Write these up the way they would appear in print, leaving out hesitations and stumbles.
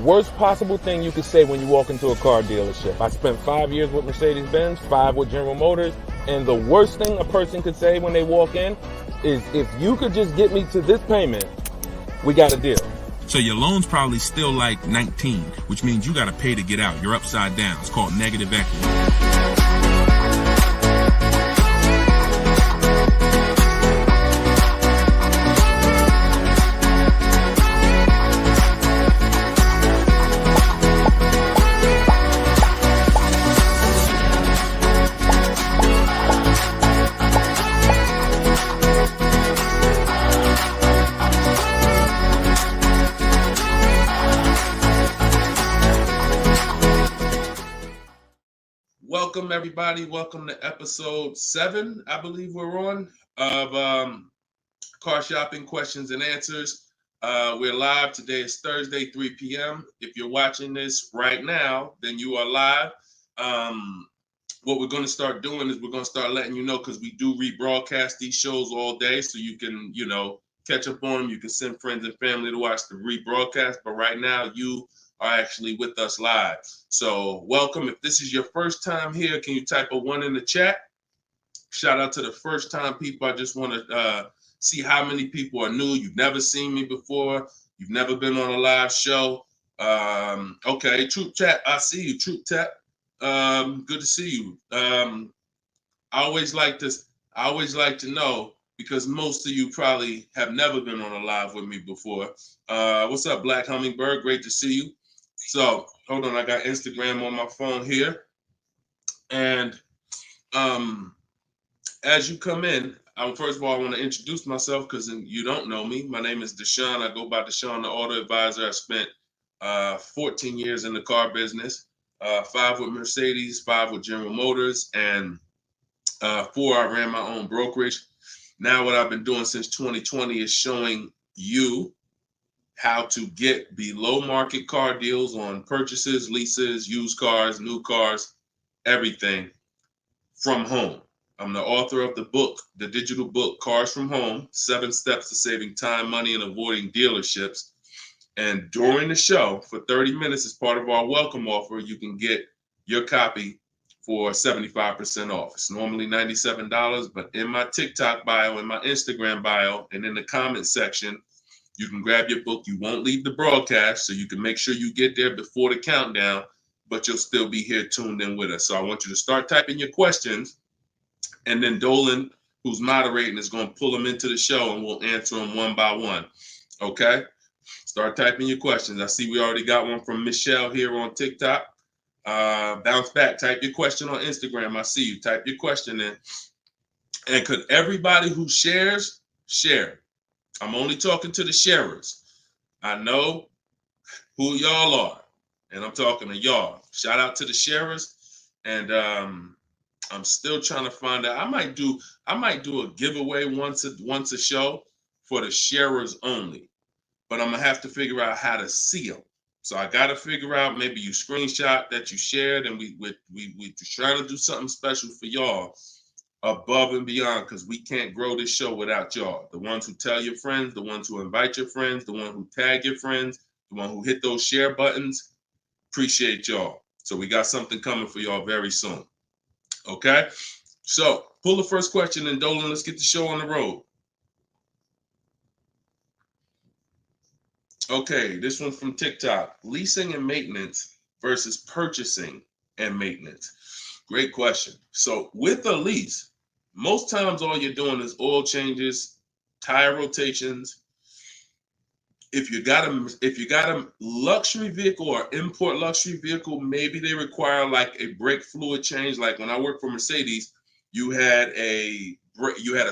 worst possible thing you could say when you walk into a car dealership. I spent 5 years with Mercedes-Benz, 5 with General Motors, and the worst thing a person could say when they walk in is, if you could just get me to this payment, we got a deal. So your loan's probably still like 19, which means you got to pay to get out. You're upside down. It's called negative equity. Welcome, everybody. Welcome to episode 7, I believe we're on, of Car Shopping Questions and Answers. We're live. Today is Thursday, 3 p.m. If you're watching this right now, then you are live. What we're going to start doing is we're going to start letting you know, because we do rebroadcast these shows all day, so you can, catch up on them. You can send friends and family to watch the rebroadcast. But right now, you are actually with us live. So welcome. If this is your first time here, can you type a 1 in the chat? Shout out to the first time people. I just want to see how many people are new. You've never seen me before. You've never been on a live show. Okay, Troop Chat, I see you, Troop Chat. Good to see you. I always like to know, because most of you probably have never been on a live with me before. What's up, Black Hummingbird? Great to see you. So hold on, I got Instagram on my phone here. And as you come in, first of all, I want to introduce myself, because you don't know me. My name is Deshone. I go by Deshone the Auto Advisor. I spent 14 years in the car business, 5 with Mercedes, 5 with General Motors, and 4 I ran my own brokerage. Now what I've been doing since 2020 is showing you how to get below market car deals on purchases, leases, used cars, new cars, everything from home. I'm the author of the book, the digital book, Cars from Home, 7 Steps to Saving Time, Money, and Avoiding Dealerships. And during the show, for 30 minutes, as part of our welcome offer, you can get your copy for 75% off. It's normally $97, but in my TikTok bio, in my Instagram bio, and in the comment section, you can grab your book. You won't leave the broadcast, so you can make sure you get there before the countdown, but you'll still be here tuned in with us. So I want you to start typing your questions, and then Dolan, who's moderating, is going to pull them into the show, and we'll answer them one by one. Okay? Start typing your questions. I see we already got one from Michelle here on TikTok. Bounce back. Type your question on Instagram. I see you. Type your question in. And could everybody who shares, share? I'm only talking to the sharers. I know who y'all are, and I'm talking to y'all. Shout out to the sharers. And I'm still trying to find out. I might do a giveaway once a show for the sharers only, but I'm gonna have to figure out how to see them. So I got to figure out, maybe you screenshot that you shared, and we trying to do something special for y'all above and beyond, because we can't grow this show without y'all. The ones who tell your friends, the ones who invite your friends, the one who tag your friends, the one who hit those share buttons. Appreciate y'all. So we got something coming for y'all very soon. Okay? So pull the first question, and Dolan, let's get the show on the road. Okay, this one's from TikTok. Leasing and maintenance versus purchasing and maintenance. Great question. So with a lease, most times all you're doing is oil changes, tire rotations. If you got a luxury vehicle or import luxury vehicle, maybe they require like a brake fluid change. Like when I worked for Mercedes, you had a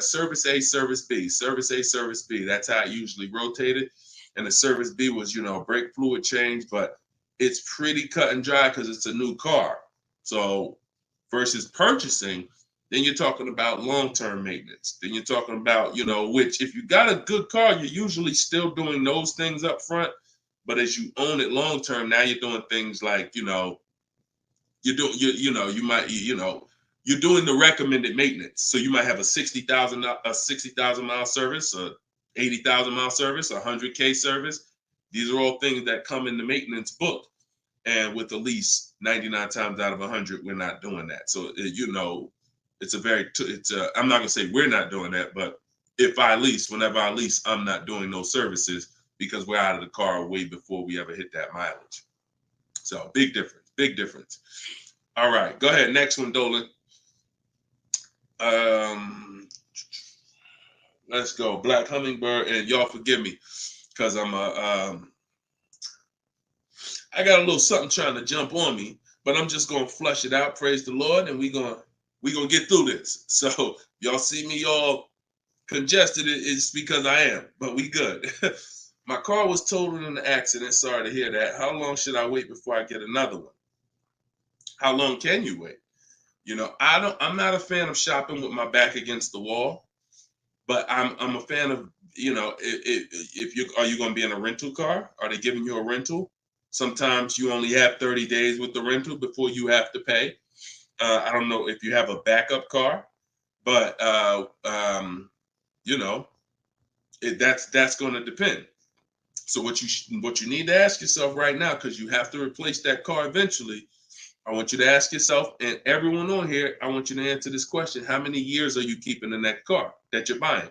service A, service B, service A, service B. That's how it usually rotated. And the service B was, a brake fluid change, but it's pretty cut and dry because it's a new car. So versus purchasing, then you're talking about long-term maintenance. Then you're talking about, which if you got a good car, you're usually still doing those things up front. But as you own it long-term, now you're doing things like, you're doing the recommended maintenance. So you might have a 60,000 mile service, a 80,000 mile service, a 100K service. These are all things that come in the maintenance book. And with the lease, 99 times out of 100, we're not doing that. So, you know, it's a very, I'm not going to say we're not doing that, but if I lease, whenever I lease, I'm not doing those services because we're out of the car way before we ever hit that mileage. So big difference, big difference. All right, go ahead. Next one, Dolan. Let's go. Black Hummingbird, and y'all forgive me because I got a little something trying to jump on me, but I'm just gonna flush it out. Praise the Lord, and we gonna get through this. So y'all see me all congested, it's because I am, but we good. My car was totaled in an accident. Sorry to hear that. How long should I wait before I get another one? How long can you wait? You know, I'm not a fan of shopping with my back against the wall, but I'm a fan of, you know, if you are you going to be in a rental car? Are they giving you a rental? Sometimes you only have 30 days with the rental before you have to pay. I don't know if you have a backup car, but you know, that's going to depend. So what you need to ask yourself right now, because you have to replace that car eventually, I want you to ask yourself, and everyone on here, I want you to answer this question: how many years are you keeping in that car that you're buying?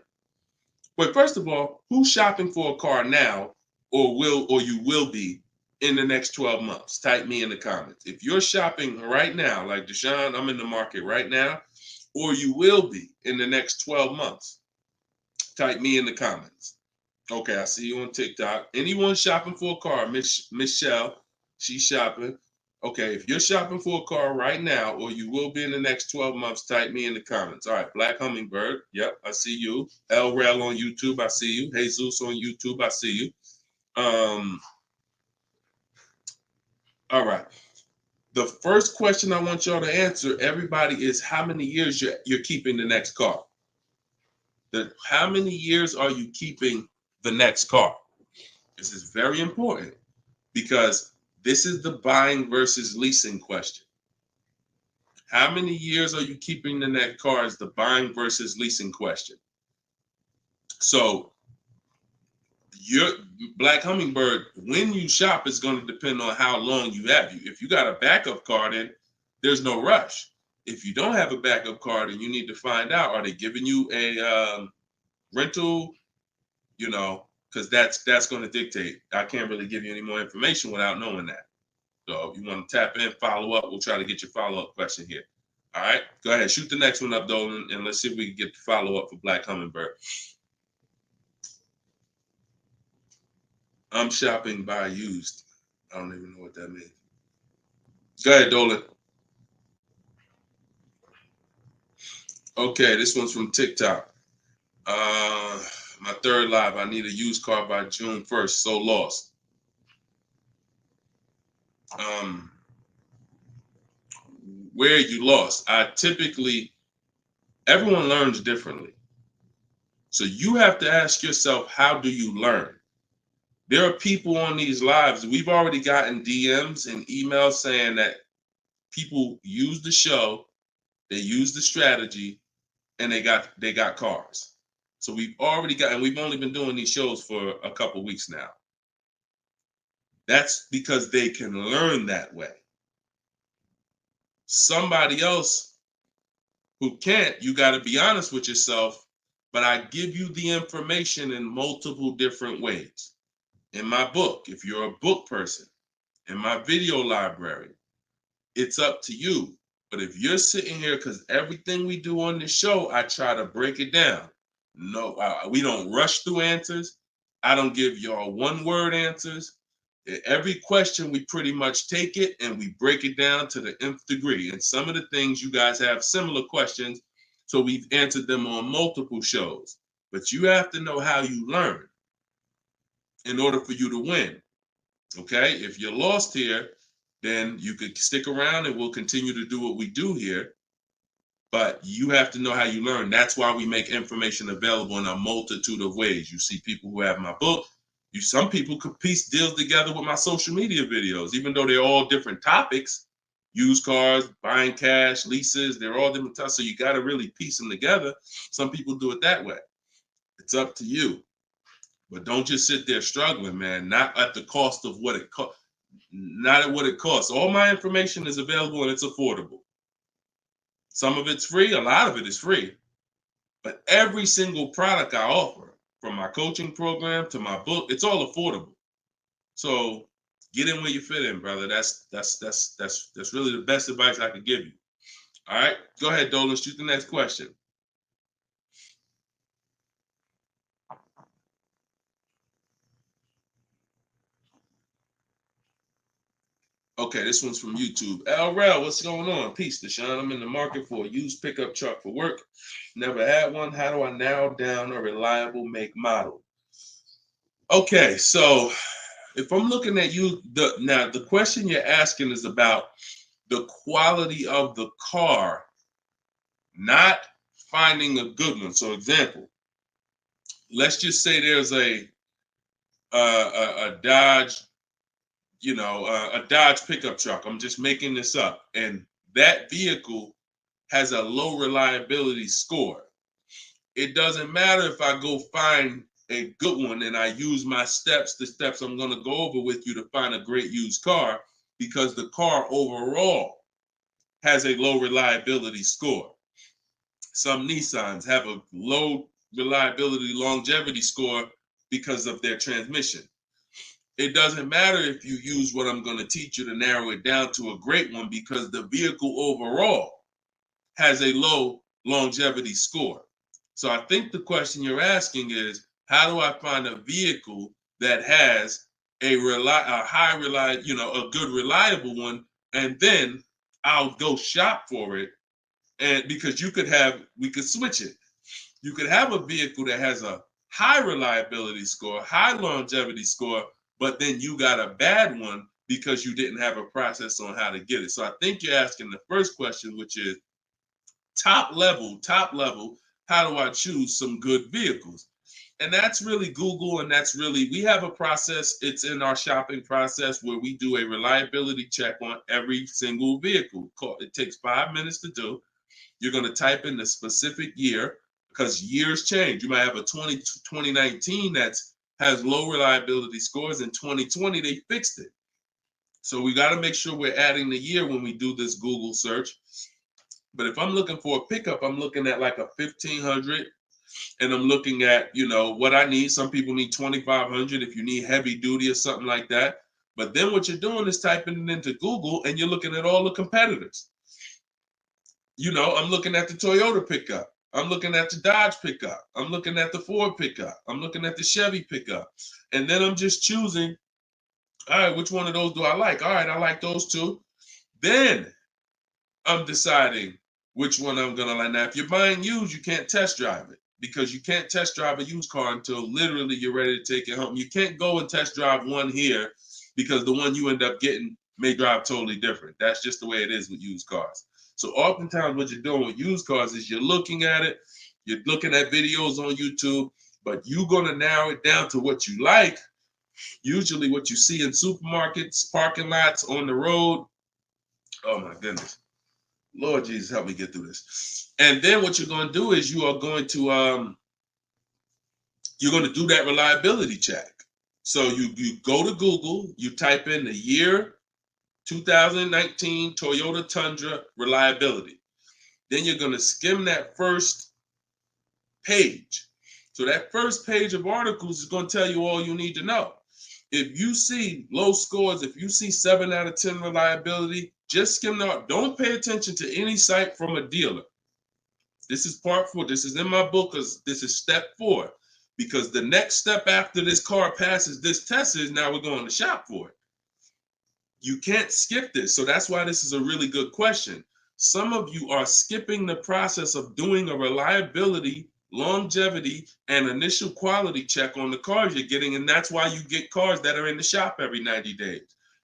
But first of all, who's shopping for a car now, or you will be in the next 12 months? Type me in the comments. If you're shopping right now, like Deshone, I'm in the market right now, or you will be in the next 12 months, type me in the comments. Okay, I see you on TikTok. Anyone shopping for a car? Michelle, she's shopping. Okay, if you're shopping for a car right now, or you will be in the next 12 months, type me in the comments. All right, Black Hummingbird. Yep, I see you. El Rel on YouTube, I see you. Jesus on YouTube, I see you. All right. The first question I want y'all to answer, everybody, is how many years you're keeping the next car? How many years are you keeping the next car? This is very important because this is the buying versus leasing question. How many years are you keeping the next car is the buying versus leasing question. So your Black Hummingbird, when you shop, is going to depend on how long you have. If you got a backup car, then there's no rush. If you don't have a backup car, then you need to find out, are they giving you a rental, you know, because that's going to dictate. I can't really give you any more information without knowing that. So if you want to tap in, follow up, we'll try to get your follow-up question here. All right, go ahead, shoot the next one up, Dolan, and let's see if we can get the follow-up for Black Hummingbird. I'm shopping by used. I don't even know what that means. Go ahead, Dolan. Okay, this one's from TikTok. My third live, I need a used car by June 1st, so lost. Where you lost? Everyone learns differently. So you have to ask yourself, how do you learn? There are people on these lives, we've already gotten DMs and emails saying that people use the show, they use the strategy, and they got cars. So we've already got, and we've only been doing these shows for a couple weeks now. That's because they can learn that way. Somebody else who can't, you got to be honest with yourself, but I give you the information in multiple different ways. In my book, if you're a book person, in my video library, it's up to you. But if you're sitting here, because everything we do on this show, I try to break it down. No, we don't rush through answers. I don't give y'all one-word answers. Every question, we pretty much take it and we break it down to the nth degree. And some of the things you guys have similar questions, so we've answered them on multiple shows. But you have to know how you learn in order for you to win. Okay? If you're lost here, then you could stick around and we'll continue to do what we do here. But you have to know how you learn. That's why we make information available in a multitude of ways. You see people who have my book. Some people could piece deals together with my social media videos, even though they're all different topics. Used cars, buying cash, leases, they're all different types. So you got to really piece them together. Some people do it that way. It's up to you. But don't just sit there struggling, man. Not at the cost of what it costs. Not at what it costs. All my information is available and it's affordable. Some of it's free, a lot of it is free. But every single product I offer, from my coaching program to my book, it's all affordable. So get in where you fit in, brother. That's really the best advice I could give you. All right, go ahead, Dolan. Shoot the next question. Okay, this one's from YouTube. LRel, what's going on? Peace, Deshone. I'm in the market for a used pickup truck for work. Never had one. How do I narrow down a reliable make model? Okay, so if I'm looking at you, the question you're asking is about the quality of the car, not finding a good one. So, example, let's just say there's a Dodge, a Dodge pickup truck. I'm just making this up, and that vehicle has a low reliability score. It doesn't matter if I go find a good one and I use my steps, the steps I'm going to go over with you to find a great used car, because the car overall has a low reliability score. Some Nissans have a low reliability longevity score because of their transmission. It doesn't matter if you use what I'm going to teach you to narrow it down to a great one, because the vehicle overall has a low longevity score. So I think the question you're asking is, how do I find a vehicle that has a good reliable one, and then I'll go shop for it. And because we could switch it. You could have a vehicle that has a high reliability score, high longevity score, but then you got a bad one because you didn't have a process on how to get it. So I think you're asking the first question, which is top level, how do I choose some good vehicles? And that's really Google, and we have a process. It's in our shopping process where we do a reliability check on every single vehicle. It takes 5 minutes to do. You're going to type in the specific year, because years change. You might have a 2019 that has low reliability scores. In 2020, they fixed it. So we got to make sure we're adding the year when we do this Google search. But if I'm looking for a pickup, I'm looking at like a 1500, and I'm looking at, what I need. Some people need 2500 if you need heavy duty or something like that. But then what you're doing is typing it into Google, and you're looking at all the competitors. I'm looking at the Toyota pickup. I'm looking at the Dodge pickup. I'm looking at the Ford pickup. I'm looking at the Chevy pickup. And then I'm just choosing, all right, which one of those do I like? All right, I like those two. Then I'm deciding which one I'm going to like. Now, if you're buying used, you can't test drive it, because you can't test drive a used car until literally you're ready to take it home. You can't go and test drive one here, because the one you end up getting may drive totally different. That's just the way it is with used cars. So oftentimes what you're doing with used cars is you're looking at it, you're looking at videos on YouTube, but you're going to narrow it down to what you like, usually what you see in supermarkets, parking lots, on the road. Oh my goodness. Lord Jesus, help me get through this. And then what you're going to do is you're going to do that reliability check. So you go to Google, you type in the year 2019 Toyota Tundra reliability. Then you're going to skim that first page. So that first page of articles is going to tell you all you need to know. If you see low scores, if you see 7 out of 10 reliability, just skim that. Don't pay attention to any site from a dealer. This is part 4. This is in my book, because this is step 4. Because the next step after this car passes this test is now we're going to shop for it. You can't skip this. So that's why this is a really good question. Some of you are skipping the process of doing a reliability, longevity, and initial quality check on the cars you're getting. And that's why you get cars that are in the shop every 90 days.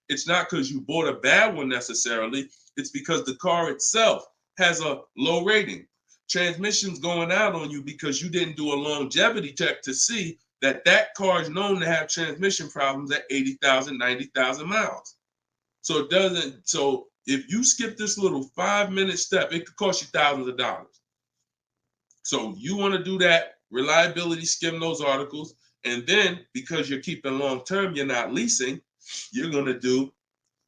It's not because you bought a bad one necessarily. It's because the car itself has a low rating. Transmission's going out on you because you didn't do a longevity check to see that that car is known to have transmission problems at 80,000, 90,000 miles. So if you skip this little 5-minute step, it could cost you thousands of dollars. So you want to do that reliability, skim those articles. And then because you're keeping long term, you're not leasing, you're going to do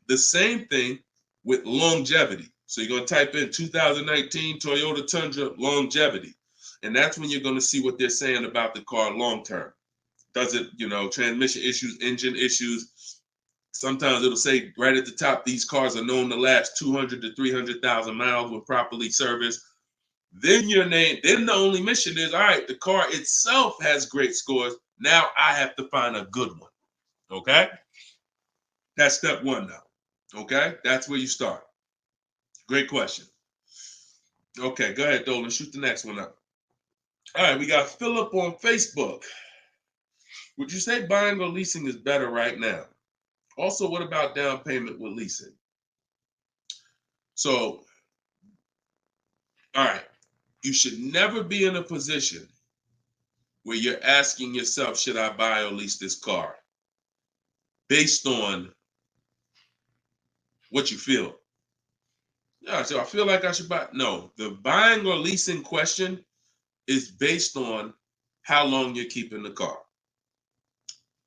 the same thing with longevity. So you're going to type in 2019 Toyota Tundra longevity. And that's when you're going to see what they're saying about the car long term. Does it, transmission issues, engine issues? Sometimes it'll say right at the top, these cars are known to last 200 to 300,000 miles when properly serviced. Then then the only mission is, all right, the car itself has great scores. Now I have to find a good one. Okay? That's step one now. Okay? That's where you start. Great question. Okay, go ahead, Dolan. Shoot the next one up. All right, we got Philip on Facebook. Would you say buying or leasing is better right now? Also, what about down payment with leasing? So, all right, you should never be in a position where you're asking yourself, should I buy or lease this car? Based on what you feel. Yeah, so I feel like I should buy. No, the buying or leasing question is based on how long you're keeping the car.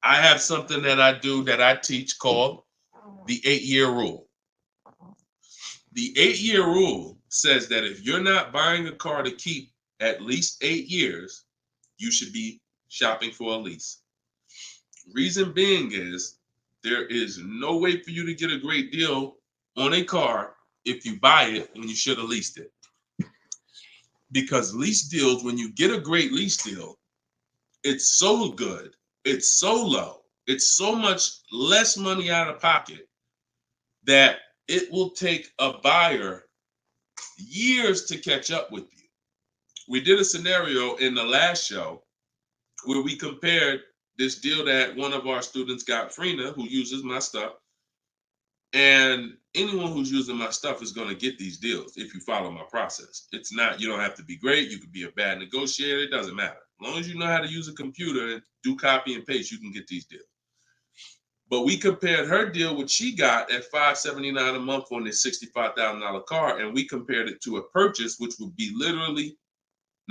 I have something that I do that I teach called the 8-year rule. The 8-year rule says that if you're not buying a car to keep at least 8 years, you should be shopping for a lease. Reason being is there is no way for you to get a great deal on a car if you buy it when you should have leased it. Because lease deals, when you get a great lease deal, it's so good, it's so low, it's so much less money out of pocket that it will take a buyer years to catch up with you. We did a scenario in the last show where we compared this deal that one of our students got, Frina, who uses my stuff. And anyone who's using my stuff is going to get these deals if you follow my process. It's not, you don't have to be great. You could be a bad negotiator. It doesn't matter. As long as you know how to use a computer and do copy and paste, you can get these deals. But we compared her deal, which she got at $579 a month on this $65,000 car, and we compared it to a purchase, which would be literally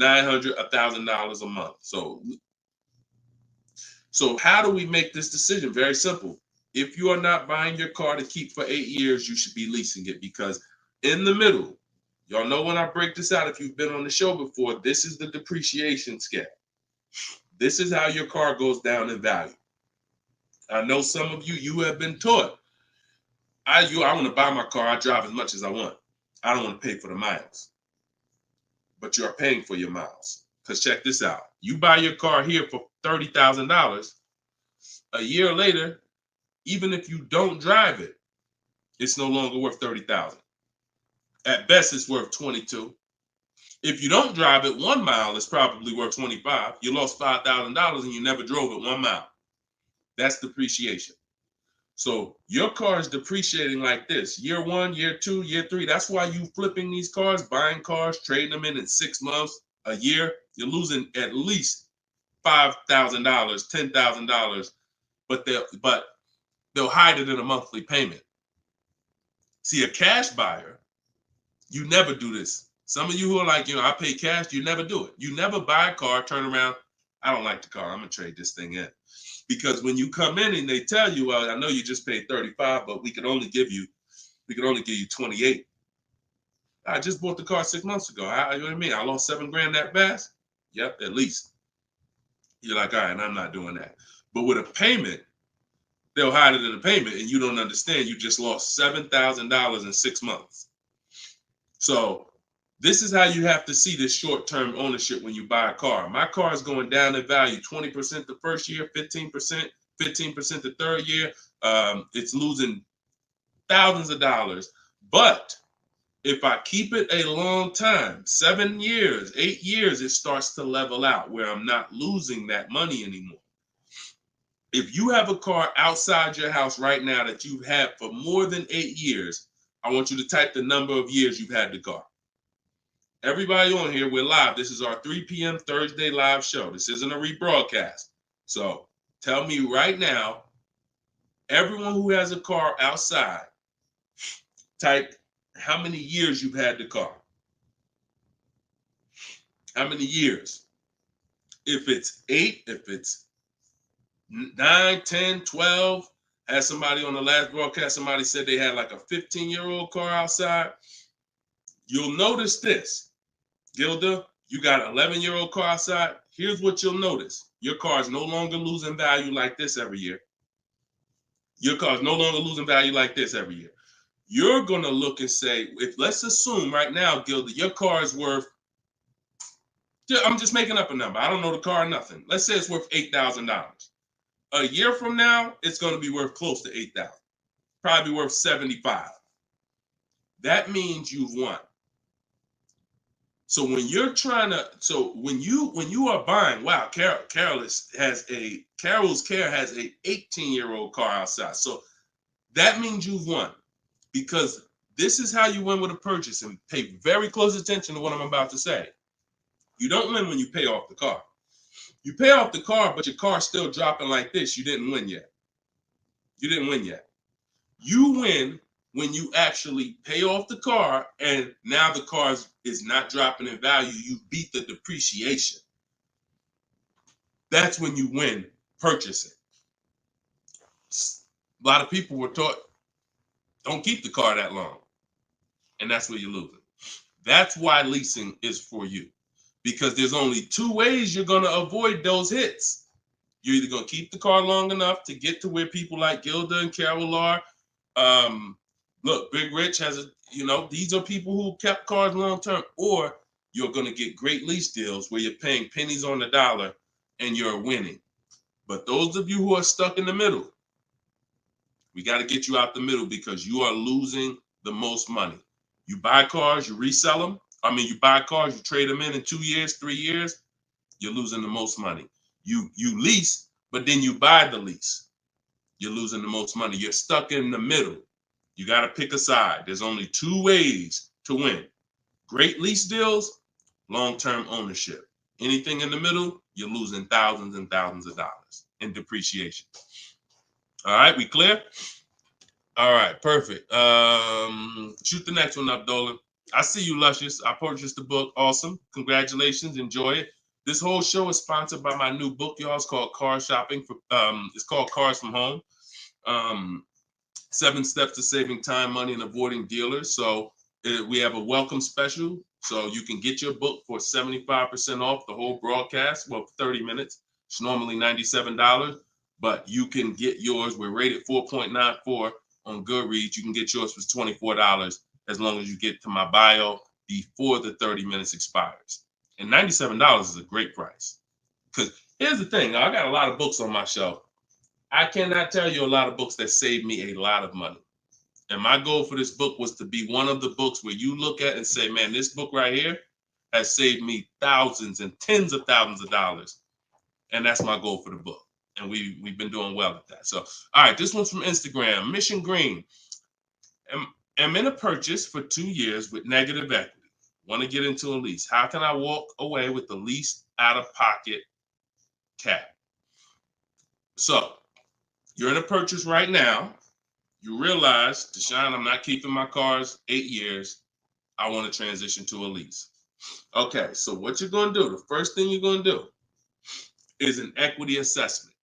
$900, $1,000 a month. So how do we make this decision? Very simple. If you are not buying your car to keep for 8 years, you should be leasing it, because in the middle, y'all know when I break this out, if you've been on the show before, this is the depreciation scale. This is how your car goes down in value. I know some of you have been taught, I want to buy my car, I drive as much as I want. I don't want to pay for the miles. But you're paying for your miles. Because check this out. You buy your car here for $30,000. A year later, even if you don't drive it, it's no longer worth $30,000. At best, it's worth $22,000. If you don't drive it 1 mile, it's probably worth $25,000. You lost $5,000 and you never drove it 1 mile. That's depreciation. So your car is depreciating like this. Year 1, year 2, year 3. That's why you flipping these cars, buying cars, trading them in 6 months, a year. You're losing at least $5,000, $10,000, but they'll hide it in a monthly payment. See, a cash buyer, you never do this. Some of you who are like, I pay cash, you never do it. You never buy a car, turn around, I don't like the car, I'm gonna trade this thing in. Because when you come in and they tell you, well, I know you just paid 35, but we can only give you 28. I just bought the car 6 months ago. You know what I mean? I lost $7,000 that fast? Yep, at least. You're like, all right, I'm not doing that. But with a payment, they'll hide it in a payment, and you don't understand. You just lost $7,000 in 6 months. So this is how you have to see this short-term ownership when you buy a car. My car is going down in value 20% the first year, 15% the third year. It's losing thousands of dollars. But if I keep it a long time, 7 years, 8 years, it starts to level out where I'm not losing that money anymore. If you have a car outside your house right now that you've had for more than 8 years, I want you to type the number of years you've had the car. Everybody on here, we're live. This is our 3 p.m. Thursday live show. This isn't a rebroadcast. So tell me right now, everyone who has a car outside, type how many years you've had the car. How many years? If it's 8, if it's 9, 10, 12. Had somebody on the last broadcast, somebody said they had like a 15-year-old car outside. You'll notice this, Gilda, you got an 11-year-old car outside. Here's what you'll notice. Your car is no longer losing value like this every year. Your car is no longer losing value like this every year. You're going to look and say, if let's assume right now, Gilda, your car is worth, I'm just making up a number. I don't know the car, nothing. Let's say it's worth $8,000. A year from now, it's going to be worth close to $8,000. Probably worth $75,000. That means you've won. So when you're trying to, when you are buying, wow, Carol's has a 18-year-old car outside. So that means you've won, because this is how you win with a purchase. And pay very close attention to what I'm about to say. You don't win when you pay off the car. You pay off the car, but your car's still dropping like this. You didn't win yet. You didn't win yet. You win when you actually pay off the car and now the car is not dropping in value. You beat the depreciation. That's when you win purchasing. A lot of people were taught, don't keep the car that long. And that's where you're losing. That's why leasing is for you. Because there's only two ways you're going to avoid those hits. You're either going to keep the car long enough to get to where people like Gilda and Carol are. Look, Big Rich has these are people who kept cars long term, or you're going to get great lease deals where you're paying pennies on the dollar and you're winning. But those of you who are stuck in the middle, we got to get you out the middle, because you are losing the most money. You buy cars, you resell them. You buy cars, you trade them in 2 years, 3 years, you're losing the most money. You lease, but then you buy the lease. You're losing the most money. You're stuck in the middle. You got to pick a side. There's only two ways to win. Great lease deals, long-term ownership. Anything in the middle, you're losing thousands and thousands of dollars in depreciation. All right, we clear? All right, perfect. Shoot the next one up, Dolan. I see you, Luscious. I purchased the book. Awesome. Congratulations. Enjoy it. This whole show is sponsored by my new book, y'all. It's called Car Shopping. It's called Cars from Home. 7 Steps to Saving Time, Money, and Avoiding Dealers. So we have a welcome special. So you can get your book for 75% off the whole broadcast. Well, 30 minutes. It's normally $97, but you can get yours. We're rated 4.94 on Goodreads. You can get yours for $24 as long as you get to my bio before the 30 minutes expires. And $97 is a great price. Because here's the thing. I got a lot of books on my shelf. I cannot tell you a lot of books that saved me a lot of money. And my goal for this book was to be one of the books where you look at and say, man, this book right here has saved me thousands and tens of thousands of dollars. And that's my goal for the book. And we've been doing well at that. So, all right, this one's from Instagram. Mission Green. I'm in a purchase for 2 years with negative equity. Want to get into a lease. How can I walk away with the least out-of-pocket cap? So, you're in a purchase right now. You realize, Deshone, I'm not keeping my cars 8 years. I want to transition to a lease. Okay, so what you're going to do, the first thing you're going to do is an equity assessment.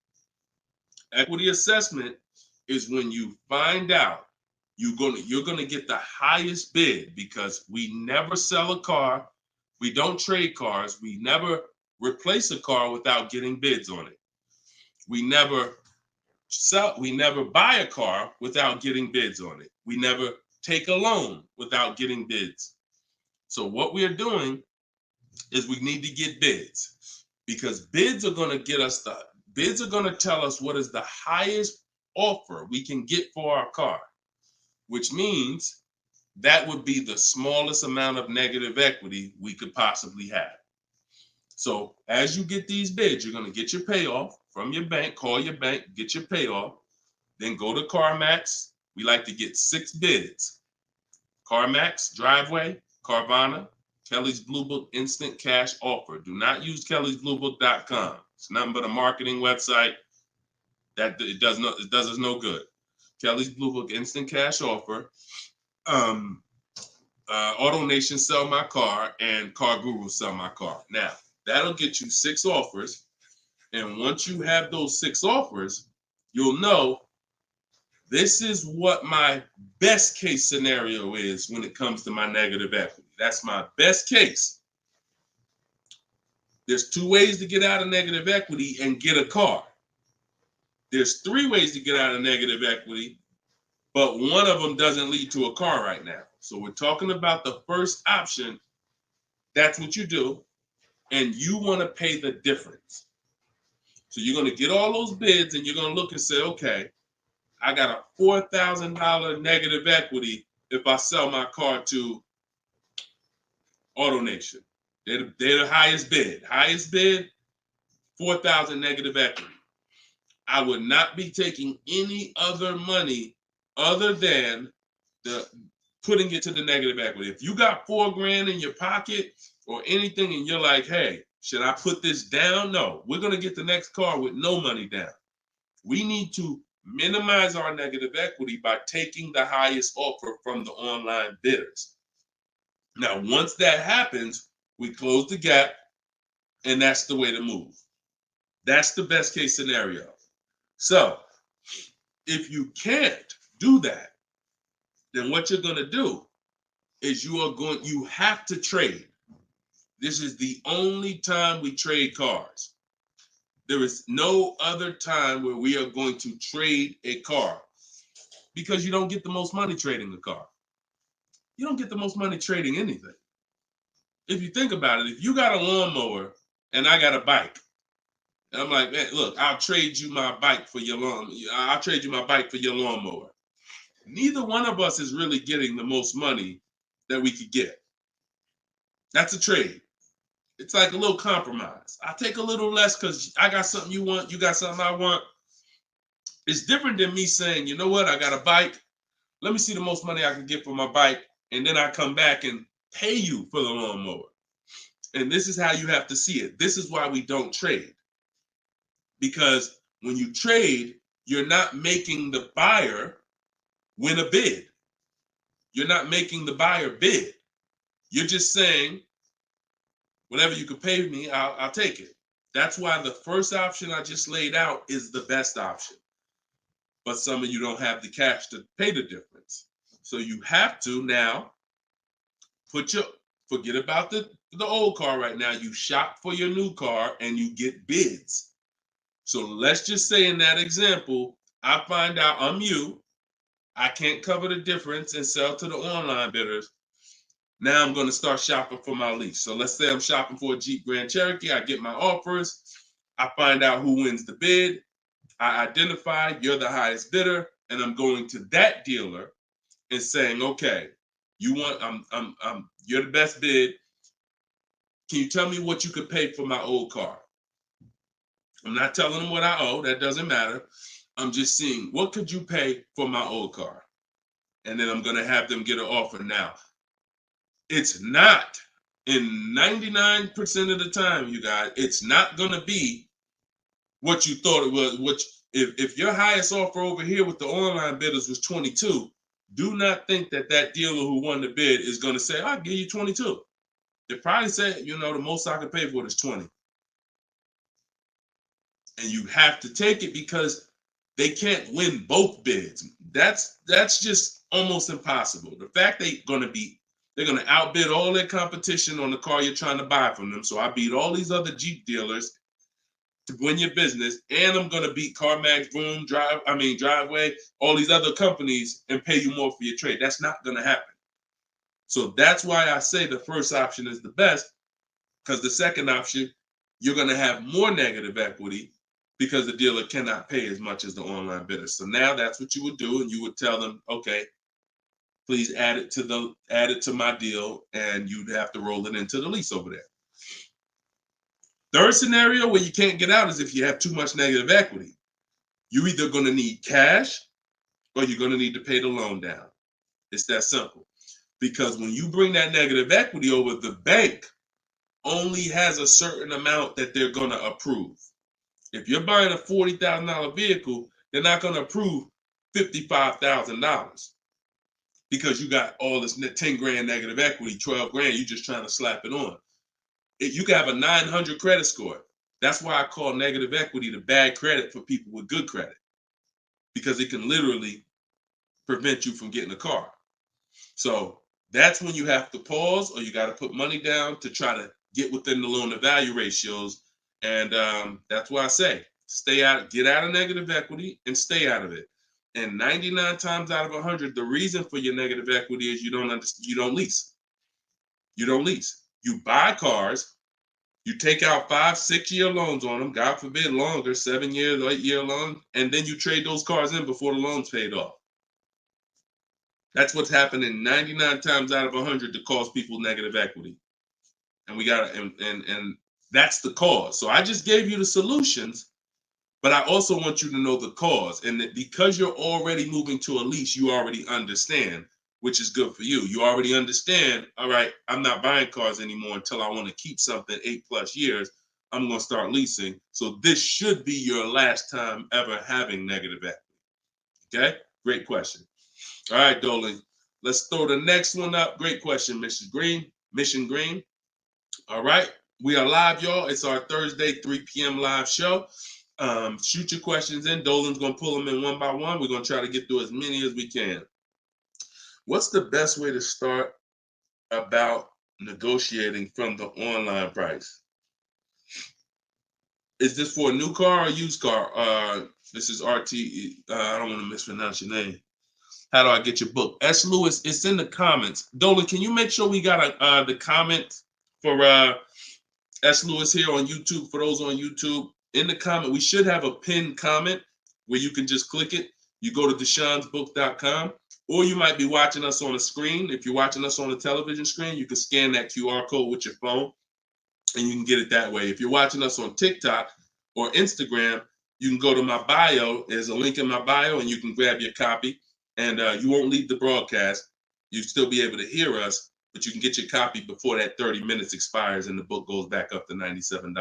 Equity assessment is when you find out you're going to get the highest bid, because we never sell a car. We don't trade cars. We never replace a car without getting bids on it. We never buy a car without getting bids on it. We never take a loan without getting bids. So what we are doing is we need to get bids, because bids are going to tell us what is the highest offer we can get for our car, which means that would be the smallest amount of negative equity we could possibly have. So as you get these bids, you're going to get your payoff from your bank, call your bank, get your payoff, then go to CarMax. We like to get 6 bids. CarMax, Driveway, Carvana, Kelly's Blue Book Instant Cash Offer. Do not use kellysbluebook.com. It's nothing but a marketing website that it does us no good. Kelly's Blue Book Instant Cash Offer. Auto Nation Sell My Car, and Car Guru Sell My Car. Now, that'll get you 6 offers. And once you have those 6 offers, you'll know this is what my best case scenario is when it comes to my negative equity. That's my best case. There's 2 ways to get out of negative equity and get a car. There's 3 ways to get out of negative equity, but one of them doesn't lead to a car right now. So we're talking about the first option. That's what you do, and you want to pay the difference. So you're going to get all those bids, and you're going to look and say, okay, I got a $4,000 negative equity if I sell my car to AutoNation. They're the highest bid. Highest bid, $4,000 negative equity. I would not be taking any other money other than the putting it to the negative equity. If you got $4,000 in your pocket or anything and you're like, hey, should I put this down? No, we're going to get the next car with no money down. We need to minimize our negative equity by taking the highest offer from the online bidders. Now, once that happens, we close the gap, and that's the way to move. That's the best case scenario. So if you can't do that, then what you're going to do is you have to trade. This is the only time we trade cars. There is no other time where we are going to trade a car, because you don't get the most money trading a car. You don't get the most money trading anything. If you think about it, if you got a lawnmower and I got a bike, and I'm like, man, look, I'll trade you my bike for your I'll trade you my bike for your lawnmower. Neither one of us is really getting the most money that we could get. That's a trade. It's like a little compromise. I take a little less because I got something you want, you got something I want. It's different than me saying, you know what, I got a bike. Let me see the most money I can get for my bike, and then I come back and pay you for the lawnmower. And this is how you have to see it. This is why we don't trade. Because when you trade, you're not making the buyer win a bid. You're not making the buyer bid. You're just saying, whatever you could pay me, I'll take it. That's why the first option I just laid out is the best option. But some of you don't have the cash to pay the difference. So you have to now forget about the old car right now. You shop for your new car and you get bids. So let's just say in that example, I find out I'm you. I can't cover the difference and sell to the online bidders. Now I'm going to start shopping for my lease. So let's say I'm shopping for a Jeep Grand Cherokee. I get my offers. I find out who wins the bid. I identify you're the highest bidder, and I'm going to that dealer and saying, okay, you're the best bid. Can you tell me what you could pay for my old car? I'm not telling them what I owe. That doesn't matter. I'm just seeing, what could you pay for my old car? And then I'm going to have them get an offer. Now, it's not, in 99% of the time, you guys, it's not going to be what you thought it was. If your highest offer over here with the online bidders was 22, do not think that dealer who won the bid is going to say, I'll give you 22. They probably say, the most I can pay for it is 20. And you have to take it because they can't win both bids. That's just almost impossible. The fact they're going to outbid all their competition on the car you're trying to buy from them. So I beat all these other Jeep dealers to win your business, and I'm going to beat CarMax, Boom, Driveway, all these other companies and pay you more for your trade. That's not going to happen. So that's why I say the first option is the best, because the second option, you're going to have more negative equity because the dealer cannot pay as much as the online bidder. So now that's what you would do, and you would tell them, okay, please add it to my deal, and you'd have to roll it into the lease over there. Third scenario where you can't get out is if you have too much negative equity. You're either going to need cash or you're going to need to pay the loan down. It's that simple. Because when you bring that negative equity over, the bank only has a certain amount that they're going to approve. If you're buying a $40,000 vehicle, they're not going to approve $55,000 because you got all this 10 grand negative equity, 12 grand, you're just trying to slap it on. You can have a 900 credit score. That's why I call negative equity the bad credit for people with good credit, because it can literally prevent you from getting a car. So that's when you have to pause, or you got to put money down to try to get within the loan to value ratios. And that's why I say stay out, get out of negative equity and stay out of it. And 99 times out of 100, the reason for your negative equity is you don't lease. You don't lease. You buy cars, you take out 5-6 year loans on them, God forbid longer, 7 years, 8-year loan, and then you trade those cars in before the loan's paid off. That's what's happening 99 times out of 100 to cause people negative equity. And we got and that's the cause. So I just gave you the solutions, but I also want you to know the cause. And that because you're already moving to a lease, you already understand, which is good for you. You already understand, all right, I'm not buying cars anymore until I want to keep something 8+ years. I'm going to start leasing. So this should be your last time ever having negative equity. Okay? Great question. All right, Dolan. Let's throw the next one up. Great question, Mission Green. All right. We are live, y'all. It's our Thursday, 3 p.m. live show. Shoot your questions in. Dolan's going to pull them in one by one. We're going to try to get through as many as we can. What's the best way to start about negotiating from the online price? Is this for a new car or used car? This is RT. I don't want to mispronounce your name. How do I get your book? S. Lewis, it's in the comments. Dolan, can you make sure we got the comment for S. Lewis here on YouTube? For those on YouTube, in the comment, we should have a pinned comment where you can just click it. You go to deshonsbook.com, or you might be watching us on a screen. If you're watching us on a television screen, you can scan that QR code with your phone, and you can get it that way. If you're watching us on TikTok or Instagram, you can go to my bio. There's a link in my bio, and you can grab your copy. And you won't leave the broadcast. You'll still be able to hear us, but you can get your copy before that 30 minutes expires and the book goes back up to $97.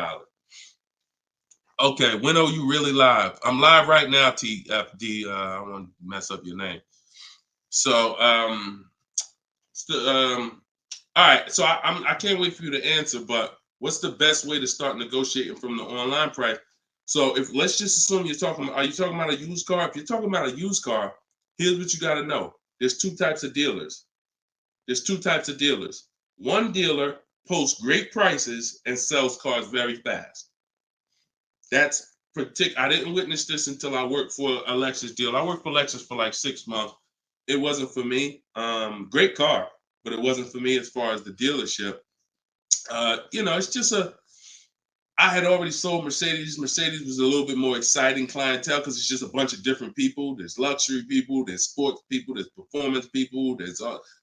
Okay, when are you really live? I'm live right now, TFD. I don't want to mess up your name. So, all right. So I can't wait for you to answer, but what's the best way to start negotiating from the online price? So let's just assume are you talking about a used car? If you're talking about a used car, here's what you got to know. There's two types of dealers. One dealer posts great prices and sells cars very fast. That's I didn't witness this until I worked for a Lexus deal. I worked for Lexus for like 6 months. It wasn't for me. Great car, but it wasn't for me as far as the dealership. It's just I had already sold Mercedes. Mercedes was a little bit more exciting clientele because it's just a bunch of different people. There's luxury people, there's sports people, there's performance people.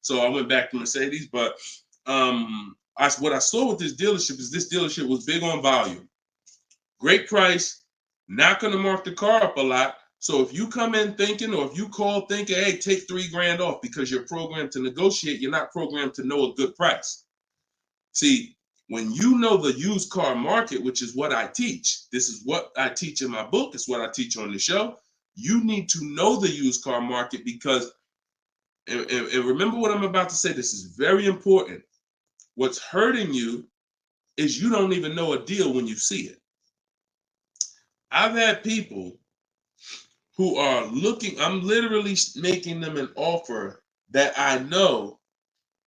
So I went back to Mercedes. But what I saw with this dealership was big on volume. Great price, not going to mark the car up a lot. So if you come in thinking, or if you call thinking, hey, take $3,000 off because you're programmed to negotiate, you're not programmed to know a good price. See, when you know the used car market, which is what I teach, this is what I teach in my book, it's what I teach on the show. You need to know the used car market because, and remember what I'm about to say, this is very important. What's hurting you is you don't even know a deal when you see it. I've had people who are looking, I'm literally making them an offer that I know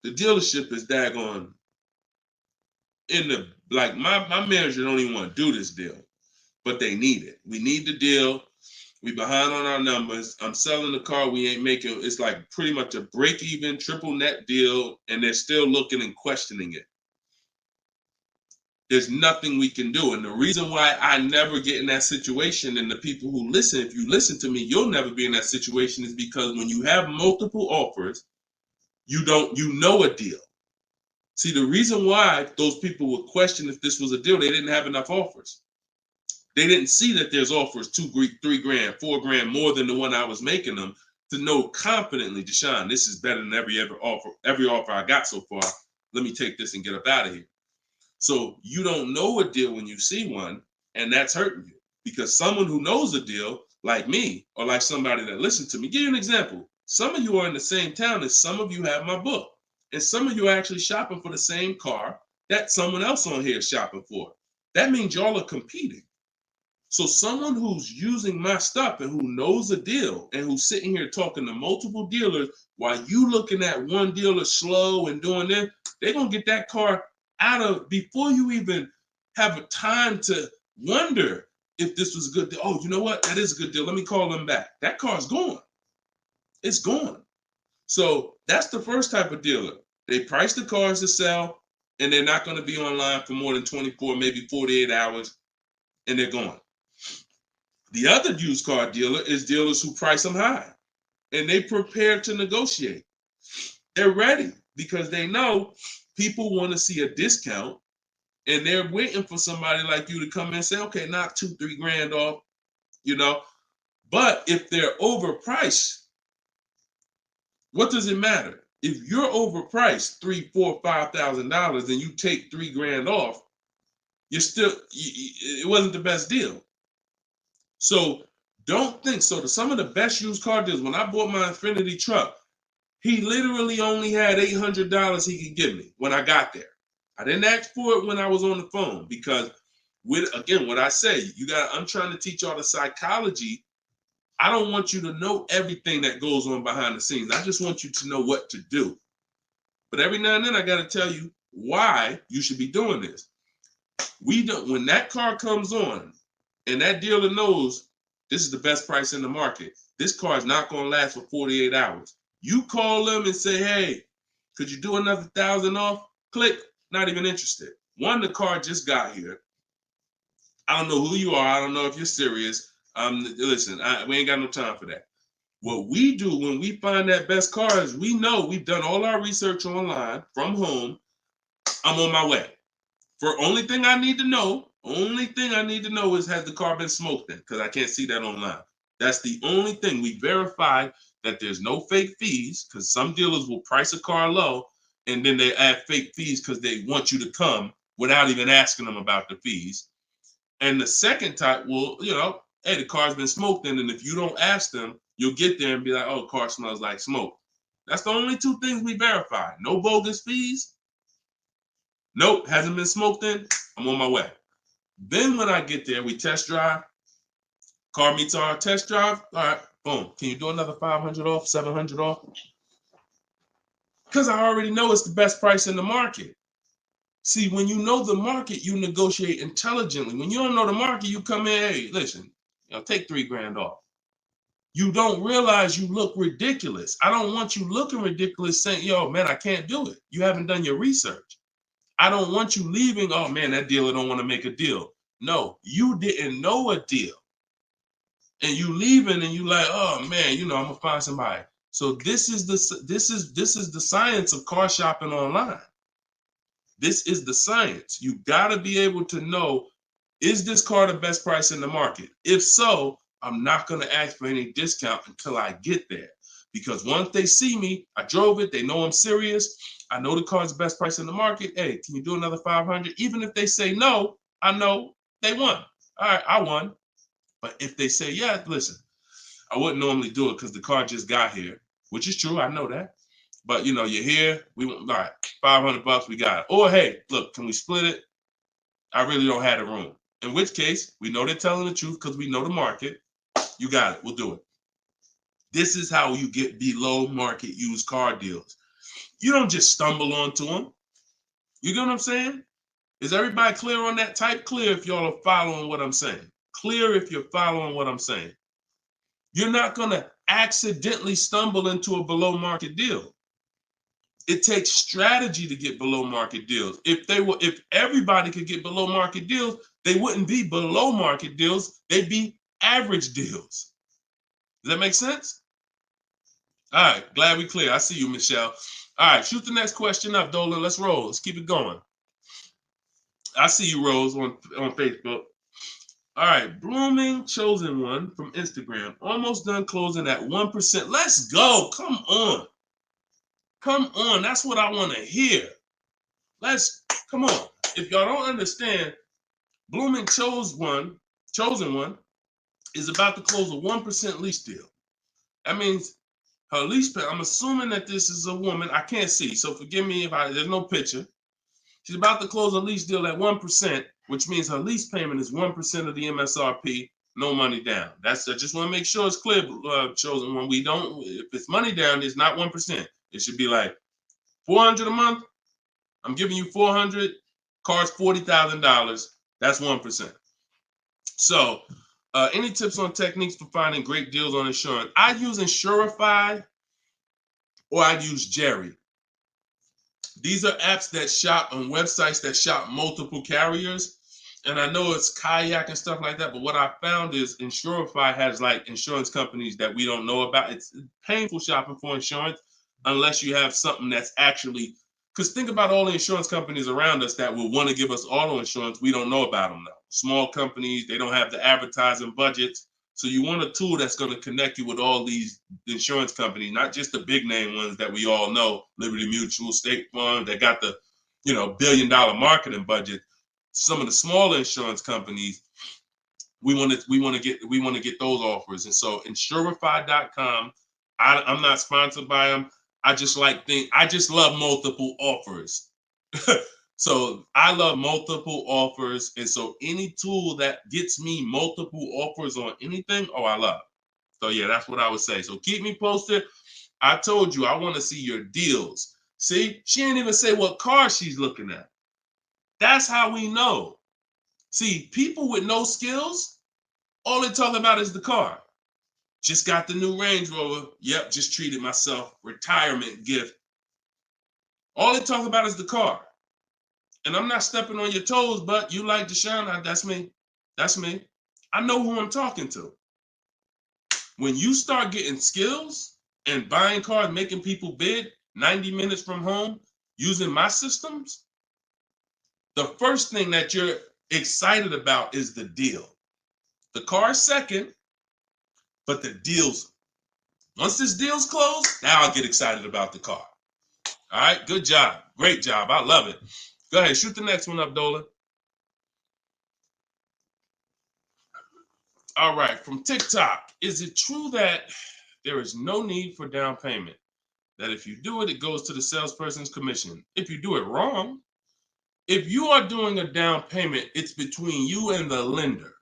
the dealership is daggone my manager don't even want to do this deal, but they need it. We need the deal. We behind on our numbers. I'm selling the car. We ain't making, it's like pretty much a break even triple net deal. And they're still looking and questioning it. There's nothing we can do. And the reason why I never get in that situation, and the people who listen, if you listen to me, you'll never be in that situation, is because when you have multiple offers, you know a deal. See, the reason why those people would question if this was a deal, they didn't have enough offers. They didn't see that there's offers $2,000, $3,000, $4,000 more than the one I was making them to know confidently, Deshone, this is better than every offer I got so far. Let me take this and get up out of here. So you don't know a deal when you see one, and that's hurting you because someone who knows a deal, like me, or like somebody that listened to me, give you an example. Some of you are in the same town as some of you have my book. And some of you are actually shopping for the same car that someone else on here is shopping for. that means y'all are competing. So someone who's using my stuff and who knows a deal and who's sitting here talking to multiple dealers while you looking at one dealer slow and doing this, they're going to get that car out of before you even have a time to wonder if this was a good deal. Oh, you know what? That is a good deal. Let me call them back. That car's gone. It's gone. So that's the first type of dealer. They price the cars to sell and they're not going to be online for more than 24, maybe 48 hours, and they're gone. The other used car dealer is dealers who price them high and they prepare to negotiate. They're ready because they know people want to see a discount and they're waiting for somebody like you to come in and say, okay, knock $2-3 grand off, you know. But if they're overpriced, what does it matter? If you're overpriced $3,000, $4,000, $5,000 and you take $3 grand off, you're still, it wasn't the best deal. So don't think so. Some of the best used car deals, when I bought my Infiniti truck, he literally only had $800 he could give me when I got there. I didn't ask for it when I was on the phone because, again, what I say, I'm trying to teach y'all the psychology. I don't want you to know everything that goes on behind the scenes. I just want you to know what to do. But every now and then I got to tell you why you should be doing this. When that car comes on, and that dealer knows this is the best price in the market, this car is not going to last for 48 hours. You call them and say, hey, could you do another 1,000 off? Click, not even interested. One, the car just got here. I don't know who you are. I don't know if you're serious. Listen, we ain't got no time for that. What we do when we find that best car is we know we've done all our research online from home. I'm on my way. Only thing I need to know is, has the car been smoked in? Because I can't see that online. That's the only thing. We verify that there's no fake fees, because some dealers will price a car low and then they add fake fees because they want you to come without even asking them about the fees. And the second type will, hey, the car's been smoked in, and if you don't ask them, you'll get there and be like, oh, car smells like smoke. That's the only two things we verify. No bogus fees. Nope, hasn't been smoked in. I'm on my way. Then when I get there, we test drive. Car meets our test drive. All right, boom. Can you do another 500 off, 700 off? Because I already know it's the best price in the market. See, when you know the market, you negotiate intelligently. When you don't know the market, you come in, hey, listen, take $3 grand off. You don't realize you look ridiculous. I don't want you looking ridiculous saying, yo, man, I can't do it. You haven't done your research. I don't want you leaving, oh man, that dealer don't want to make a deal. No, you didn't know a deal. And you leaving and you like, oh man, I'm gonna find somebody. So this is the science of car shopping online. This is the science. You gotta be able to know, is this car the best price in the market? If so, I'm not gonna ask for any discount until I get there. Because once they see me, I drove it, they know I'm serious. I know the car's the best price in the market. Hey, can you do another 500? Even if they say no, I know they won. All right, I won. But if they say, yeah, listen, I wouldn't normally do it because the car just got here, which is true. I know that. But, you're here. We want, all right, $500, we got it. Or, hey, look, can we split it? I really don't have the room. In which case, we know they're telling the truth because we know the market. You got it. We'll do it. This is how you get below market used car deals. You don't just stumble onto them. You get what I'm saying? Is everybody clear on that? Type clear if y'all are following what I'm saying. Clear if you're following what I'm saying. You're not going to accidentally stumble into a below market deal. It takes strategy to get below market deals. If everybody could get below market deals, they wouldn't be below market deals. They'd be average deals. Does that make sense? All right, glad we clear. I see you, Michelle. All right, shoot the next question up, Dolan. Let's roll. Let's keep it going. I see you, Rose, on Facebook. All right, Blooming Chosen One from Instagram. Almost done closing at 1%. Let's go. Come on. Come on. That's what I want to hear. Come on. If y'all don't understand, Blooming Chosen One is about to close a 1% lease deal. That means her lease pay, I'm assuming that this is a woman. I can't see, so forgive me if there's no picture. She's about to close a lease deal at 1%. which means her lease payment is 1% of the MSRP, no money down. I just want to make sure it's clear, chosen one. We don't, if it's money down, it's not 1%. It should be like $400 a month. I'm giving you $400, car's $40,000. That's 1%. So, any tips on techniques for finding great deals on insurance? I use Insurify or I use Jerry. These are apps that shop on websites that shop multiple carriers. And I know it's Kayak and stuff like that, but what I found is Insurify has like insurance companies that we don't know about. It's painful shopping for insurance unless you have something that's actually, because think about all the insurance companies around us that will want to give us auto insurance. We don't know about them now. Small companies, they don't have the advertising budgets. So you want a tool that's going to connect you with all these insurance companies, not just the big name ones that we all know, Liberty Mutual, State Farm, that got the, $1 billion marketing budget. Some of the smaller insurance companies, we want to get those offers. And so Insurify.com, I'm not sponsored by them. I just love multiple offers. So I love multiple offers. And so any tool that gets me multiple offers on anything, I love. So yeah, that's what I would say. So keep me posted. I told you I want to see your deals. See, she ain't even say what car she's looking at. That's how we know. See, people with no skills, all they talk about is the car. Just got the new Range Rover. Yep, just treated myself. Retirement gift. All they talk about is the car. And I'm not stepping on your toes, but you like Deshone, that's me. That's me. I know who I'm talking to. When you start getting skills and buying cars, making people bid 90 minutes from home, using my systems, the first thing that you're excited about is the deal. The car is second, but the deals, once this deal's closed, now I'll get excited about the car. All right, good job. Great job. I love it. Go ahead, shoot the next one up, Dolan. All right, from TikTok. Is it true that there is no need for down payment? That if you do it, it goes to the salesperson's commission. If you do it wrong, if you are doing a down payment, it's between you and the lender.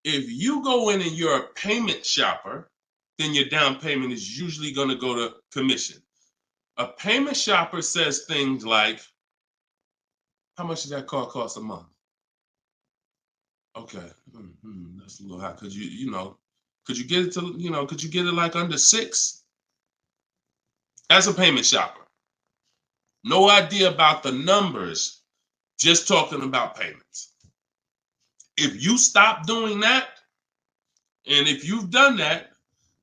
If you go in and you're a payment shopper, then your down payment is usually going to go to commission. A payment shopper says things like, how much does that car cost a month? Okay, that's a little high. Could you get it to, could you get it like under 6? As a payment shopper. No idea about the numbers, just talking about payments. If you stop doing that, and if you've done that,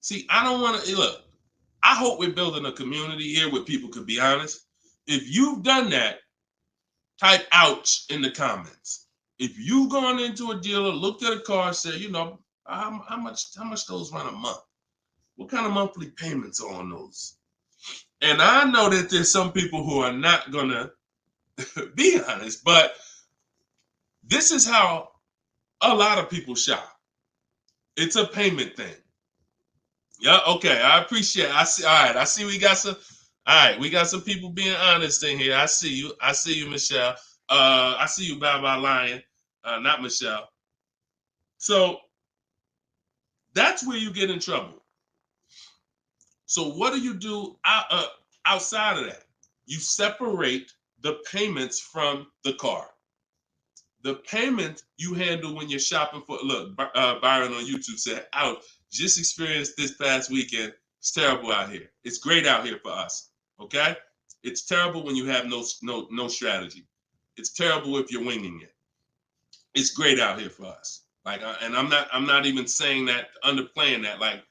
see, I don't want to, look, I hope we're building a community here where people could be honest. If you've done that, type ouch in the comments. If you've gone into a dealer, looked at a car, and said, how much those run a month? What kind of monthly payments are on those? And I know that there's some people who are not gonna be honest, but this is how a lot of people shop. It's a payment thing. Yeah, okay. I appreciate it. I see. All right. I see we got some. All right, we got some people being honest in here. I see you. I see you, Michelle. I see you, Bye Lion. Not Michelle. So that's where you get in trouble. So what do you do outside of that? You separate the payments from the car. The payment you handle when you're shopping for, look, Byron on YouTube said, ouch, just experienced this past weekend. It's terrible out here. It's great out here for us, okay? It's terrible when you have no strategy. It's terrible if you're winging it. It's great out here for us. Like, and I'm not even saying that, underplaying that. Like,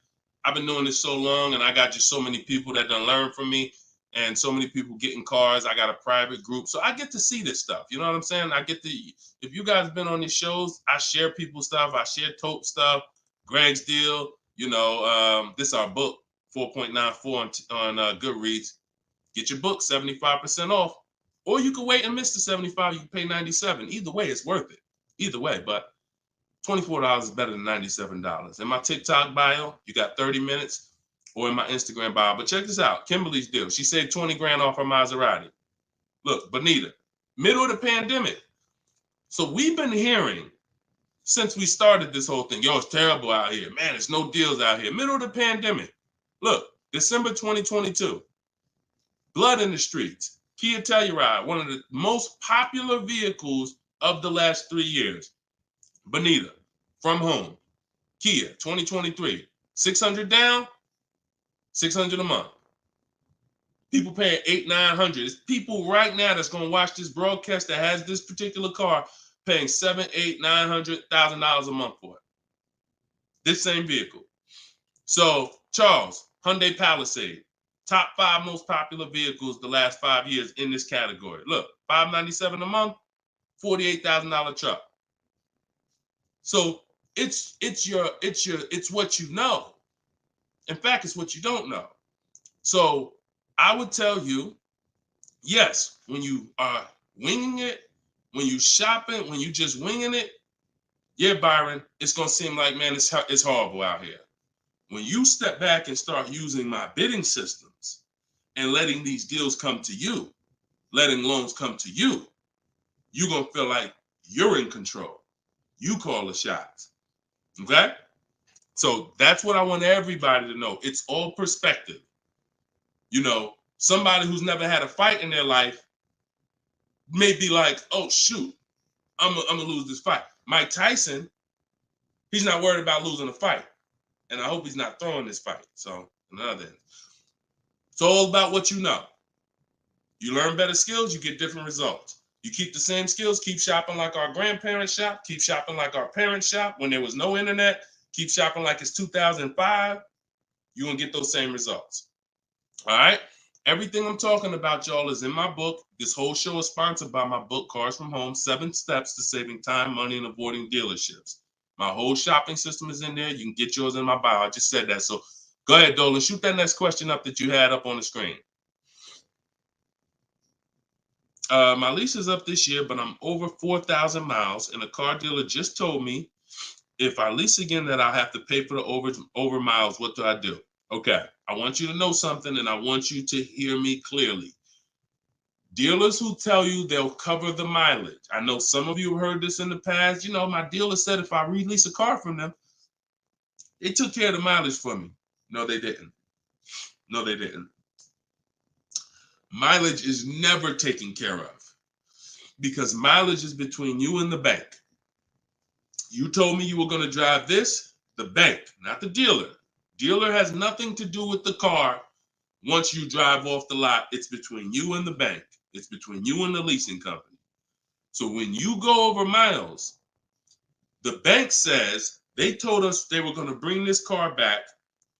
I've been doing this so long, and I got just so many people that done learn from me, and so many people getting cars. I got a private group, so I get to see this stuff. You know what I'm saying? I get to. If you guys been on these shows, I share people's stuff. I share Tope stuff. Greg's deal. This is our book, 4.94 on Goodreads. Get your book 75% off, or you can wait and miss the 75. You can pay 97. Either way, it's worth it. Either way, but $24 is better than $97. In my TikTok bio, you got 30 minutes, or in my Instagram bio. But check this out, Kimberly's deal. She saved 20 grand off her Maserati. Look, Bonita, middle of the pandemic. So we've been hearing since we started this whole thing, yo, it's terrible out here. Man, there's no deals out here. Middle of the pandemic. Look, December 2022. Blood in the streets. Kia Telluride, one of the most popular vehicles of the last 3 years. Bonita, from home. Kia, 2023. 600 down, 600 a month. People paying $800-900. It's people right now that's going to watch this broadcast that has this particular car paying $700,000-900,000 a month for it. This same vehicle. So, Charles, Hyundai Palisade, top 5 most popular vehicles the last 5 years in this category. Look, $597 a month, $48,000 truck. So it's what you know. In fact, it's what you don't know. So I would tell you, yes, when you are winging it, when you shopping, when you just winging it, yeah, Byron, it's gonna seem like, man, it's horrible out here. When you step back and start using my bidding systems and letting these deals come to you, letting loans come to you, you're gonna feel like you're in control. You call the shots. Okay? So that's what I want everybody to know. It's all perspective. You know, somebody who's never had a fight in their life may be like, oh, shoot, I'm gonna lose this fight. Mike Tyson, he's not worried about losing a fight. And I hope he's not throwing this fight. So, another end. It's all about what you know. You learn better skills, you get different results. You keep the same skills, keep shopping like our grandparents shop, keep shopping like our parents shop when there was no internet, keep shopping like it's 2005, you're going to get those same results. All right? Everything I'm talking about, y'all, is in my book. This whole show is sponsored by my book, Cars from Home, 7 Steps to Saving Time, Money, and Avoiding Dealerships. My whole shopping system is in there. You can get yours in my bio. I just said that. So go ahead, Dolan. Shoot that next question up that you had up on the screen. My lease is up this year, but I'm over 4,000 miles, and a car dealer just told me if I lease again that I'll have to pay for the over miles. What do I do? Okay, I want you to know something, and I want you to hear me clearly. Dealers who tell you they'll cover the mileage. I know some of you have heard this in the past. You know, my dealer said if I release a car from them, they took care of the mileage for me. No, they didn't. No, they didn't. Mileage is never taken care of because mileage is between you and the bank. You told me you were going to drive this, the bank, not the dealer. Dealer has nothing to do with the car. Once you drive off the lot, it's between you and the bank. It's between you and the leasing company. So when you go over miles, the bank says they told us they were going to bring this car back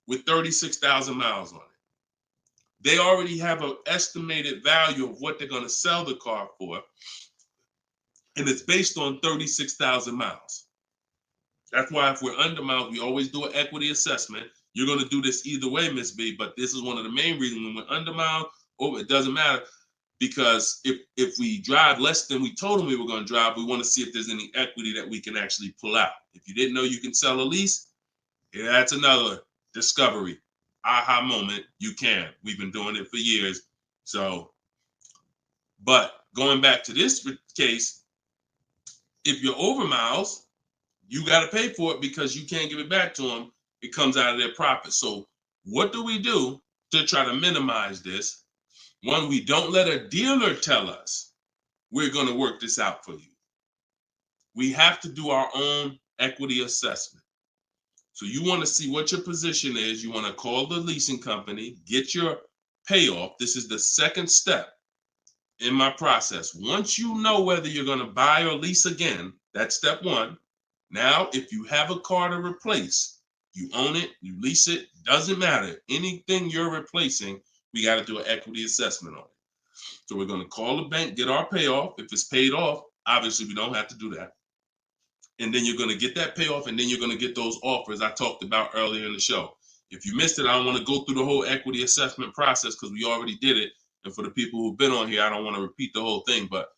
with 36,000 miles on it. They already have an estimated value of what they're going to sell the car for, and it's based on 36,000 miles. That's why if we're under miles, we always do an equity assessment. You're going to do this either way, Miss B, but this is one of the main reasons when we're under miles, it doesn't matter, because if we drive less than we told them we were going to drive, we want to see if there's any equity that we can actually pull out. If you didn't know you can sell a lease, yeah, that's another discovery. Aha moment, you can. We've been doing it for years. So, but going back to this case, if you're over miles, you got to pay for it because you can't give it back to them. It comes out of their profit. So what do we do to try to minimize this? One, we don't let a dealer tell us we're going to work this out for you. We have to do our own equity assessment. So you want to see what your position is. You want to call the leasing company, get your payoff. This is the second step in my process. Once you know whether you're going to buy or lease again, that's step one. Now, if you have a car to replace, you own it, you lease it, doesn't matter. Anything you're replacing, we got to do an equity assessment on it. So we're going to call the bank, get our payoff. If it's paid off, obviously we don't have to do that. And then you're going to get that payoff, and then you're going to get those offers I talked about earlier in the show. If you missed it, I don't want to go through the whole equity assessment process because we already did it. And for the people who've been on here, I don't want to repeat the whole thing. But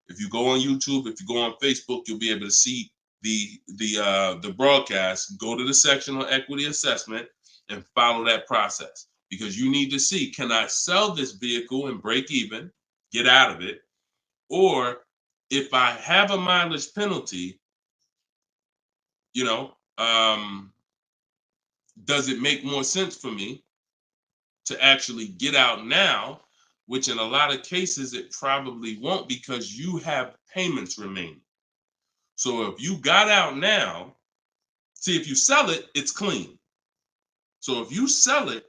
if you go on YouTube, if you go on Facebook, you'll be able to see the broadcast. Go to the section on equity assessment and follow that process, because you need to see, can I sell this vehicle and break even, get out of it, or if I have a mileage penalty, you know, does it make more sense for me to actually get out now, which in a lot of cases it probably won't because you have payments remaining. So if you got out now, see, if you sell it, it's clean. So if you sell it,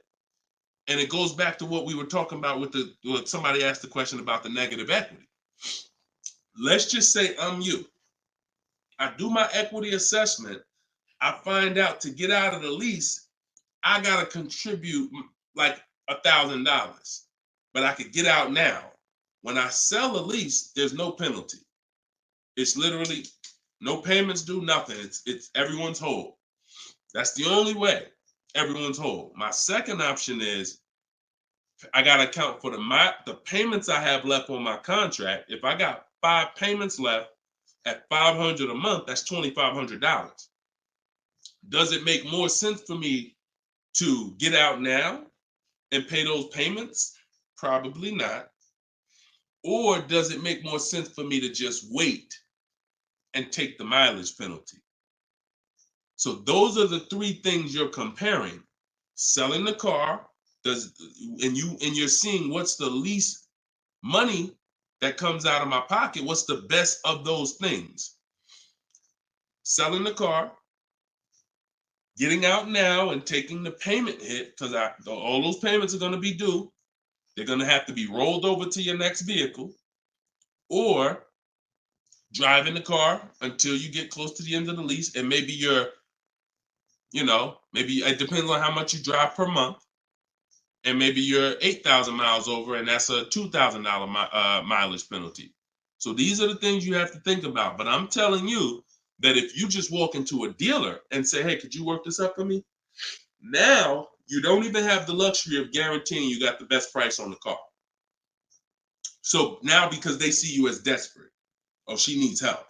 and it goes back to what we were talking about with what somebody asked the question about the negative equity. Let's just say I'm you. I do my equity assessment. I find out to get out of the lease, I got to contribute like $1,000, but I could get out now. When I sell a lease, there's no penalty. It's literally no payments due, nothing. It's everyone's whole. That's the only way everyone's whole. My second option is I got to account for the payments I have left on my contract. If I got 5 payments left at $500 a month, that's $2,500. Does it make more sense for me to get out now and pay those payments? Probably not. Or does it make more sense for me to just wait and take the mileage penalty? So those are the 3 things you're comparing. Selling the car, and you're seeing what's the least money that comes out of my pocket. What's the best of those things? Selling the car, getting out now and taking the payment hit, because all those payments are going to be due. They're going to have to be rolled over to your next vehicle, or driving the car until you get close to the end of the lease, and maybe maybe it depends on how much you drive per month. And maybe you're 8,000 miles over, and that's a $2,000 mileage penalty. So these are the things you have to think about. But I'm telling you that if you just walk into a dealer and say, hey, could you work this up for me? Now you don't even have the luxury of guaranteeing you got the best price on the car. So now, because they see you as desperate, oh, she needs help.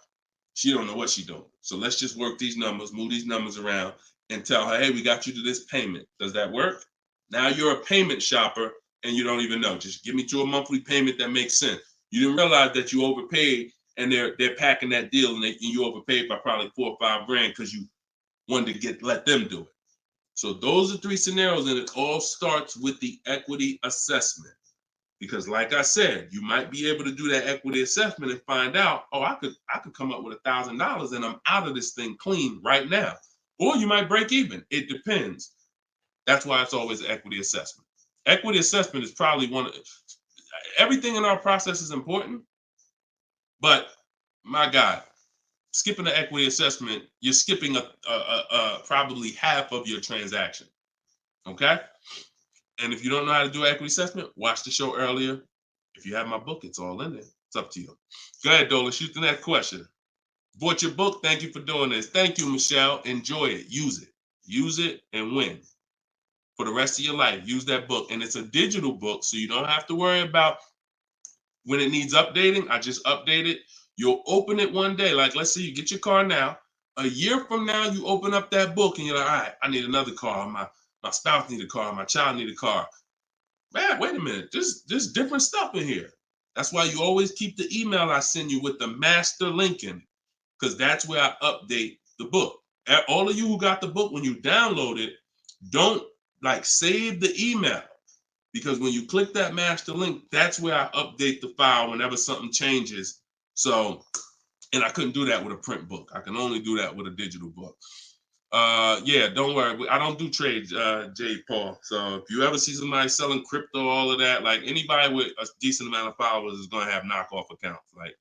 She don't know what she's doing. So let's just work these numbers, move these numbers around, and tell her, hey, we got you to this payment. Does that work? Now you're a payment shopper and you don't even know. Just give me to a monthly payment that makes sense. You didn't realize that you overpaid, and they're packing that deal, and you overpaid by probably $4 or $5 grand because you wanted to let them do it. So those are 3 scenarios, and it all starts with the equity assessment. Because like I said, you might be able to do that equity assessment and find out, oh, I could come up with $1,000 and I'm out of this thing clean right now. Or you might break even. It depends. That's why it's always an equity assessment. Equity assessment is probably everything in our process is important, but my God, skipping the equity assessment, you're skipping probably half of your transaction. Okay? And if you don't know how to do equity assessment, watch the show earlier. If you have my book, it's all in there. It's up to you. Go ahead, Dola, shoot the next question. Bought your book. Thank you for doing this. Thank you, Michelle. Enjoy it. Use it. Use it and win. For the rest of your life, use that book. And it's a digital book, so you don't have to worry about when it needs updating. I just update it. You'll open it one day. Like, let's say you get your car now. A year from now, you open up that book and you're like, all right, I need another car. My spouse need a car. My child need a car. Man, wait a minute. There's different stuff in here. That's why you always keep the email I send you with the master link in it, because that's where I update the book. All of you who got the book, when you download it, don't save the email, because when you click that master link, that's where I update the file whenever something changes. So, and I couldn't do that with a print book. I can only do that with a digital book. Yeah, don't worry. I don't do trades, J. Paul. So if you ever see somebody selling crypto, all of that, like anybody with a decent amount of followers is going to have knockoff accounts. Like,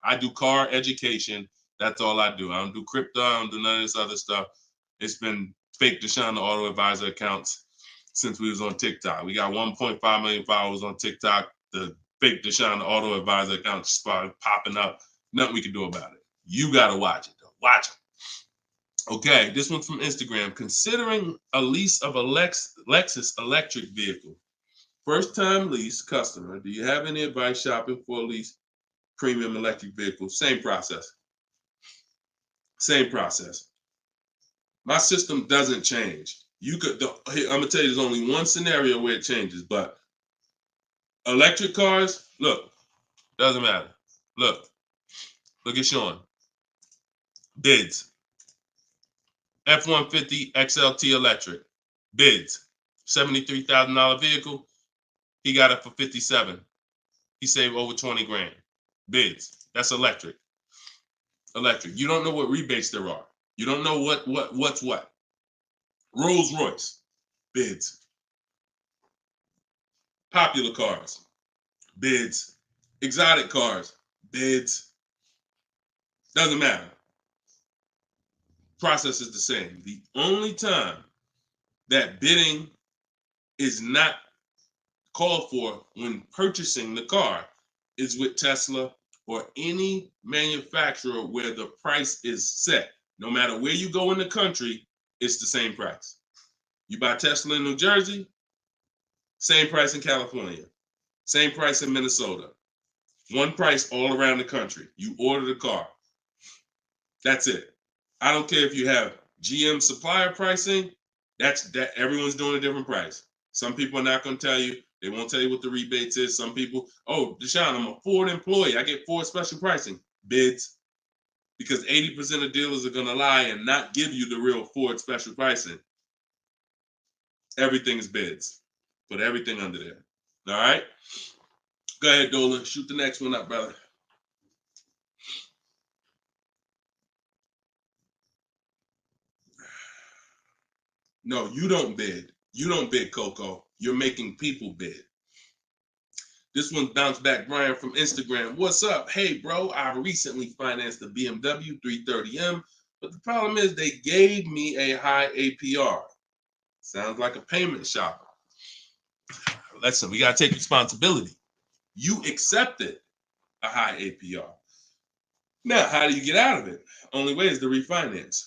I do car education. That's all I do. I don't do crypto. I don't do none of this other stuff. It's been fake Deshone the Auto Advisor accounts since we was on TikTok. We got 1.5 million followers on TikTok. The fake Deshone the Auto Advisor account started popping up. Nothing we can do about it. You got to watch it, though. Watch it. Okay, this one's from Instagram. Considering a lease of a Lexus electric vehicle. First time lease customer. Do you have any advice shopping for a lease premium electric vehicle? Same process. Same process. My system doesn't change. I'm gonna tell you, there's only one scenario where it changes, but electric cars, look, doesn't matter. Look, Look at Sean. Bids. F-150 XLT electric. Bids. $73,000 vehicle. He got it for 57. He saved over 20 grand. Bids. That's electric. Electric. You don't know what rebates there are. You don't know what's what. Rolls Royce. Bids. Popular cars. Bids. Exotic cars. Bids. Doesn't matter. Process is the same. The only time that bidding is not called for when purchasing the car is with Tesla or any manufacturer where the price is set. No matter where you go in the country, it's the same price. You buy Tesla in New Jersey, same price in California, same price in Minnesota. One price all around the country. You order the car. That's it. I don't care if you have GM supplier pricing. That everyone's doing a different price. Some people are not going to tell you. They won't tell you what the rebates is. Some people, oh, Deshone, I'm a Ford employee. I get Ford special pricing. Bids. Because 80% of dealers are going to lie and not give you the real Ford special pricing. Everything is bids. Put everything under there. All right? Go ahead, Dolan. Shoot the next one up, brother. No, you don't bid. You don't bid, Coco. You're making people bid. This one bounced back, Brian from Instagram. What's up? Hey, bro, I recently financed the BMW 330M, but the problem is they gave me a high APR. Sounds like a payment shopper. Listen, we got to take responsibility. You accepted a high APR. Now, how do you get out of it? Only way is to refinance.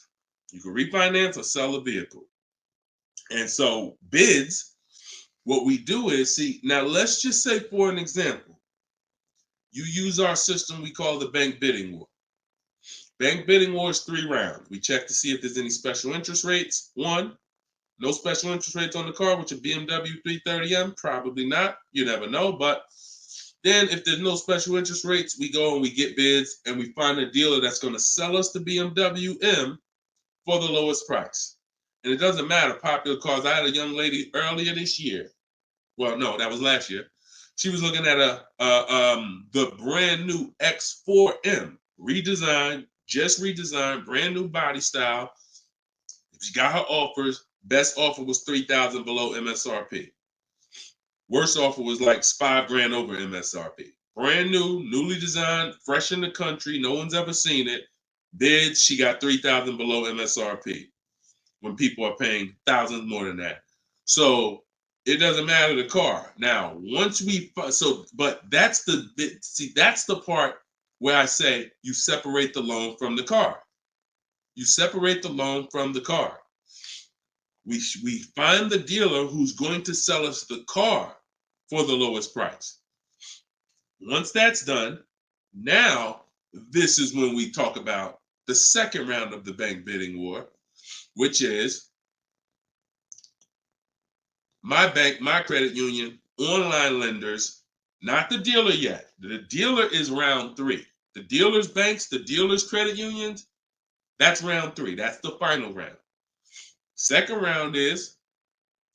You can refinance or sell a vehicle. And so bids, what we do is, see, now let's just say for an example, you use our system we call the bank bidding war. Bank bidding war is 3 rounds. We check to see if there's any special interest rates. 1, no special interest rates on the car, which a BMW 330M, probably not. You never know. But then if there's no special interest rates, we go and we get bids and we find a dealer that's going to sell us the BMW M for the lowest price. And it doesn't matter, popular cars. I had a young lady earlier this year. Well, no, that was last year. She was looking at the brand new X4M, redesigned, just redesigned, brand new body style. She got her offers. Best offer was $3,000 below MSRP. Worst offer was like $5,000 over MSRP. Brand new, newly designed, fresh in the country. No one's ever seen it. Bids, she got $3,000 below MSRP. When people are paying thousands more than that. So it doesn't matter the car. Now, once we, but that's that's the part where I say you separate the loan from the car. You separate the loan from the car. We find the dealer who's going to sell us the car for the lowest price. Once that's done, now this is when we talk about the second round of the bank bidding war, which is my bank, my credit union, online lenders, not the dealer yet. The dealer is round 3. The dealer's banks, the dealer's credit unions, that's round 3. That's the final round. Second round is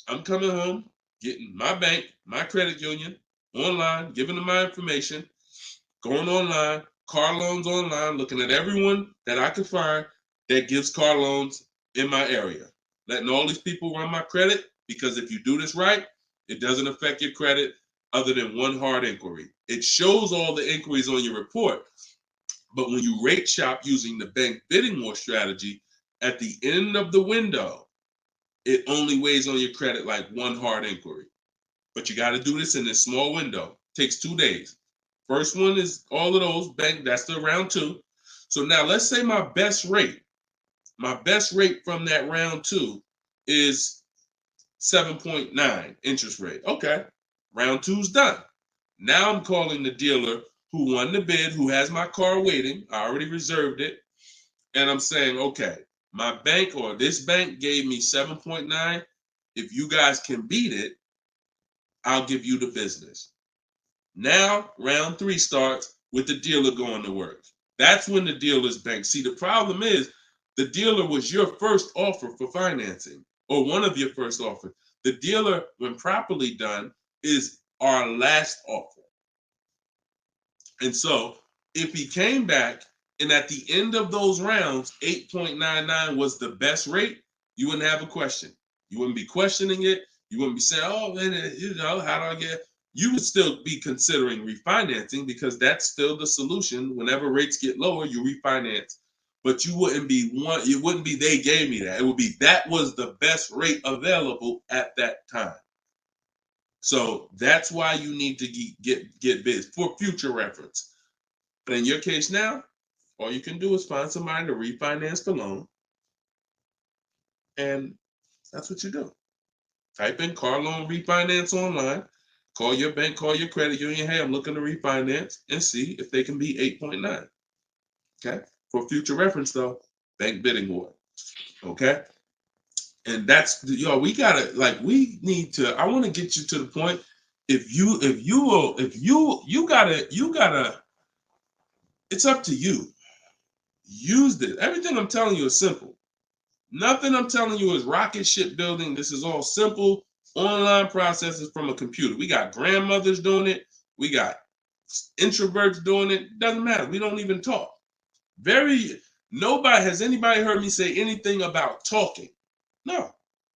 I'm coming home, getting my bank, my credit union, online, giving them my information, going online, car loans online, looking at everyone that I can find that gives car loans in my area, letting all these people run my credit, because if you do this right, it doesn't affect your credit other than one hard inquiry. It shows all the inquiries on your report, but when you rate shop using the bank bidding war strategy, at the end of the window, it only weighs on your credit like one hard inquiry. But you got to do this in this small window. Takes 2 days. First one is all of those bank, that's the round 2. So now let's say my best rate from that round 2 is 7.9 interest rate. Okay, round 2's done. Now I'm calling the dealer who won the bid, who has my car waiting. I already reserved it. And I'm saying, okay, my bank or this bank gave me 7.9. If you guys can beat it, I'll give you the business. Now, round 3 starts with the dealer going to work. That's when the dealer's bank. See, the problem is the dealer was your first offer for financing, or one of your first offers. The dealer, when properly done, is our last offer. And so if he came back and at the end of those rounds, 8.99 was the best rate, you wouldn't have a question. You wouldn't be questioning it. You wouldn't be saying, oh, man, how do I get? You would still be considering refinancing because that's still the solution. Whenever rates get lower, you refinance. But you wouldn't be it wouldn't be they gave me that. It would be that was the best rate available at that time. So that's why you need to get bids for future reference. But in your case now, all you can do is find somebody to refinance the loan. And that's what you do. Type in car loan refinance online. Call your bank, call your credit union. Hey, I'm looking to refinance and see if they can be 8.9. Okay. For future reference, though, bank bidding war. Okay. And that's we gotta we need to. I want to get you to the point. You gotta. It's up to you. Use this. Everything I'm telling you is simple. Nothing I'm telling you is rocket ship building. This is all simple online processes from a computer. We got grandmothers doing it. We got introverts doing it. Doesn't matter. We don't even talk. Has anybody heard me say anything about talking? No.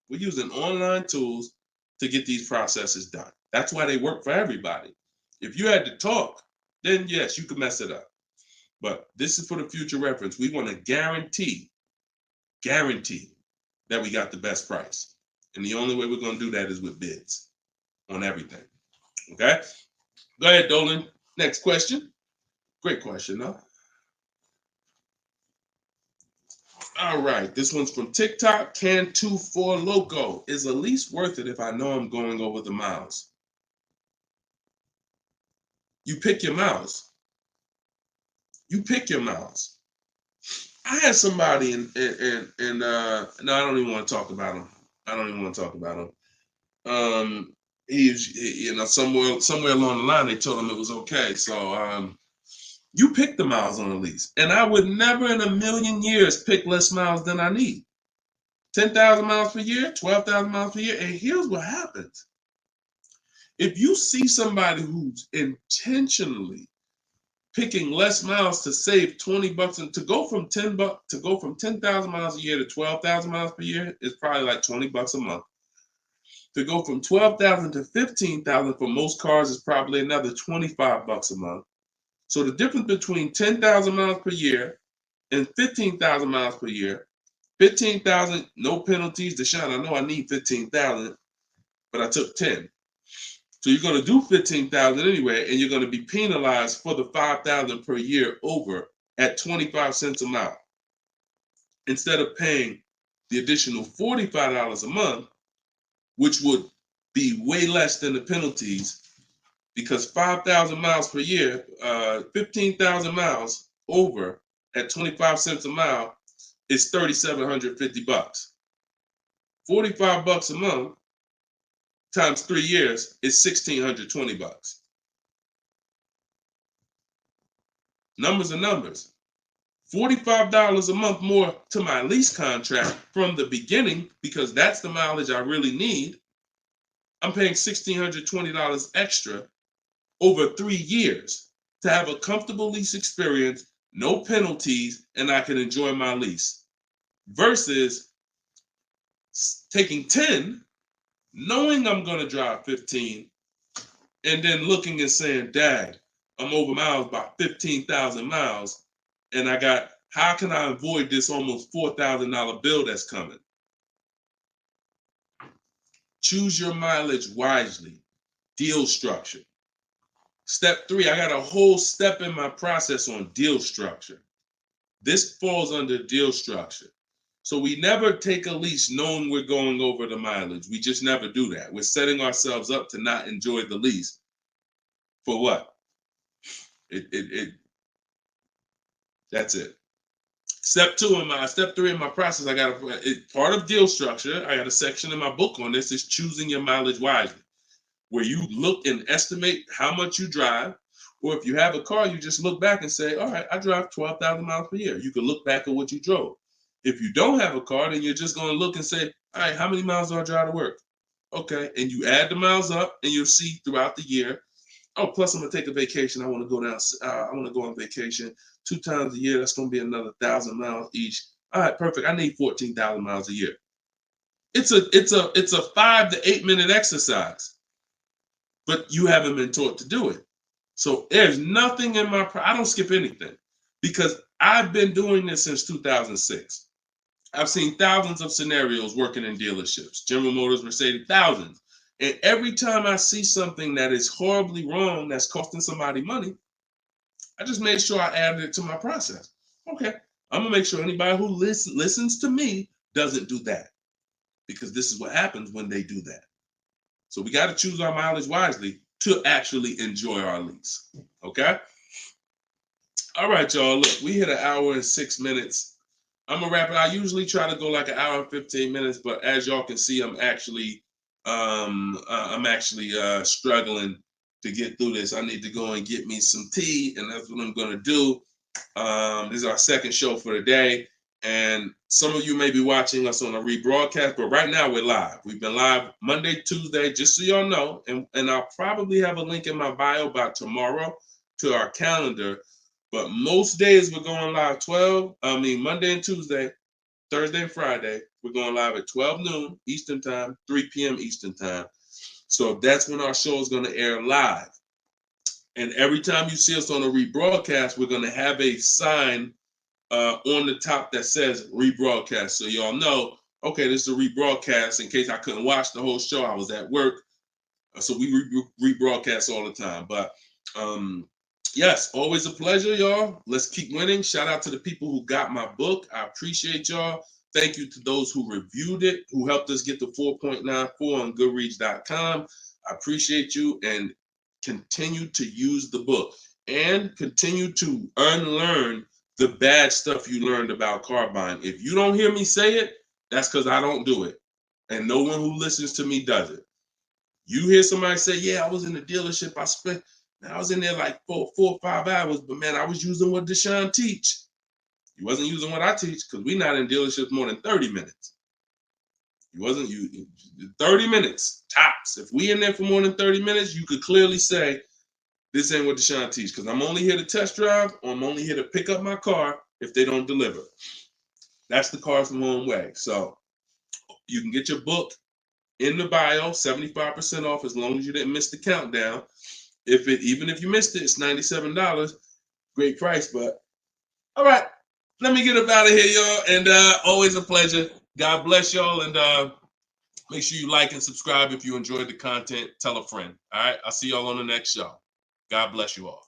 We're using online tools to get these processes done. That's why they work for everybody. If you had to talk, then yes, you could mess it up. But this is for the future reference. We want to guarantee that we got the best price. And the only way we're going to do that is with bids on everything. Okay? Go ahead, Dolan. Next question. Great question, though. All right. This one's from TikTok. Can24 Loco. Is a lease worth it if I know I'm going over the miles? You pick your miles. You pick your miles. I had somebody no, I don't even want to talk about him. Somewhere along the line they told him it was okay. So you pick the miles on the lease, and I would never in a million years pick less miles than I need. 10,000 miles per year, 12,000 miles per year, and here's what happens: if you see somebody who's intentionally picking less miles to save $20 and to go from 10,000 miles a year to 12,000 miles per year is probably like $20 a month. To go from 12,000 to 15,000 for most cars is probably another $25 a month. So the difference between 10,000 miles per year and 15,000 miles per year, 15,000, no penalties. Deshone, I know I need 15,000, but I took 10. So you're going to do 15,000 anyway, and you're going to be penalized for the 5,000 per year over at 25 cents a mile. Instead of paying the additional $45 a month, which would be way less than the penalties, because 5,000 miles per year, 15,000 miles over at 25 cents a mile is $3,750. $45 a month times 3 years is $1,620. Numbers are numbers. $45 a month more to my lease contract from the beginning, because that's the mileage I really need. I'm paying $1,620 extra over 3 years to have a comfortable lease experience, no penalties, and I can enjoy my lease. Versus taking 10, knowing I'm going to drive 15, and then looking and saying, Dad, I'm over miles by 15,000 miles, and how can I avoid this almost $4,000 bill that's coming? Choose your mileage wisely. Deal structure. Step 3, I got a whole step in my process on deal structure. This falls under deal structure. So we never take a lease knowing we're going over the mileage. We just never do that. We're setting ourselves up to not enjoy the lease. For what? That's it. Step 3 in my process, I got part of deal structure. I got a section in my book on this, is choosing your mileage wisely, where you look and estimate how much you drive, Or if you have a car, you just look back and say, all right, I drive 12,000 miles per year. You can look back at what you drove. If you don't have a car, then you're just going to look and say, all right, how many miles do I drive to work? Okay, and you add the miles up, and you'll see throughout the year. Oh, plus I'm gonna take a vacation. I want to go down. I want to go on vacation 2 times a year. That's gonna be another 1,000 miles each. All right, perfect. I need 14,000 miles a year. It's a 5 to 8 minute exercise, but you haven't been taught to do it. So there's nothing in my. I don't skip anything because I've been doing this since 2006. I've seen thousands of scenarios working in dealerships, General Motors, Mercedes, thousands. And every time I see something that is horribly wrong, that's costing somebody money, I just made sure I added it to my process. Okay, I'm gonna make sure anybody who listens to me doesn't do that, because this is what happens when they do that. So we got to choose our mileage wisely to actually enjoy our lease. Okay. All right, y'all. Look, we hit 1 hour and 6 minutes. I'm gonna wrap it. I usually try to go like 1 hour and 15 minutes, but as y'all can see, I'm actually struggling to get through this. I need to go and get me some tea, and that's what I'm gonna do. This is our second show for the day, and some of you may be watching us on a rebroadcast, but right now we're live. We've been live Monday, Tuesday, just so y'all know, and I'll probably have a link in my bio by tomorrow to our calendar. But most days we're going live Monday and Tuesday, Thursday and Friday. We're going live at 12 noon Eastern time, 3 p.m. Eastern time. So that's when our show is going to air live. And every time you see us on a rebroadcast, we're going to have a sign on the top that says rebroadcast. So y'all know, okay, this is a rebroadcast. In case I couldn't watch the whole show, I was at work. So we rebroadcast all the time. But yes, always a pleasure, y'all. Let's keep winning. Shout out to the people who got my book. I appreciate y'all. Thank you to those who reviewed it, who helped us get to 4.94 on Goodreads.com. I appreciate you, and continue to use the book and continue to unlearn the bad stuff you learned about car buying. If you don't hear me say it, that's because I don't do it. And no one who listens to me does it. You hear somebody say, yeah, I was in the dealership. I was in there like 4 or 5 hours, but man, I was using what Deshone teach. You wasn't using what I teach, because we're not in dealerships more than 30 minutes. 30 minutes, tops. If we in there for more than 30 minutes, you could clearly say, this ain't what Deshone teach, because I'm only here to test drive, or I'm only here to pick up my car if they don't deliver. That's the Cars from Home way. So you can get your book in the bio, 75% off, as long as you didn't miss the countdown. Even if you missed it, it's $97. Great price, but all right. Let me get up out of here, y'all. And always a pleasure. God bless y'all. And make sure you like and subscribe if you enjoyed the content. Tell a friend. All right. I'll see y'all on the next show. God bless you all.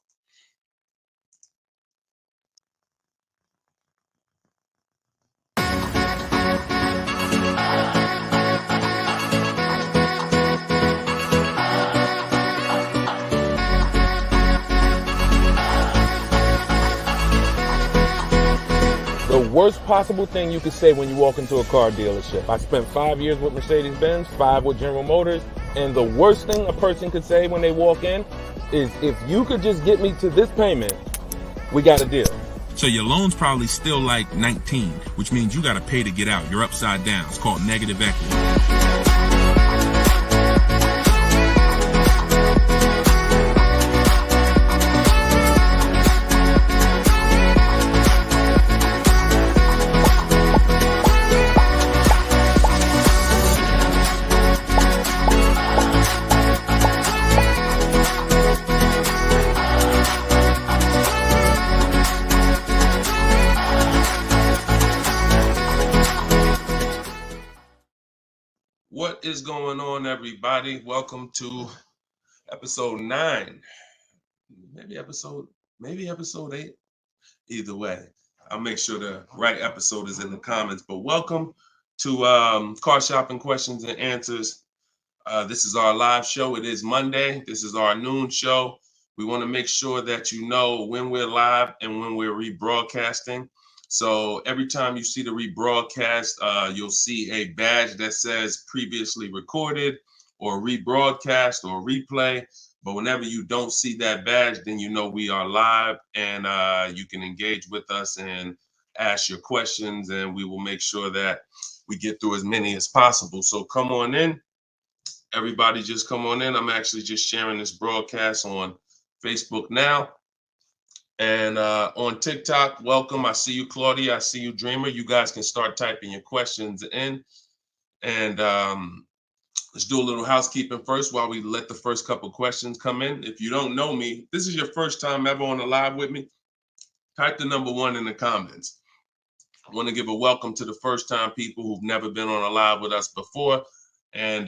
The worst possible thing you could say when you walk into a car dealership. I spent 5 years with Mercedes-Benz, 5 with General Motors, and the worst thing a person could say when they walk in is, if you could just get me to this payment, we got a deal. So your loan's probably still like 19, which means you got to pay to get out. You're upside down. It's called negative equity. What is going on, everybody? Welcome to episode 9. Maybe episode 8. Either way, I'll make sure the right episode is in the comments. But welcome to Car Shopping Questions and Answers. This is our live show. It is Monday. This is our noon show. We want to make sure that you know when we're live and when we're rebroadcasting. So every time you see the rebroadcast, you'll see a badge that says previously recorded or rebroadcast or replay. But whenever you don't see that badge, then you know we are live, and you can engage with us and ask your questions, and we will make sure that we get through as many as possible. So come on in. Everybody just come on in. I'm actually just sharing this broadcast on Facebook now. And on TikTok, welcome. I see you, Claudia. I see you, Dreamer. You guys can start typing your questions in. And let's do a little housekeeping first while we let the first couple questions come in. If you don't know me, this is your first time ever on a live with me, type the number 1 in the comments. I want to give a welcome to the first time people who've never been on a live with us before. And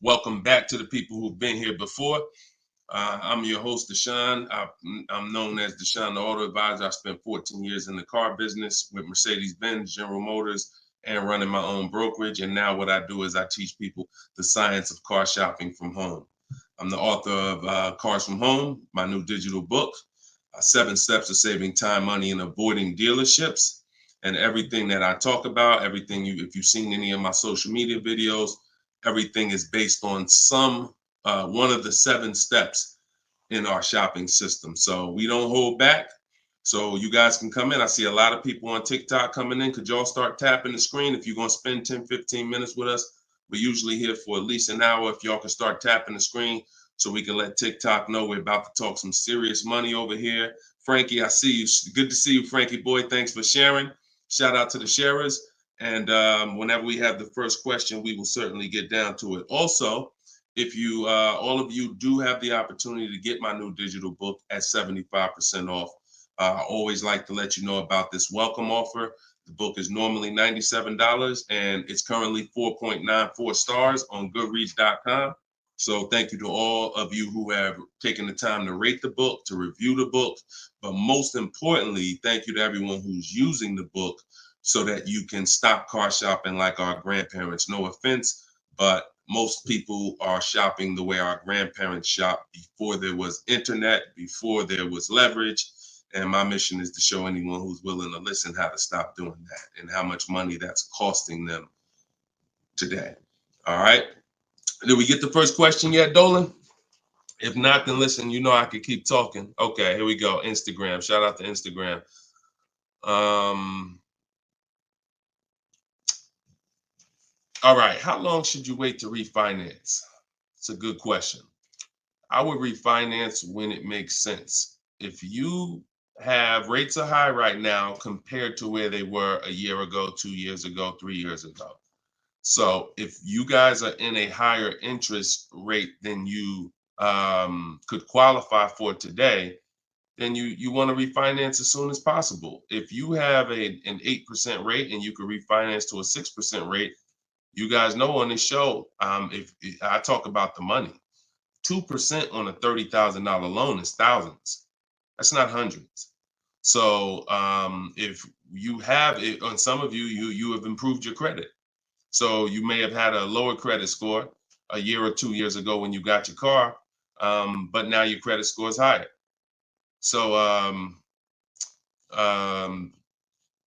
welcome back to the people who've been here before. I'm your host, Deshone. I'm known as Deshone the Auto Advisor. I spent 14 years in the car business with Mercedes-Benz, General Motors, and running my own brokerage. And now what I do is I teach people the science of car shopping from home. I'm the author of Cars from Home, my new digital book, 7 Steps to Saving Time, Money, and Avoiding Dealerships. And everything that I talk about, everything if you've seen any of my social media videos, everything is based on one of the 7 steps in our shopping system. So we don't hold back. So you guys can come in. I see a lot of people on TikTok coming in. Could y'all start tapping the screen if you're going to spend 10, 15 minutes with us? We're usually here for at least an hour. If y'all can start tapping the screen so we can let TikTok know we're about to talk some serious money over here. Frankie, I see you. Good to see you, Frankie boy. Thanks for sharing. Shout out to the sharers. And whenever we have the first question, we will certainly get down to it. Also, if you, all of you do have the opportunity to get my new digital book at 75% off. I always like to let you know about this welcome offer. The book is normally $97 and it's currently 4.94 stars on Goodreads.com. So thank you to all of you who have taken the time to rate the book, to review the book. But most importantly, thank you to everyone who's using the book so that you can stop car shopping like our grandparents. No offense, but most people are shopping the way our grandparents shopped before there was internet, before there was leverage. And my mission is to show anyone who's willing to listen how to stop doing that and how much money that's costing them today. All right. Did we get the first question yet, Dolan? If not, then listen, you know I could keep talking. Okay, here we go. Instagram. Shout out to Instagram. All right. How long should you wait to refinance? It's a good question. I would refinance when it makes sense. If you have rates are high right now compared to where they were a year ago, 2 years ago, 3 years ago. So if you guys are in a higher interest rate than you could qualify for today, then you want to refinance as soon as possible. If you have an 8% rate and you could refinance to a 6% rate, you guys know on this show, if I talk about the money, 2% on a $30,000 loan is thousands. That's not hundreds. So if you have it, on some of you have improved your credit. So you may have had a lower credit score a year or 2 years ago when you got your car, but now your credit score is higher. So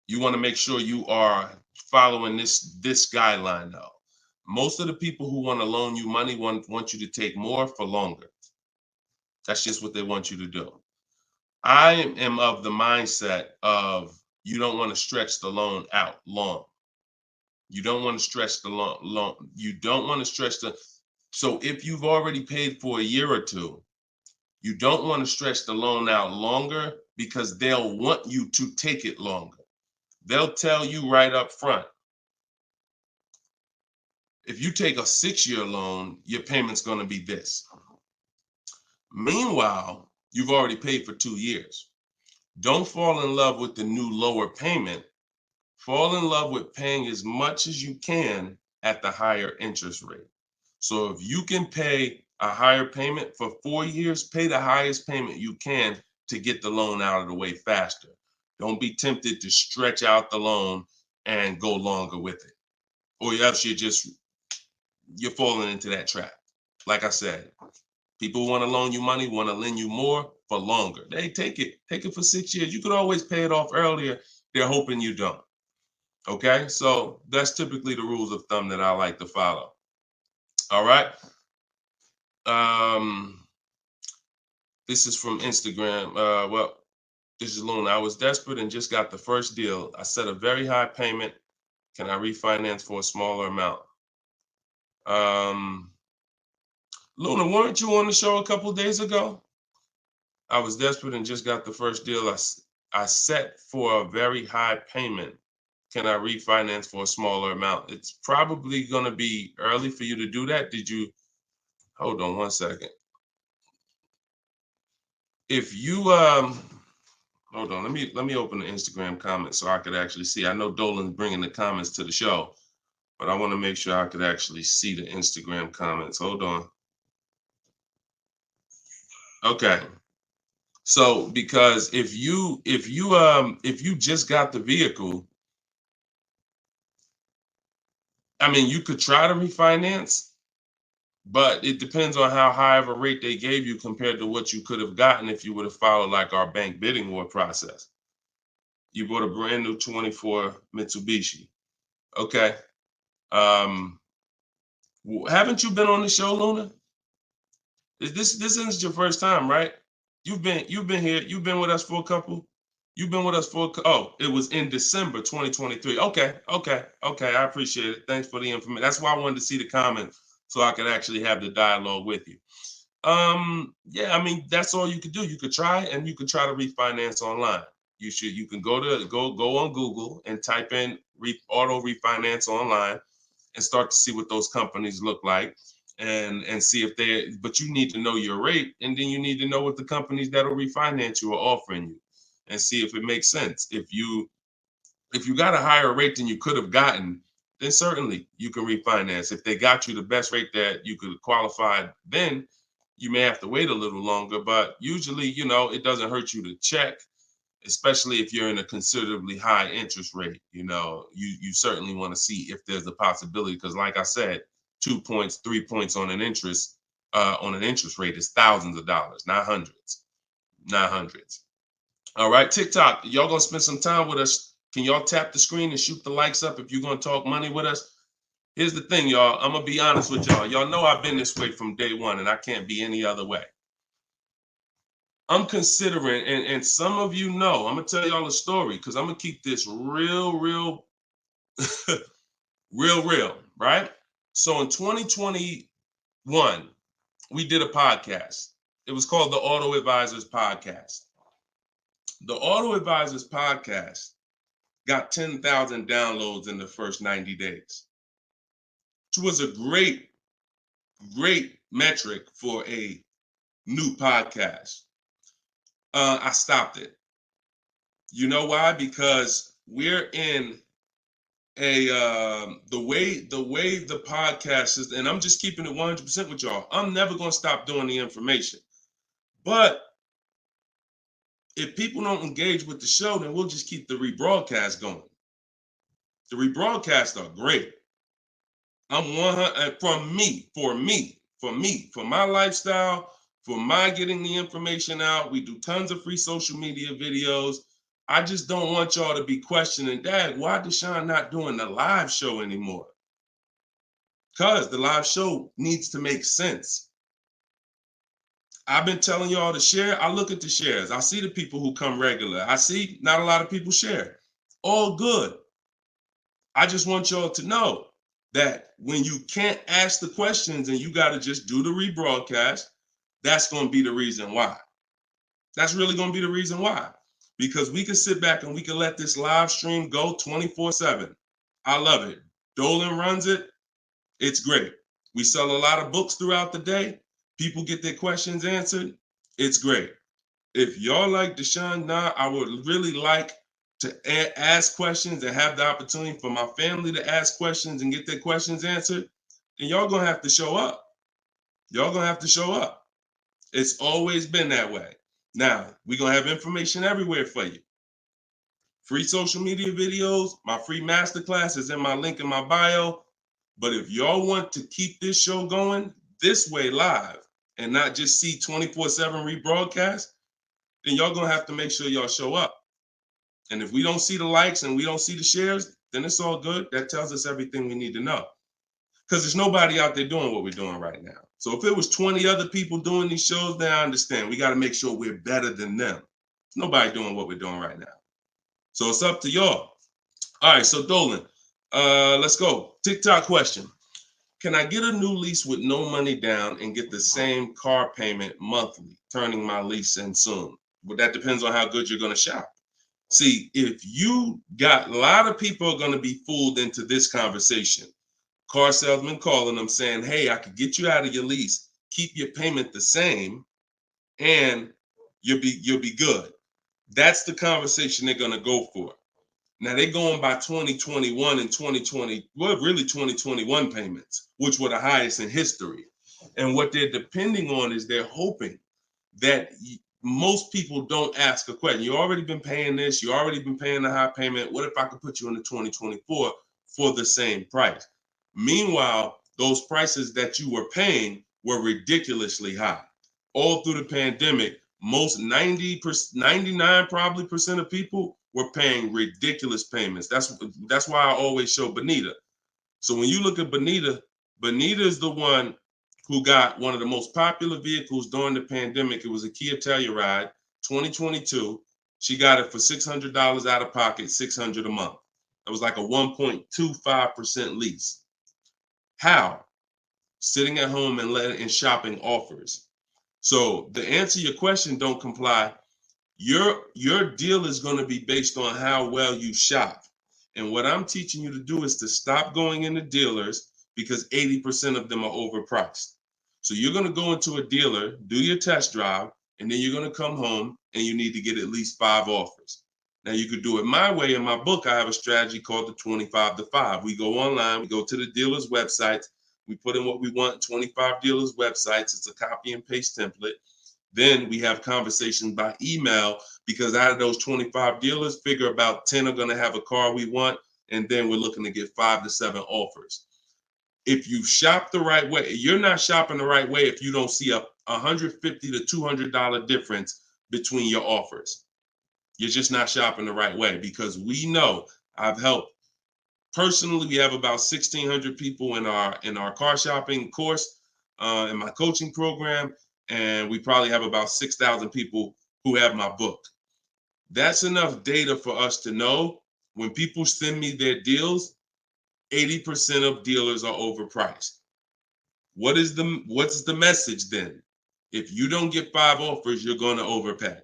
you want to make sure you are following this guideline though. Most of the people who want to loan you money want you to take more for longer. That's just what they want you to do. I am of the mindset of you don't want to stretch the loan out long. You don't want to stretch the loan. You don't want to stretch the. So if you've already paid for a year or two, you don't want to stretch the loan out longer because they'll want you to take it longer. They'll tell you right up front, if you take a 6-year loan, your payment's going to be this. Meanwhile, you've already paid for 2 years. Don't fall in love with the new lower payment. Fall in love with paying as much as you can at the higher interest rate. So if you can pay a higher payment for 4 years, pay the highest payment you can to get the loan out of the way faster. Don't be tempted to stretch out the loan and go longer with it. Or else you're falling into that trap. Like I said, people want to loan you money, want to lend you more for longer. They take it for 6 years. You could always pay it off earlier. They're hoping you don't. Okay, so that's typically the rules of thumb that I like to follow. All right. This is from Instagram. Well, this is Luna. I was desperate and just got the first deal. I set a very high payment. Can I refinance for a smaller amount? Luna, weren't you on the show a couple days ago? I was desperate and just got the first deal. I set for a very high payment. Can I refinance for a smaller amount? It's probably going to be early for you to do that. Did you? Hold on one second. If you hold on, let me open the Instagram comments so I could actually see. I know Dolan's bringing the comments to the show, but I want to make sure I could actually see the Instagram comments. Hold on. Okay. So because if you just got the vehicle, I mean, you could try to refinance, but it depends on how high of a rate they gave you compared to what you could have gotten if you would have followed like our bank bidding war process. You bought a brand new 24 Mitsubishi. Okay. Haven't you been on the show, Luna? This isn't your first time, right? You've been here. You've been with us for a couple. You've been with us for oh, it was in December 2023. Okay. I appreciate it. Thanks for the information. That's why I wanted to see the comments so I could actually have the dialogue with you. Yeah, I mean, that's all you could do. You could try and you could try to refinance online. You can go on Google and type in auto refinance online and start to see what those companies look like and see if but you need to know your rate, and then you need to know what the companies that'll refinance you are offering you and see if it makes sense. If you got a higher rate than you could have gotten, then certainly you can refinance. If they got you the best rate that you could qualify, then you may have to wait a little longer, but usually, it doesn't hurt you to check, especially if you're in a considerably high interest rate. You certainly want to see if there's a possibility, because like I said, 2 points, 3 points on an interest rate is thousands of dollars, not hundreds. All right, TikTok, y'all gonna spend some time with us. Can y'all tap the screen and shoot the likes up if you're gonna talk money with us? Here's the thing, y'all. I'm gonna be honest with y'all. Y'all know I've been this way from day one, and I can't be any other way. I'm considering, and some of you know, I'm gonna tell y'all a story because I'm gonna keep this real, real, real, right? So in 2021, we did a podcast. It was called the Auto Advisors Podcast. The Auto Advisors Podcast got 10,000 downloads in the first 90 days, which was a great metric for a new podcast. I stopped it. You know why? Because we're in the way the podcast is, and I'm just keeping it 100% with y'all. I'm never gonna stop doing the information, but if people don't engage with the show, then we'll just keep the rebroadcast going. The rebroadcasts are great. I'm 100 for my lifestyle, for my getting the information out. We do tons of free social media videos. I just don't want y'all to be questioning, Dad, why Deshone not doing the live show anymore? Because the live show needs to make sense. I've been telling y'all to share. I look at the shares. I see the people who come regular. I see not a lot of people share. All good. I just want y'all to know that when you can't ask the questions and you got to just do the rebroadcast, that's going to be the reason why. That's really going to be the reason why. Because we can sit back and we can let this live stream go 24/7. I love it. Dolan runs it. It's great. We sell a lot of books throughout the day. People get their questions answered. It's great. If y'all like Deshone now, I would really like to ask questions and have the opportunity for my family to ask questions and get their questions answered, then y'all gonna have to show up. Y'all gonna have to show up. It's always been that way. Now, we're gonna have information everywhere for you. Free social media videos, my free masterclass is in my link in my bio. But if y'all want to keep this show going this way live and not just see 24/7 rebroadcast, then y'all gonna have to make sure y'all show up. And if we don't see the likes and we don't see the shares, then it's all good. That tells us everything we need to know. because there's nobody out there doing what we're doing right now. So if it was 20 other people doing these shows, then I understand. We got to make sure we're better than them. There's nobody doing what we're doing right now. So it's up to y'all. All right, so Dolan, let's go. TikTok question. Can I get a new lease with no money down and get the same car payment monthly, turning my lease in soon? But that depends on how good you're going to shop. See, if you got, a lot of people are going to be fooled into this conversation. Car salesman calling them saying, hey, I could get you out of your lease, keep your payment the same, and you'll be good. That's the conversation they're going to go for. Now they're going by 2021 and 2020, well, really 2021 payments, which were the highest in history. And what they're depending on is they're hoping that most people don't ask a question. You already been paying this, you already been paying the high payment. What if I could put you into 2024 for the same price? Meanwhile, those prices that you were paying were ridiculously high. All through the pandemic, most 99 probably percent of people were paying ridiculous payments. That's why I always show Bonita. So when you look at Bonita, Bonita is the one who got one of the most popular vehicles during the pandemic. It was a Kia Telluride 2022. She got it for $600 out of pocket, $600 a month. It was like a 1.25% lease. How? Sitting at home and shopping offers. So to answer your question, don't comply. Your deal is going to be based on how well you shop. And what I'm teaching you to do is to stop going into dealers because 80% of them are overpriced. So you're going to go into a dealer, do your test drive, and then you're going to come home and you need to get at least 5 offers. Now you could do it my way. In my book, I have a strategy called the 25 to 5. We go online, we go to the dealer's websites, we put in what we want, 25 dealers' websites. It's a copy and paste template. Then we have conversations by email because out of those 25 dealers, figure about 10 are going to have a car we want. And then we're looking to get 5 to 7 offers. If you shop the right way, you're not shopping the right way if you don't see a $150 to $200 difference between your offers. You're just not shopping the right way because we know I've helped. Personally, we have about 1,600 people in our car shopping course, in my coaching program, and we probably have about 6,000 people who have my book. That's enough data for us to know when people send me their deals, 80% of dealers are overpriced. What's the message then? If you don't get 5 offers, you're going to overpay.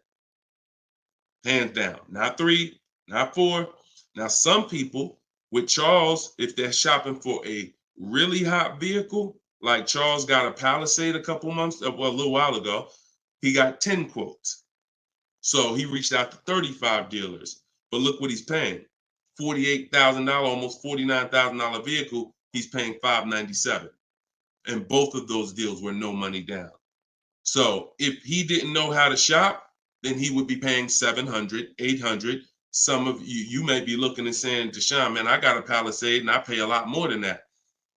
Hands down. Not 3, not 4. Now, some people with Charles, if they're shopping for a really hot vehicle, like Charles got a Palisade a little while ago, he got 10 quotes. So he reached out to 35 dealers. But look what he's paying. $48,000, almost $49,000 vehicle, he's paying $597. And both of those deals were no money down. So if he didn't know how to shop, then he would be paying $700, $800. Some of you may be looking and saying, Deshone, man, I got a Palisade and I pay a lot more than that.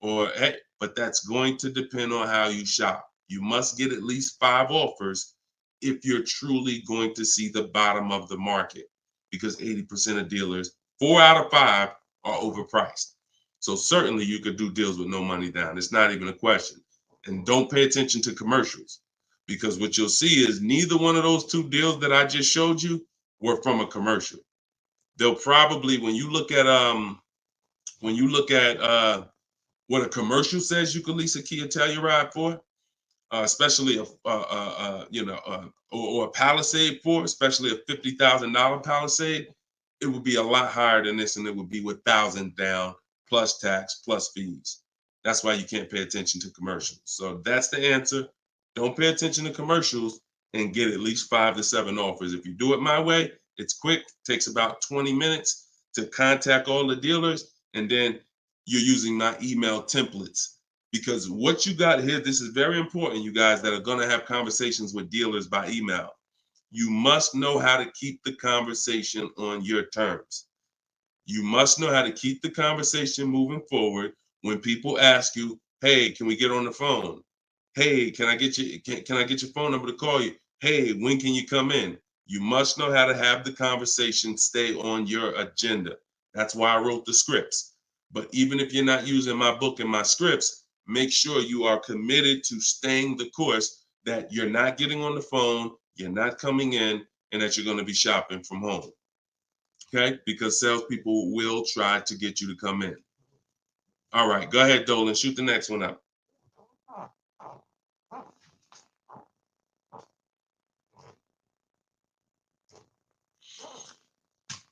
Or, hey, but that's going to depend on how you shop. You must get at least 5 offers if you're truly going to see the bottom of the market, because 80% of dealers, 4 out of 5 are overpriced. So certainly you could do deals with no money down. It's not even a question. And don't pay attention to commercials, because what you'll see is neither one of those 2 deals that I just showed you were from a commercial. They'll probably, when you look at what a commercial says you can lease a Kia Telluride for, especially or a Palisade for, especially a $50,000 Palisade, it would be a lot higher than this, and it would be with 1,000 down plus tax plus fees. That's why you can't pay attention to commercials. So that's the answer. Don't pay attention to commercials and get at least 5 to 7 offers. If you do it my way, it's quick. Takes about 20 minutes to contact all the dealers, and then you're using my email templates. Because what you got here, this is very important, you guys that are going to have conversations with dealers by email. You must know how to keep the conversation on your terms. You must know how to keep the conversation moving forward when people ask you, hey, can we get on the phone? Hey, can I get your phone number to call you? Hey, when can you come in? You must know how to have the conversation stay on your agenda. That's why I wrote the scripts. But even if you're not using my book and my scripts, make sure you are committed to staying the course, that you're not getting on the phone, you're not coming in, and that you're going to be shopping from home. Okay? Because salespeople will try to get you to come in. All right, go ahead, Dolan. Shoot the next one up.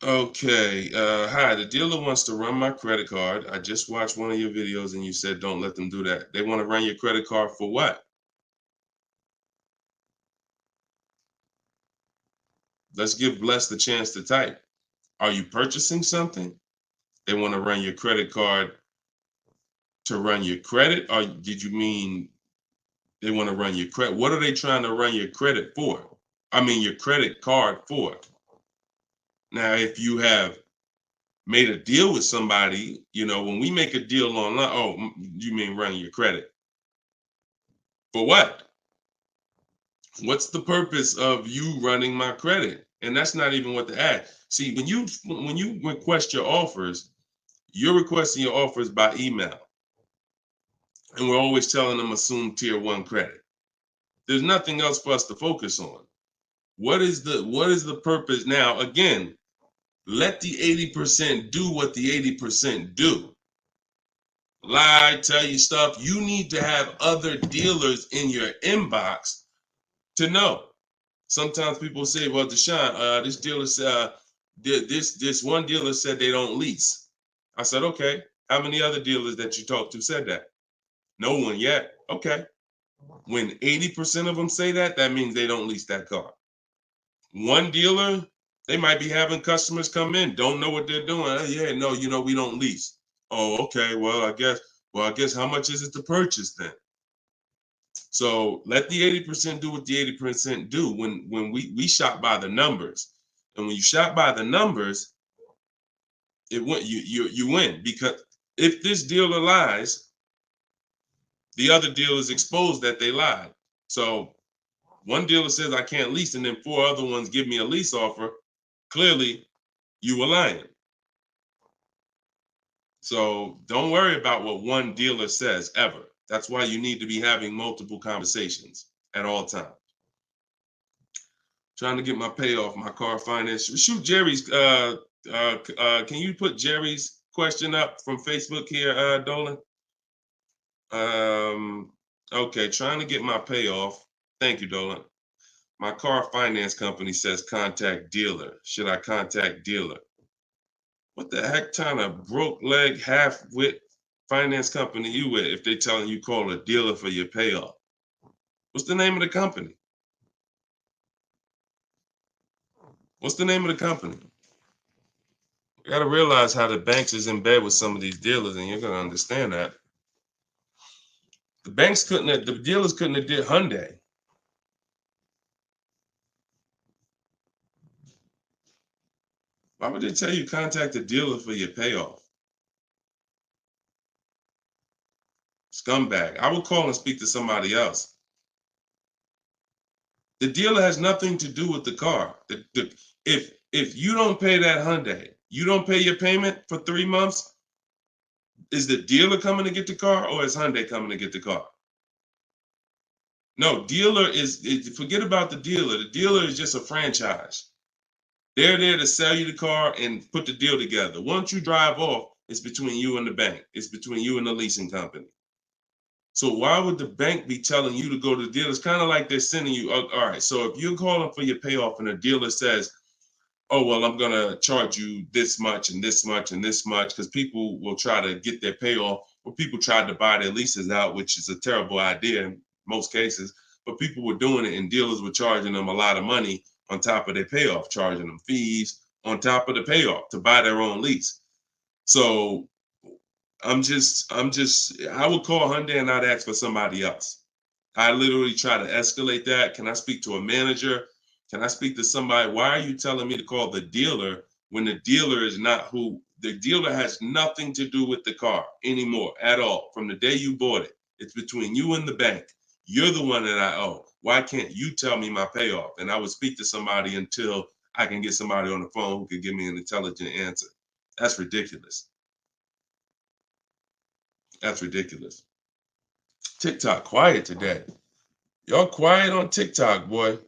Okay. Hi, the dealer wants to run my credit card. I just watched one of your videos and you said don't let them do that. They want to run your credit card for what? Let's give Bless the chance to type. Are you purchasing something? They want to run your credit card to run your credit? Or did you mean they want to run your credit? What are they trying to run your credit for? I mean, your credit card for. Now, if you have made a deal with somebody, when we make a deal online, oh, you mean running your credit? For what? What's the purpose of you running my credit? And that's not even what the ad. See, when you request your offers, you're requesting your offers by email. And we're always telling them assume tier 1 credit. There's nothing else for us to focus on. What is the purpose? Now, again, let the 80% do what the 80% do. Lie, tell you stuff. You need to have other dealers in your inbox to know. Sometimes people say, well, Deshone, this dealer said, this one dealer said they don't lease. I said, okay. How many other dealers that you talked to said that? No one yet. Okay. When 80% of them say that, that means they don't lease that car. One dealer, they might be having customers come in, don't know what they're doing. Oh, yeah, no, we don't lease. Oh, okay. Well, I guess how much is it to purchase then? So let the 80% do what the 80% do. When we shop by the numbers, and when you shop by the numbers, you win, because if this dealer lies, the other dealer is exposed that they lied. So one dealer says I can't lease, and then 4 other ones give me a lease offer. Clearly, you were lying. So don't worry about what one dealer says ever. That's why you need to be having multiple conversations at all times. Trying to get my payoff, my car finance. Shoot Jerry's. Can you put Jerry's question up from Facebook here, Dolan? Okay, trying to get my payoff. Thank you, Dolan. My car finance company says contact dealer. Should I contact dealer? What the heck kind of broke leg, half-wit finance company you with if they telling you call a dealer for your payoff? What's the name of the company? What's the name of the company? You got to realize how the banks is in bed with some of these dealers, and you're going to understand that. The dealers couldn't have did Hyundai. Why would they tell you contact the dealer for your payoff? Scumbag. I would call and speak to somebody else. The dealer has nothing to do with the car. If you don't pay that Hyundai, you don't pay your payment for 3 months, is the dealer coming to get the car, or is Hyundai coming to get the car? No, forget about the dealer. The dealer is just a franchise. They're there to sell you the car and put the deal together. Once you drive off, it's between you and the bank. It's between you and the leasing company. So why would the bank be telling you to go to the dealer? It's kind of like they're sending you, all right, so if you're calling for your payoff and the dealer says, oh, well, I'm going to charge you this much and this much and this much, because people will try to get their payoff, or people tried to buy their leases out, which is a terrible idea in most cases, but people were doing it and dealers were charging them a lot of money on top of their payoff, charging them fees on top of the payoff to buy their own lease. So I would call Hyundai and I'd ask for somebody else. I literally try to escalate that. Can I speak to a manager? Can I speak to somebody? Why are you telling me to call the dealer when the dealer is not who? The dealer has nothing to do with the car anymore at all. From the day you bought it, it's between you and the bank. You're the one that I owe. Why can't you tell me my payoff? And I would speak to somebody until I can get somebody on the phone who could give me an intelligent answer. That's ridiculous. That's ridiculous. TikTok quiet today. Y'all quiet on TikTok, boy.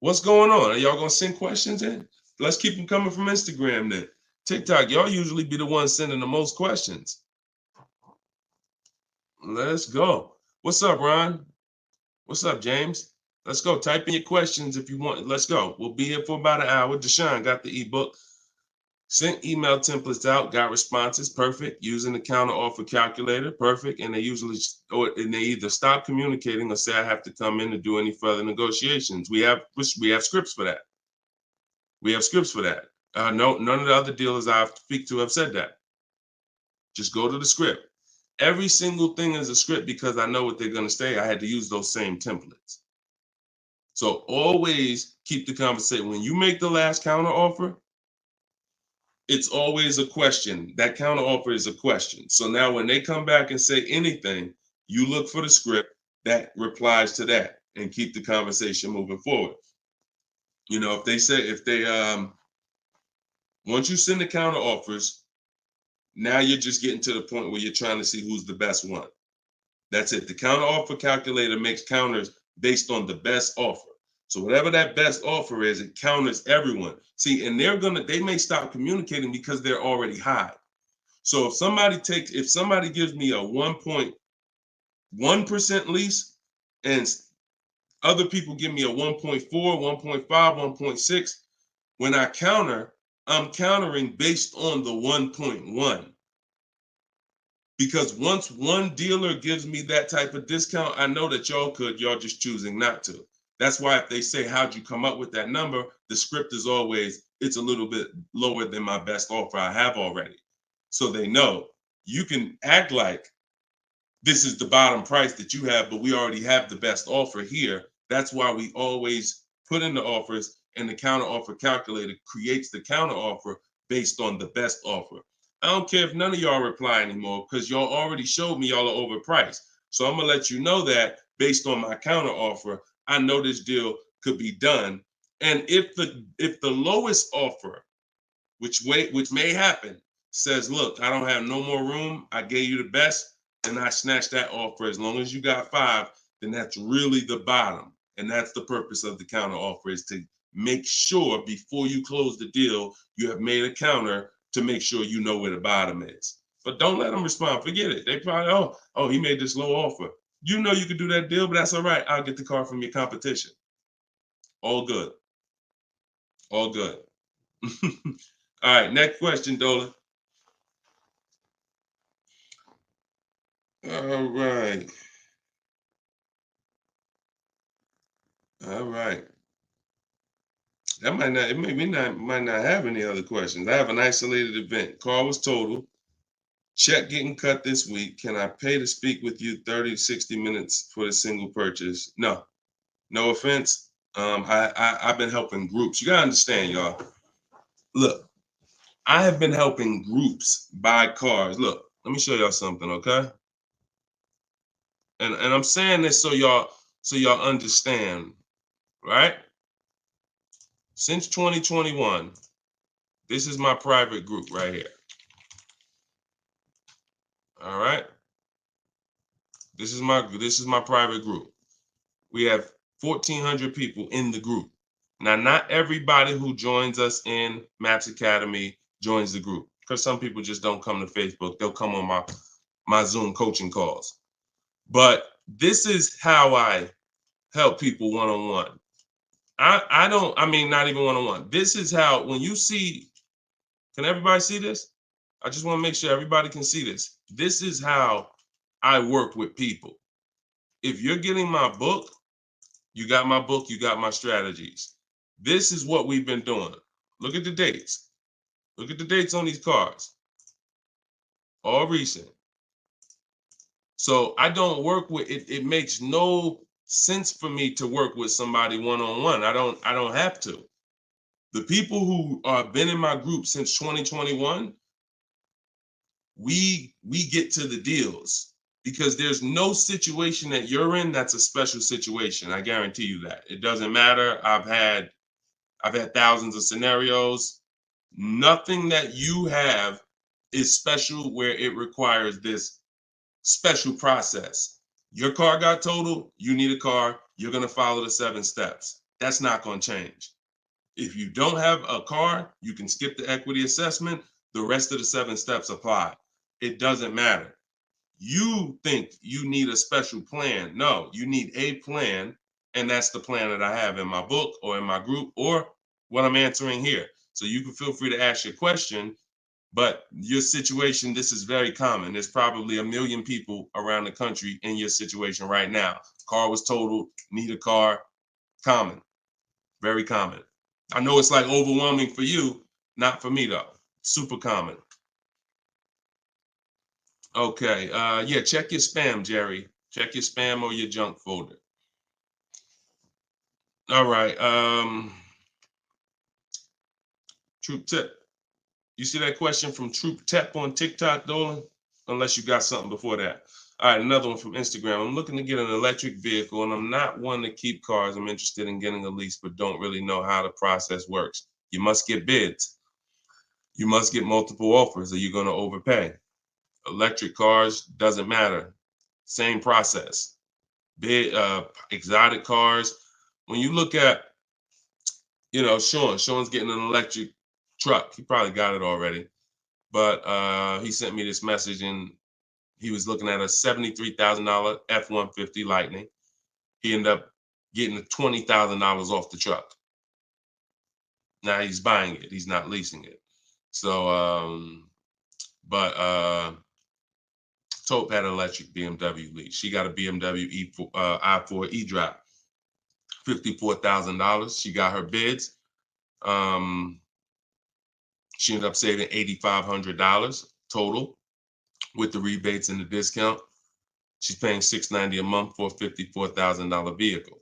What's going on? Are y'all gonna send questions in? Let's keep them coming from Instagram then. TikTok, y'all usually be the ones sending the most questions. Let's go. What's up, Ron? What's up, James? Let's go. Type in your questions if you want. Let's go. We'll be here for about an hour. Deshone got the ebook. Sent email templates out, got responses, perfect. Using the counter offer calculator, perfect. And they usually, and they either stop communicating or say I have to come in to do any further negotiations. We have scripts for that. We have scripts for that. No, none of the other dealers I speak to have said that. Just go to the script. Every single thing is a script because I know what they're going to say. I had to use those same templates. So always keep the conversation. When you make the last counter offer, it's always a question. That counter offer is a question. So now when they come back and say anything, you look for the script that replies to that and keep the conversation moving forward. You know, once you send the counter offers, now you're just getting to the point where you're trying to see who's the best one. That's it. The counter offer calculator makes counters based on the best offer. So whatever that best offer is, it counters everyone. See, and they may stop communicating because they're already high. So if somebody gives me a 1.1% lease and other people give me a 1.4, 1.5, 1.6, when I counter, I'm countering based on the 1.1. Because once one dealer gives me that type of discount, I know that y'all just choosing not to. That's why if they say, how'd you come up with that number? The script is always, it's a little bit lower than my best offer I have already. So they know you can act like this is the bottom price that you have, but we already have the best offer here. That's why we always put in the offers, and the counter offer calculator creates the counter offer based on the best offer. I don't care if none of y'all reply anymore because y'all already showed me y'all are overpriced. So I'm gonna let you know that based on my counter offer, I know this deal could be done. And if the lowest offer, which may happen, says, look, I don't have no more room, I gave you the best, and I snatched that offer. As long as you got 5, then that's really the bottom. And that's the purpose of the counter offer, is to make sure before you close the deal, you have made a counter to make sure you know where the bottom is. But don't let them respond. Forget it. They probably, oh, he made this low offer. You know you could do that deal, but that's all right. I'll get the car from your competition. All good. All good. All right, next question, Dolan. All right. All right. That might not have any other questions. I have an isolated event. Car was totaled. Check getting cut this week. Can I pay to speak with you 30 to 60 minutes for the single purchase? No. No offense. I've been helping groups. You gotta understand, y'all. Look, I have been helping groups buy cars. Look, let me show y'all something, okay? And I'm saying this so y'all understand, right? Since 2021, this is my private group right here. All right. This is my private group. We have 1,400 people in the group. Now, not everybody who joins us in Maps Academy joins the group, because some people just don't come to Facebook. They'll come on my Zoom coaching calls. But this is how I help people one-on-one. Not even one-on-one. This is how, when you see, can everybody see this? I just want to make sure everybody can see this. This is how I work with people. If you're getting my book, you got my book, you got my strategies. This is what we've been doing. Look at the dates. Look at the dates on these cards. All recent. So I don't work with it. It makes no sense for me to work with somebody one-on-one. I don't have to. The people who have been in my group since 2021, we get to the deals, because there's no situation that you're in that's a special situation. I guarantee you that. It doesn't matter. I've had thousands of scenarios. Nothing that you have is special where it requires this special process. Your car got totaled, you need a car, you're going to follow the 7 steps. That's not going to change. If you don't have a car, you can skip the equity assessment. The rest of the 7 steps apply. It doesn't matter. You think you need a special plan. No, you need a plan. And that's the plan that I have in my book or in my group or what I'm answering here. So you can feel free to ask your question. But your situation, this is very common. There's probably 1 million people around the country in your situation right now. Car was totaled, need a car. Common, very common. I know it's like overwhelming for you, not for me though. Super common. Okay, yeah, check your spam, Jerry. Check your spam or your junk folder. All right, Troop Tip. You see that question from Troop Tep on TikTok, Dolan? Unless you got something before that. All right, another one from Instagram. I'm looking to get an electric vehicle, and I'm not one to keep cars. I'm interested in getting a lease, but don't really know how the process works. You must get bids. You must get multiple offers, or you're going to overpay. Electric cars, doesn't matter. Same process. Bid, exotic cars. When you look at, Sean's getting an electric truck. He probably got it already. But he sent me this message, and he was looking at a $73,000 F-150 Lightning. He ended up getting $20,000 off the truck. Now he's buying it. He's not leasing it. So, Taupe had an electric BMW lease. She got a BMW i4 e-drive, $54,000. She got her bids. She ended up saving $8,500 total with the rebates and the discount. She's paying $690 a month for a $54,000 vehicle.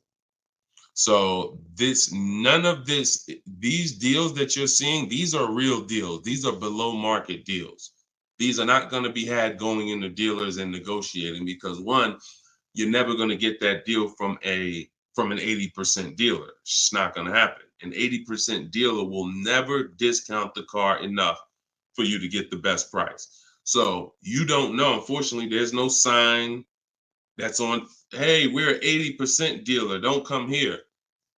So these deals that you're seeing, these are real deals. These are below market deals. These are not going to be had going into dealers and negotiating because one, you're never going to get that deal from an 80% dealer. It's not going to happen. An 80% dealer will never discount the car enough for you to get the best price. So you don't know. Unfortunately, there's no sign that's on, hey, we're an 80% dealer. Don't come here.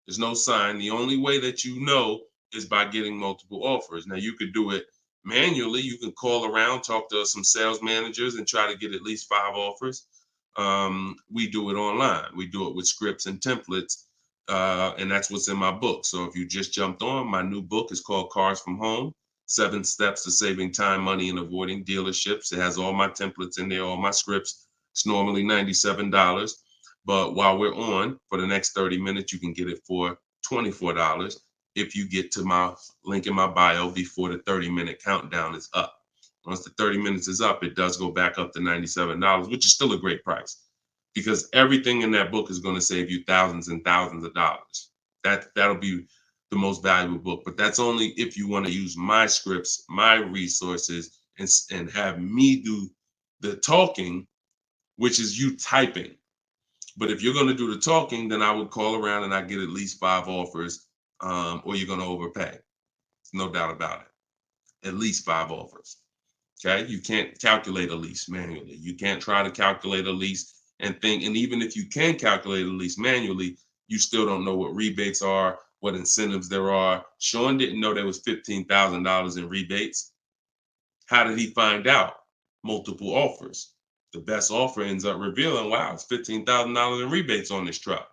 There's no sign. The only way that you know is by getting multiple offers. Now, you could do it manually. You can call around, talk to some sales managers, and try to get at least 5 offers. We do it online. We do it with scripts and templates, and that's what's in my book. So if you just jumped on, my new book is called Cars from Home, 7 Steps to Saving Time, Money, and Avoiding Dealerships. It has all my templates in there, all my scripts. It's normally $97. But while we're on, for the next 30 minutes, you can get it for $24 if you get to my link in my bio before the 30-minute countdown is up. Once the 30 minutes is up, it does go back up to $97, which is still a great price because everything in that book is going to save you thousands and thousands of dollars. That'll be the most valuable book, but that's only if you want to use my scripts, my resources, and have me do the talking, which is you typing. But if you're going to do the talking, then I would call around and I get at least 5 offers, or you're going to overpay. No doubt about it. At least 5 offers. Okay. You can't calculate a lease manually. You can't try to calculate a lease and think. And even if you can calculate a lease manually, you still don't know what rebates are, what incentives there are. Sean didn't know there was $15,000 in rebates. How did he find out? Multiple offers. The best offer ends up revealing, wow, it's $15,000 in rebates on this truck.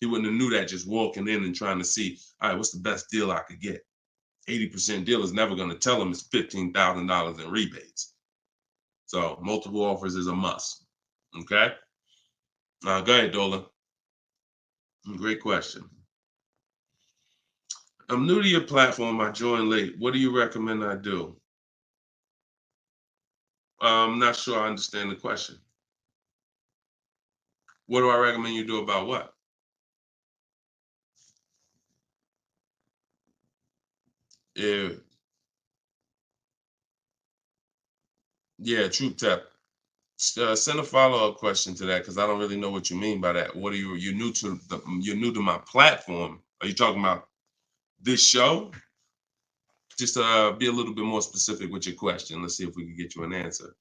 He wouldn't have knew that just walking in and trying to see, all right, what's the best deal I could get? 80% deal is never going to tell him it's $15,000 in rebates. So multiple offers is a must. Okay. Go ahead, Dolan. Great question. I'm new to your platform. I joined late. What do you recommend I do? I'm not sure I understand the question. What do I recommend you do about what? Yeah, Troop Tap. Send a follow-up question to that because I don't really know what you mean by that. What are you're new to my platform? Are you talking about this show? Just be a little bit more specific with your question. Let's see if we can get you an answer.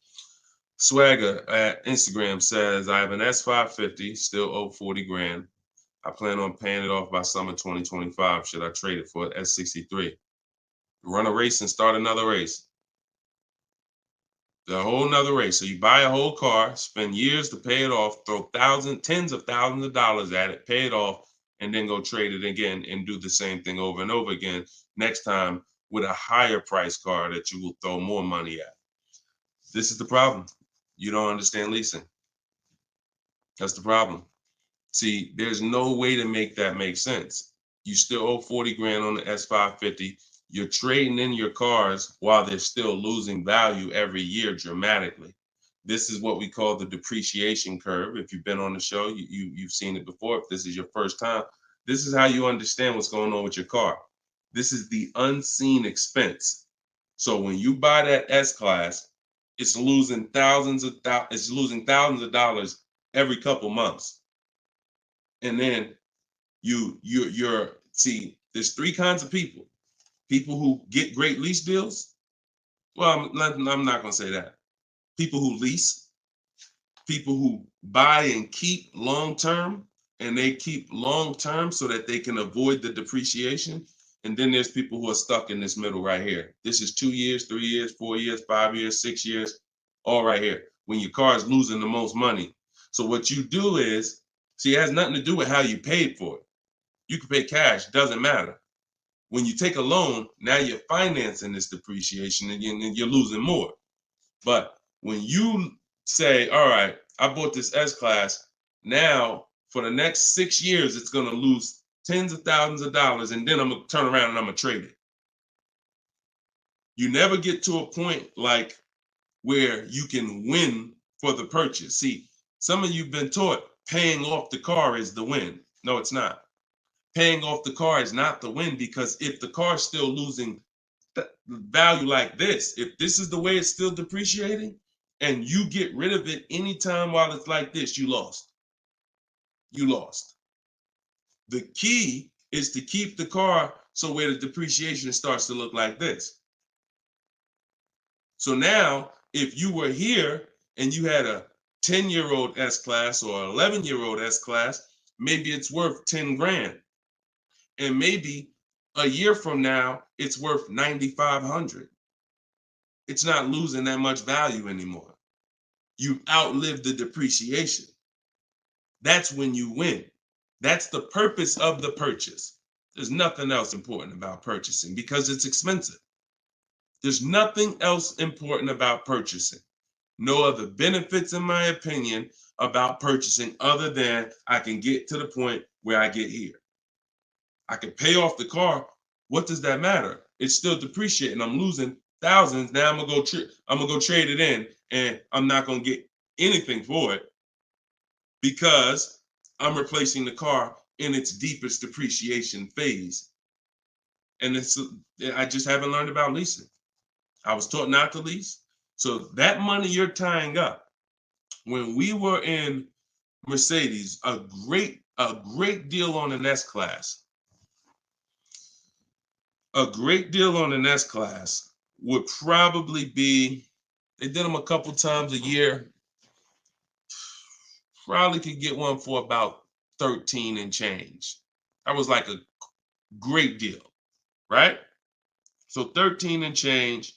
Swagger at Instagram says, I have an S550, still owe 40 grand. I plan on paying it off by summer 2025. Should I trade it for an S63? Run a race and start another race. The whole nother race. So you buy a whole car, spend years to pay it off, throw tens of thousands of dollars at it, pay it off, and then go trade it again and do the same thing over and over again. Next time with a higher price car that you will throw more money at. This is the problem. You don't understand leasing. That's the problem. See, there's no way to make that make sense. You still owe 40 grand on the S550. You're trading in your cars while they're still losing value every year dramatically. This is what we call the depreciation curve. If you've been on the show, you've seen it before. If this is your first time, this is how you understand what's going on with your car. This is the unseen expense. So when you buy that S-Class, it's losing thousands of dollars every couple months. And then you're see, there's three kinds of people. People who get great lease deals. Well, I'm not going to say that. People who lease, people who buy and keep long term, and they keep long term so that they can avoid the depreciation. And then there's people who are stuck in this middle right here. This is 2 years, 3 years, 4 years, 5 years, 6 years, all right here, when your car is losing the most money. So what you do is, see, it has nothing to do with how you paid for it. You can pay cash, doesn't matter. When you take a loan, now you're financing this depreciation and you're losing more. But when you say, all right, I bought this S-Class, now for the next 6 years, it's going to lose tens of thousands of dollars, and then I'm going to turn around and I'm going to trade it. You never get to a point like where you can win for the purchase. See, some of you've been taught paying off the car is the win. No, it's not. Paying off the car is not the win, because if the car is still losing value like this, if this is the way it's still depreciating and you get rid of it anytime while it's like this, you lost. You lost. The key is to keep the car so where the depreciation starts to look like this. So now, if you were here and you had a 10-year-old S-Class or 11-year-old S-Class, maybe it's worth 10 grand. And maybe a year from now, it's worth 9,500. It's not losing that much value anymore. You outlived the depreciation. That's when you win. That's the purpose of the purchase. There's nothing else important about purchasing because it's expensive. There's nothing else important about purchasing. No other benefits, in my opinion, about purchasing other than I can get to the point where I get here. I can pay off the car. What does that matter? It's still depreciating. I'm losing thousands. Now I'm gonna go trade it in, and I'm not gonna get anything for it because I'm replacing the car in its deepest depreciation phase. And I just haven't learned about leasing. I was taught not to lease. So that money you're tying up, when we were in Mercedes, a great deal on an S-Class. A great deal on an S-Class would probably be, they did them a couple times a year, probably could get one for about 13 and change. That was like a great deal, right? So 13 and change,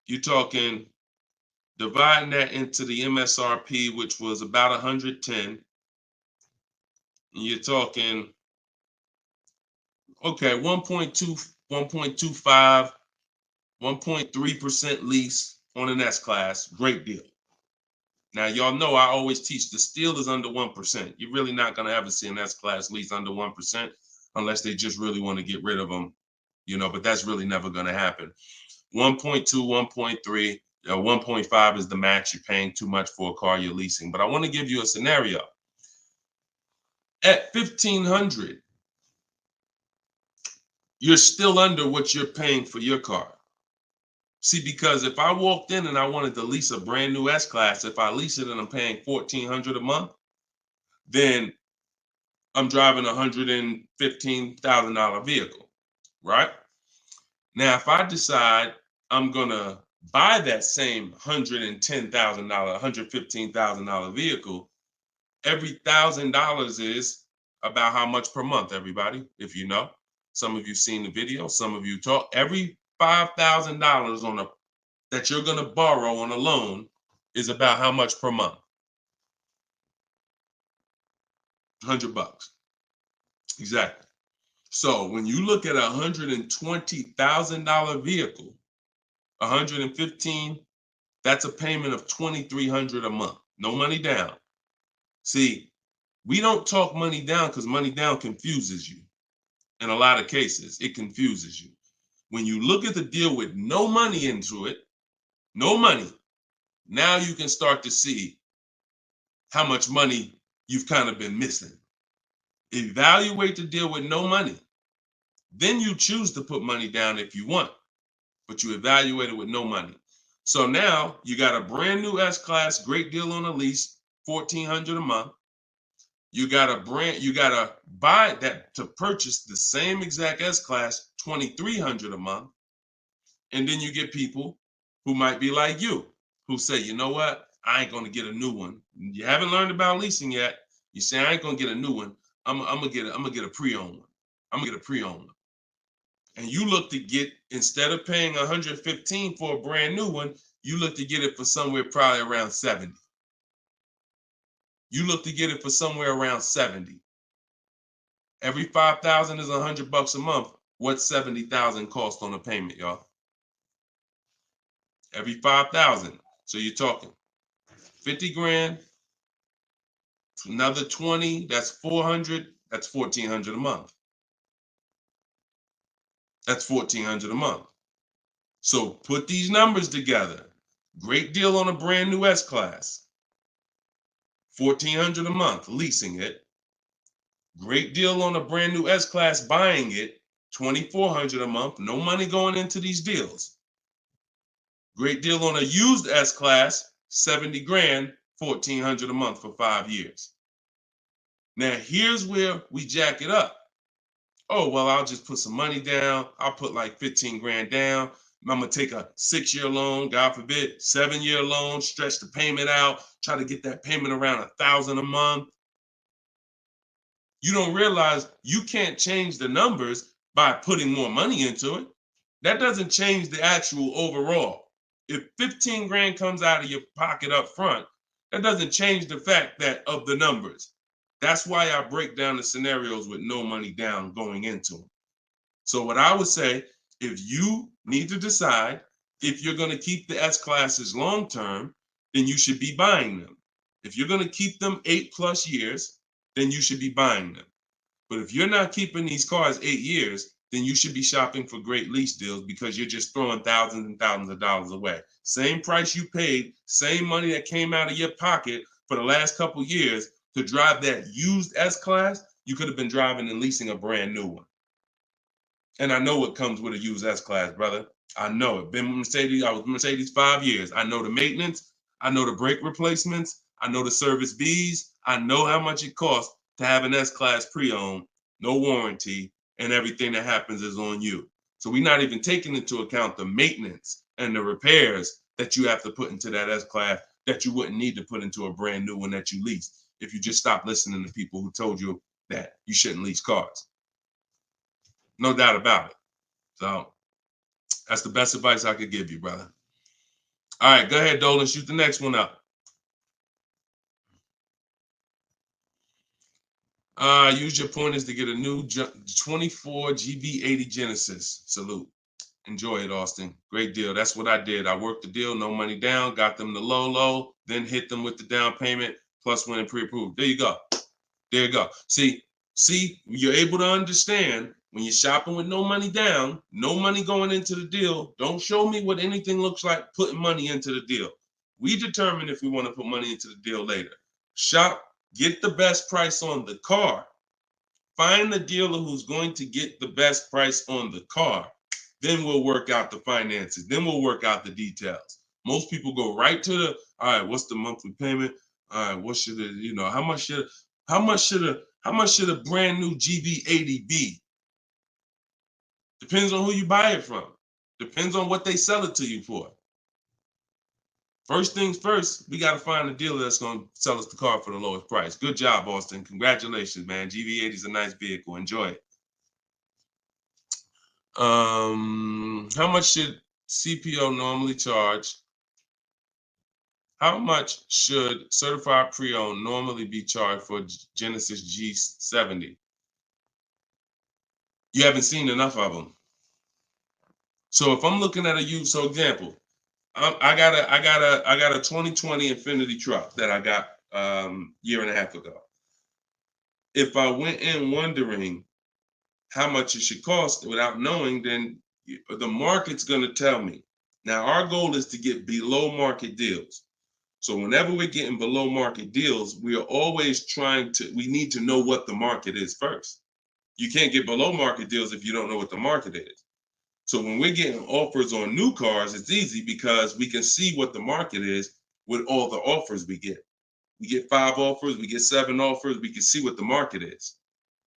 you're talking, dividing that into the MSRP, which was about 110, you're talking, okay, 1.2, 1.25, 1.3% lease on an S-Class, great deal. Now, y'all know I always teach the steal is under 1%. You're really not going to ever see an S-Class lease under 1% unless they just really want to get rid of them, but that's really never going to happen. 1.2, 1.3, 1.5 is the max. You're paying too much for a car you're leasing. But I want to give you a scenario. At $1,500, you're still under what you're paying for your car. See, because if I walked in and I wanted to lease a brand new S-Class, if I lease it and I'm paying $1,400 a month, then I'm driving a $115,000 vehicle, right? Now, if I decide I'm gonna buy that same $110,000, $115,000 vehicle, every $1,000 is about how much per month, everybody, if you know. Some of you seen the video, some of you talk. Every $5,000 on a that you're going to borrow on a loan is about how much per month? $100. Exactly. So when you look at a $120,000 vehicle, 115, that's a payment of $2,300 a month. No money down. See, we don't talk money down because money down confuses you. In a lot of cases, it confuses you. When you look at the deal with no money into it, no money, now you can start to see how much money you've kind of been missing. Evaluate the deal with no money. Then you choose to put money down if you want, but you evaluate it with no money. So now you got a brand new S-Class, great deal on a lease, $1,400 a month. You gotta buy that to purchase the same exact S-Class, $2,300 a month. And then you get people who might be like you, who say, you know what? I ain't gonna get a new one. You haven't learned about leasing yet. You say I ain't gonna get a new one. I'm gonna get a pre-owned one. I'm gonna get a pre-owned one. And you look to get, instead of paying 115 for a brand new one, you look to get it for somewhere probably around 70. You look to get it for somewhere around 70. Every 5,000 is $100 a month. What's 70,000 cost on a payment, y'all? Every 5,000. So you're talking 50 grand, another 20, that's 400, that's 1,400 a month. That's 1,400 a month. So put these numbers together. Great deal on a brand new S-Class. 1,400 a month, leasing it. Great deal on a brand new S-Class, buying it. 2,400 a month, no money going into these deals. Great deal on a used S-Class, 70 grand, 1,400 a month for 5 years. Now, here's where we jack it up. Oh, well, I'll just put some money down. I'll put like 15 grand down. I'm going to take a 6-year loan, God forbid, 7-year loan, stretch the payment out, try to get that payment around 1,000 a month. You don't realize you can't change the numbers by putting more money into it. That doesn't change the actual overall. If 15 grand comes out of your pocket up front, that doesn't change the fact that of the numbers. That's why I break down the scenarios with no money down going into them. So what I would say, if you need to decide if you're going to keep the S-Classes long term, then you should be buying them. If you're going to keep them 8+ years, then you should be buying them. But if you're not keeping these cars 8 years, then you should be shopping for great lease deals because you're just throwing thousands and thousands of dollars away. Same price you paid, same money that came out of your pocket for the last couple of years to drive that used S-Class, you could have been driving and leasing a brand new one. And I know what comes with a used S-Class, brother. I know it. Been with Mercedes. I was with Mercedes 5 years. I know the maintenance. I know the brake replacements. I know the service Bs. I know how much it costs to have an S-Class pre-owned, no warranty, and everything that happens is on you. So we're not even taking into account the maintenance and the repairs that you have to put into that S-Class that you wouldn't need to put into a brand new one that you lease if you just stop listening to people who told you that you shouldn't lease cars. No doubt about it. So that's the best advice I could give you, brother. All right, go ahead, Dolan. Shoot the next one up. Use your pointers to get a new 24 GB80 Genesis. Salute. Enjoy it, Austin. Great deal. That's what I did. I worked the deal, no money down, got them the low, then hit them with the down payment, plus went and pre-approved. There you go. There you go. See, you're able to understand when you're shopping with no money down, no money going into the deal. Don't show me what anything looks like putting money into the deal. We determine if we want to put money into the deal later. Shop, get the best price on the car. Find the dealer who's going to get the best price on the car. Then we'll work out the finances. Then we'll work out the details. Most people go right to the, all right, what's the monthly payment? All right, what should it, how much should a brand new GB80 be? Depends on who you buy it from. Depends on what they sell it to you for. First things first, we got to find a dealer that's going to sell us the car for the lowest price. Good job, Austin. Congratulations, man. GV80 is a nice vehicle. Enjoy it. How much should CPO normally charge? How much should certified pre-owned normally be charged for Genesis G70? You haven't seen enough of them. So if I'm looking at a used, so example, I got a 2020 Infinity truck that I got year and a half ago. If I went in wondering how much it should cost without knowing, then the market's going to tell me. Now our goal is to get below market deals. So whenever we're getting below market deals, we are always we need to know what the market is first. You can't get below market deals if you don't know what the market is. So when we're getting offers on new cars, it's easy because we can see what the market is with all the offers we get. We get 5 offers, we get 7 offers, we can see what the market is.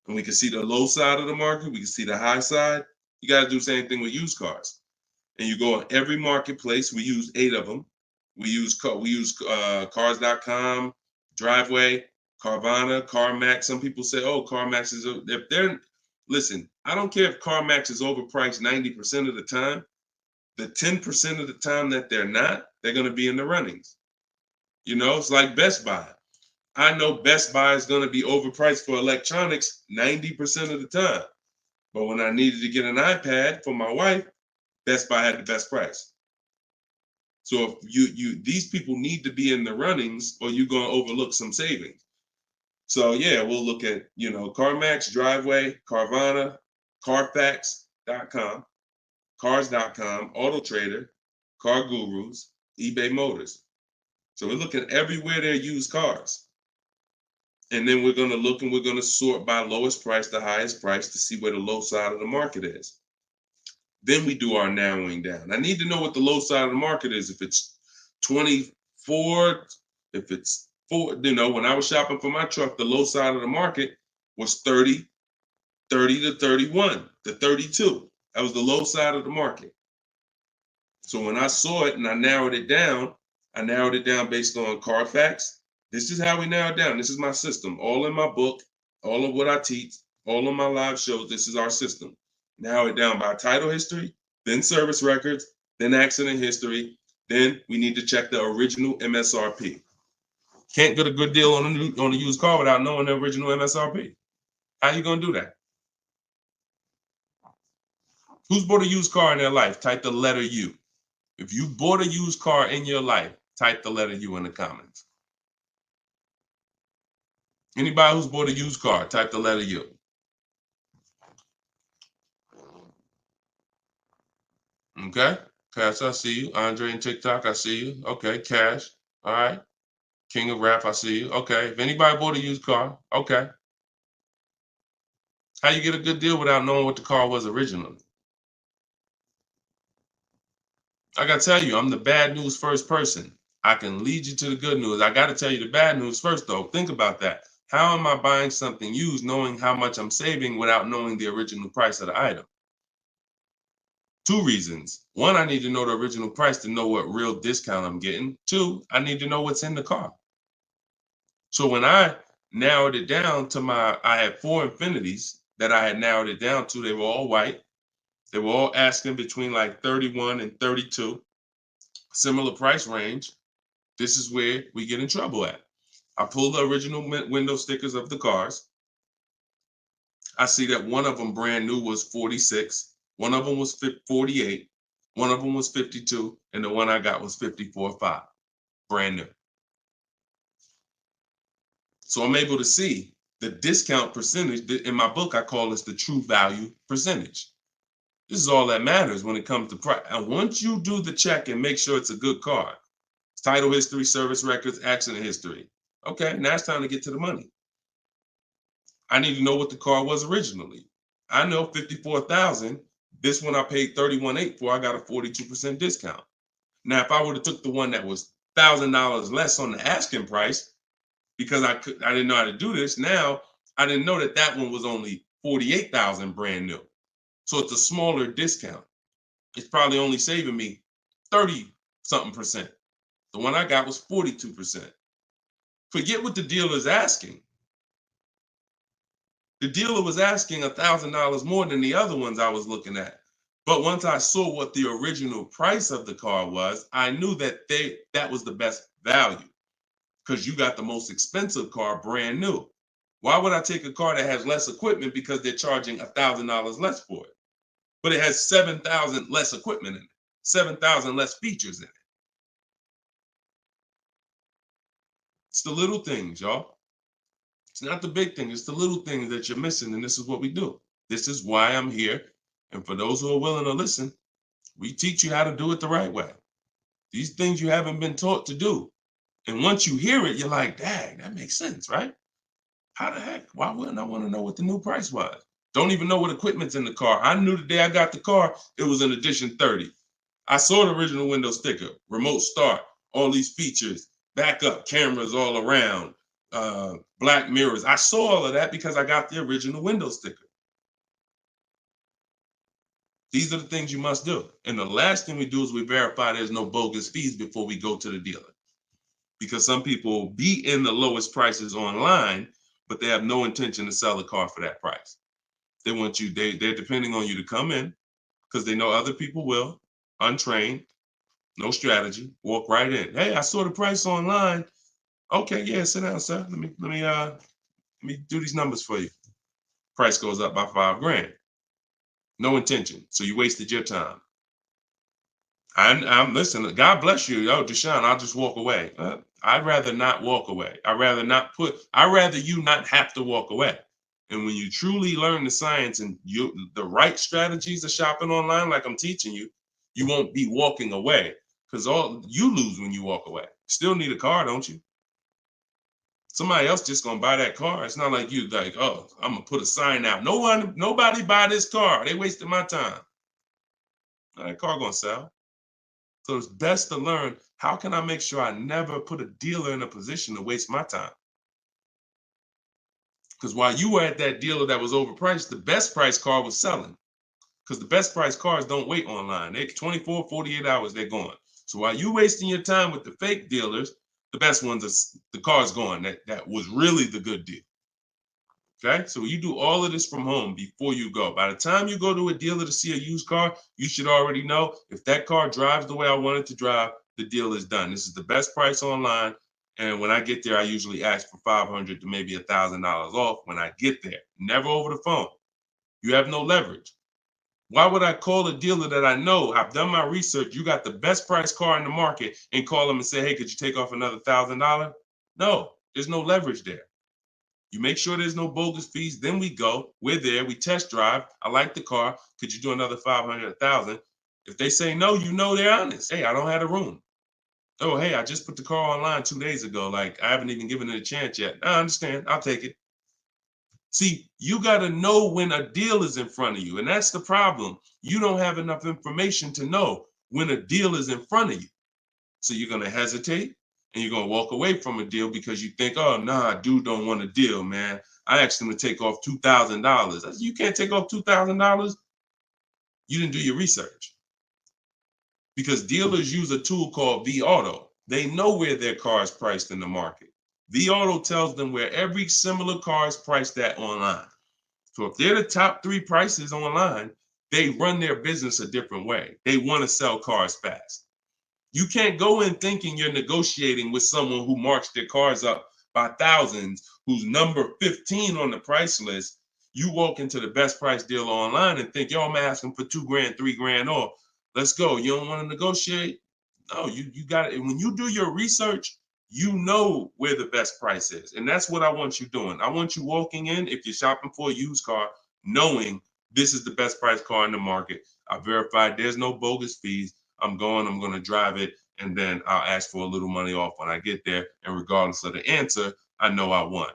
And we can see the low side of the market, we can see the high side. You got to do the same thing with used cars. And you go on every marketplace, we use 8 of them. We use cars.com, Driveway, Carvana, CarMax. Some people say, oh, CarMax is, if they're, listen, I don't care if CarMax is overpriced 90% of the time. The 10% of the time that they're not, they're going to be in the runnings. You know, it's like Best Buy. I know Best Buy is going to be overpriced for electronics 90% of the time. But when I needed to get an iPad for my wife, Best Buy had the best price. So if these people need to be in the runnings or you're going to overlook some savings. So yeah, we'll look at, CarMax, Driveway, Carvana, Carfax.com, Cars.com, Auto Trader, Car Gurus, eBay Motors. So we're looking everywhere there used cars. And then we're going to look and we're going to sort by lowest price to highest price to see where the low side of the market is. Then we do our narrowing down. I need to know what the low side of the market is. If it's 24, if it's 4, when I was shopping for my truck, the low side of the market was 30 to 31 to 32. That was the low side of the market. So when I saw it and I narrowed it down based on Carfax. This is how we narrow it down. This is my system. All in my book, all of what I teach, all of my live shows, this is our system. Narrow it down by title history, then service records, then accident history. Then we need to check the original MSRP. Can't get a good deal on a used car without knowing the original MSRP. How you gonna do that? Who's bought a used car in their life? Type the letter U. If you bought a used car in your life, type the letter U in the comments. Anybody who's bought a used car, type the letter U. Okay, Cash, I see you. Andre and TikTok, I see you. Okay, Cash, all right. King of Rap, I see you. Okay, if anybody bought a used car, okay. How you get a good deal without knowing what the car was originally? I gotta tell you, I'm the bad news first person. I can lead you to the good news. I gotta tell you the bad news first, though. Think about that. How am I buying something used knowing how much I'm saving without knowing the original price of the item? 2 reasons. 1, I need to know the original price to know what real discount I'm getting. 2, I need to know what's in the car. So when I narrowed it down to I had 4 Infinities that I had narrowed it down to. They were all white. They were all asking between like 31 and 32, similar price range. This is where we get in trouble at. I pulled the original window stickers of the cars. I see that one of them brand new was 46. One of them was 48. One of them was 52. And the one I got was 54.5, brand new. So I'm able to see the discount percentage. In my book, I call this the true value percentage. This is all that matters when it comes to price. And once you do the check and make sure it's a good car, title history, service records, accident history. Okay, now it's time to get to the money. I need to know what the car was originally. I know 54,000. This one I paid 31.8 for. I got a 42% discount. Now, if I would have took the one that was $1,000 less on the asking price, because I didn't know how to do this. Now I didn't know that one was only 48,000 brand new. So it's a smaller discount. It's probably only saving me 30 something percent. The one I got was 42%. Forget what the dealer's asking. The dealer was asking $1,000 more than the other ones I was looking at. But once I saw what the original price of the car was, I knew that that was the best value because you got the most expensive car brand new. Why would I take a car that has less equipment because they're charging $1,000 less for it? But it has 7,000 less equipment in it, 7,000 less features in it. It's the little things, y'all. It's not the big thing. It's the little things that you're missing. And this is what we do. This is why I'm here. And for those who are willing to listen, we teach you how to do it the right way. These things you haven't been taught to do. And once you hear it, you're like, dang, that makes sense, right? How the heck? Why wouldn't I want to know what the new price was? Don't even know what equipment's in the car. I knew the day I got the car, it was an edition 30. I saw the original window sticker, remote start, all these features, backup cameras all around, black mirrors. I saw all of that because I got the original window sticker. These are the things you must do. And the last thing we do is we verify there's no bogus fees before we go to the dealer. Because some people will be in the lowest prices online, but they have no intention to sell the car for that price. They want you, they're depending on you to come in because they know other people will, untrained, no strategy, walk right in. Hey, I saw the price online. Okay, yeah, sit down, sir. Let me do these numbers for you. Price goes up by $5,000. No intention. So you wasted your time. I'm listen, God bless you. Yo, Deshone, I'll just walk away. I'd rather not walk away. I'd rather you not have to walk away. And when you truly learn the science and the right strategies of shopping online, like I'm teaching you, you won't be walking away because all you lose when you walk away. Still need a car, don't you? Somebody else just gonna buy that car. It's not like you like, oh, I'm gonna put a sign out. Nobody buy this car. They wasted my time. That car gonna sell. So it's best to learn, how can I make sure I never put a dealer in a position to waste my time? Because while you were at that dealer that was overpriced, the best price car was selling. Because the best price cars don't wait online. They 24, 48 hours, they're gone. So while you wasting your time with the fake dealers, the best ones are the car's gone. That was really the good deal. Okay, so you do all of this from home before you go. By the time you go to a dealer to see a used car, you should already know if that car drives the way I want it to drive, the deal is done. This is the best price online. And when I get there, I usually ask for $500 to maybe $1,000 off when I get there. Never over the phone. You have no leverage. Why would I call a dealer that I know, I've done my research, you got the best price car in the market, and call them and say, hey, could you take off another $1,000? No, there's no leverage there. You make sure there's no bogus fees. Then we go. We're there. We test drive. I like the car. Could you do another 500, 1,000? If they say no, you know they're honest. Hey, I don't have a room. Oh, hey, I just put the car online 2 days ago. Like, I haven't even given it a chance yet. I understand. I'll take it. See, you got to know when a deal is in front of you. And that's the problem. You don't have enough information to know when a deal is in front of you. So you're going to hesitate. And you're going to walk away from a deal because you think, oh, nah, dude don't want a deal, man. I asked him to take off $2,000. You can't take off $2,000. You didn't do your research. Because dealers use a tool called vAuto. They know where their car is priced in the market. vAuto tells them where every similar car is priced at online. So if they're the top 3 prices online, they run their business a different way. They want to sell cars fast. You can't go in thinking you're negotiating with someone who marks their cars up by thousands, who's number 15 on the price list. You walk into the best price deal online and think, yo, I'm asking for $2,000, $3,000 off. Let's go. You don't want to negotiate? No, you got it. And when you do your research, you know where the best price is. And that's what I want you doing. I want you walking in, if you're shopping for a used car, knowing this is the best price car in the market. I verified there's no bogus fees. I'm going to drive it, and then I'll ask for a little money off when I get there. And regardless of the answer, I know I won.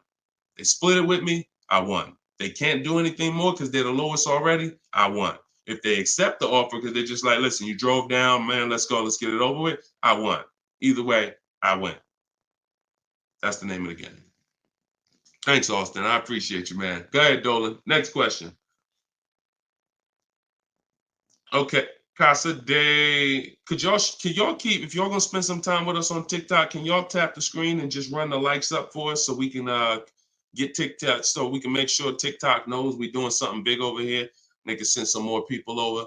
They split it with me, I won. They can't do anything more because they're the lowest already, I won. If they accept the offer because they're just like, listen, you drove down, man, let's go, let's get it over with, I won. Either way, I win. That's the name of the game. Thanks, Austin. I appreciate you, man. Go ahead, Dolan. Next question. Okay. Casa Day, could y'all keep, if y'all gonna spend some time with us on TikTok, can y'all tap the screen and just run the likes up for us so we can get TikTok, so we can make sure TikTok knows we're doing something big over here. They can send some more people over.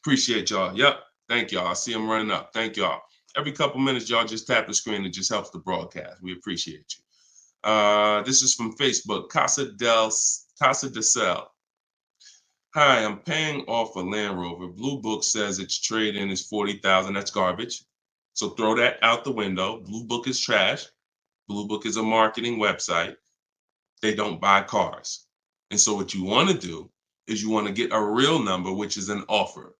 Appreciate y'all. Yep. Thank y'all. I see them running up. Thank y'all. Every couple minutes, y'all just tap the screen. It just helps the broadcast. We appreciate you. This is from Facebook. Casa de Cel. Hi, I'm paying off a Land Rover. Blue Book says its trade-in is $40,000. That's garbage. So throw that out the window. Blue Book is trash. Blue Book is a marketing website. They don't buy cars. And so what you want to do is you want to get a real number, which is an offer.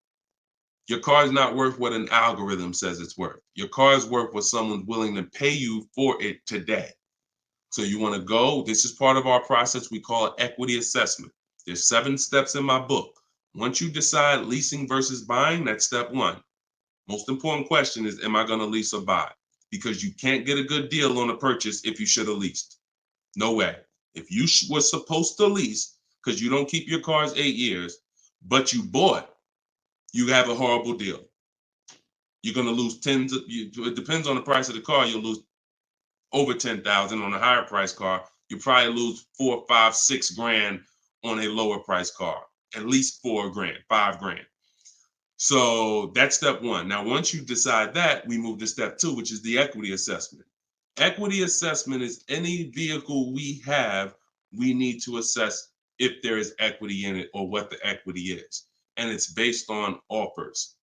Your car is not worth what an algorithm says it's worth. Your car is worth what someone's willing to pay you for it today. So you want to go, this is part of our process. We call it equity assessment. There's 7 steps in my book. Once you decide leasing versus buying, that's step 1. Most important question is, am I going to lease or buy? Because you can't get a good deal on a purchase if you should have leased. No way. If you were supposed to lease, because you don't keep your cars 8 years, but you bought, you have a horrible deal. You're going to lose it depends on the price of the car. You'll lose over 10,000 on a higher price car. You probably lose 4, 5, 6 grand on a lower price car, at least 4 grand, 5 grand. So that's step 1. Now, once you decide that, we move to step 2, which is the equity assessment. Equity assessment is any vehicle we have, we need to assess if there is equity in it or what the equity is. And it's based on offers.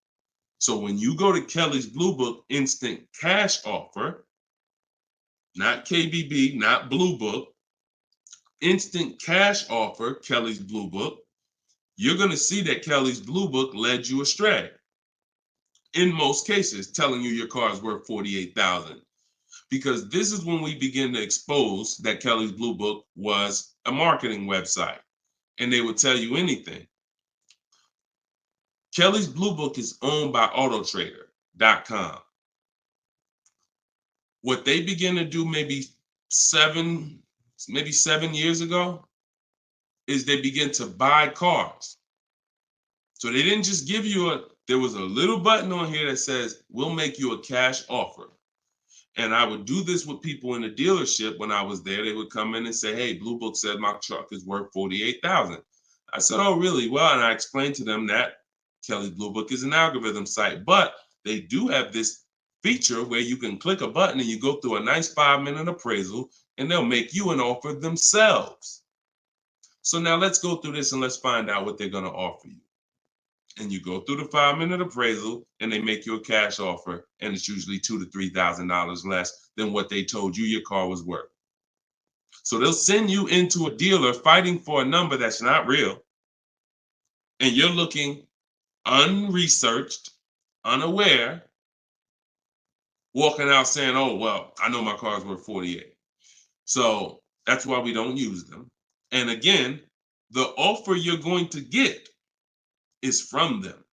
So when you go to Kelly's Blue Book instant cash offer, not KBB, not Blue Book, instant cash offer, Kelly's Blue Book, you're going to see that Kelly's Blue Book led you astray. In most cases, telling you your car is worth $48,000. Because this is when we begin to expose that Kelly's Blue Book was a marketing website and they would tell you anything. Kelly's Blue Book is owned by Autotrader.com. What they began to do maybe 7 years ago is they begin to buy cars. So they didn't just give you there was a little button on here that says, we'll make you a cash offer. And I would do this with people in the dealership when I was there. They would come in and say, hey, Blue Book said my truck is worth $48,000. I said, oh, really? Well, and I explained to them that Kelly's Blue Book is an algorithm site, but they do have this feature where you can click a button and you go through a nice 5-minute appraisal and they'll make you an offer themselves. So now let's go through this and let's find out what they're going to offer you. And you go through the 5-minute appraisal and they make you a cash offer, and it's usually $2,000 to $3,000 less than what they told you your car was worth. So they'll send you into a dealer fighting for a number that's not real, and you're looking unresearched, unaware, walking out saying, oh, well, I know my car's worth 48. So that's why we don't use them. And again, the offer you're going to get is from them.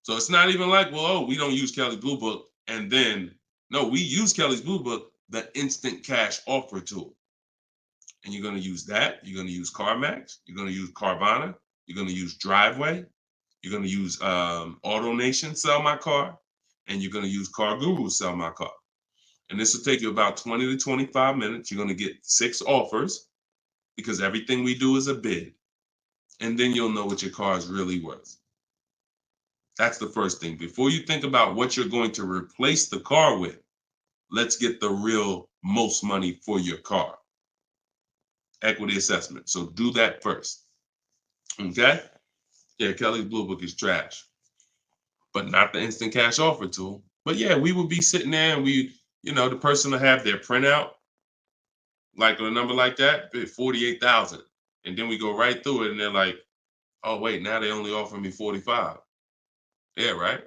So it's not even like, well, oh, we don't use Kelly's Blue Book. And then, no, we use Kelly's Blue Book, the instant cash offer tool. And you're going to use that. You're going to use CarMax. You're going to use Carvana. You're going to use Driveway. You're going to use AutoNation, Sell My Car. And you're going to use Car Guru, Sell My Car. And this will take you about 20 to 25 minutes. You're going to get 6 offers because everything we do is a bid. And then you'll know what your car is really worth. That's the first thing. Before you think about what you're going to replace the car with, let's get the real most money for your car. Equity assessment. So do that first. Okay? Yeah, Kelly's Blue Book is trash, but not the instant cash offer tool. But yeah, we would be sitting there and the person will have their printout, like a number like that, 48,000. And then we go right through it and they're like, oh, wait, now they only offer me 45. Yeah, right?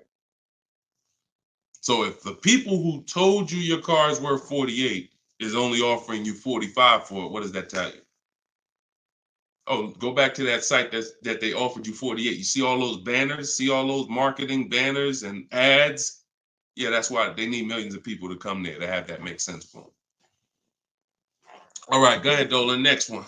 So if the people who told you your car is worth 48 is only offering you 45 for it, what does that tell you? Oh, go back to that site that they offered you 48. You see all those banners, see all those marketing banners and ads? Yeah, that's why they need millions of people to come there to have that make sense for them. All right, go ahead, Dolan. Next one.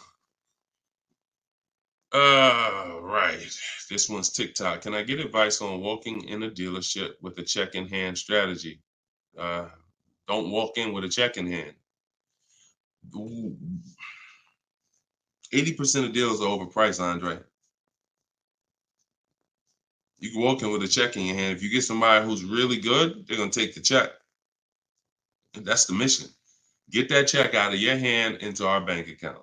Right. This one's TikTok. Can I get advice on walking in a dealership with a check in hand strategy? Don't walk in with a check in hand. 80% of deals are overpriced, Andre. You can walk in with a check in your hand. If you get somebody who's really good, they're going to take the check. And that's the mission. Get that check out of your hand into our bank account.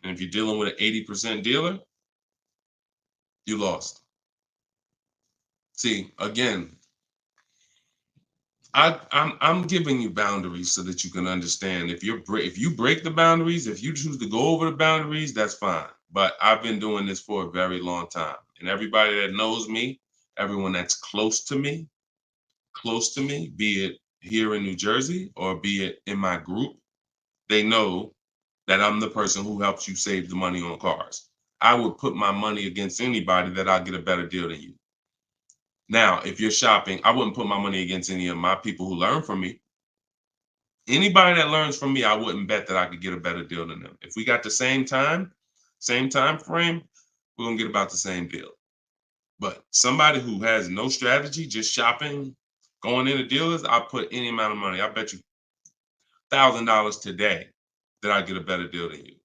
And if you're dealing with an 80% dealer, you lost. See, again, I'm giving you boundaries so that you can understand. If you break the boundaries, if you choose to go over the boundaries, that's fine. But I've been doing this for a very long time, and everybody that knows me, everyone that's close to me, be it here in New Jersey or be it in my group, they know that I'm the person who helps you save the money on cars. I would put my money against anybody that I'll get a better deal than you. Now, if you're shopping, I wouldn't put my money against any of my people who learn from me. Anybody that learns from me, I wouldn't bet that I could get a better deal than them. If we got the same time frame, we're gonna get about the same deal. But somebody who has no strategy, just shopping, going into dealers, I'll put any amount of money. I bet you $1,000 today that I get a better deal than you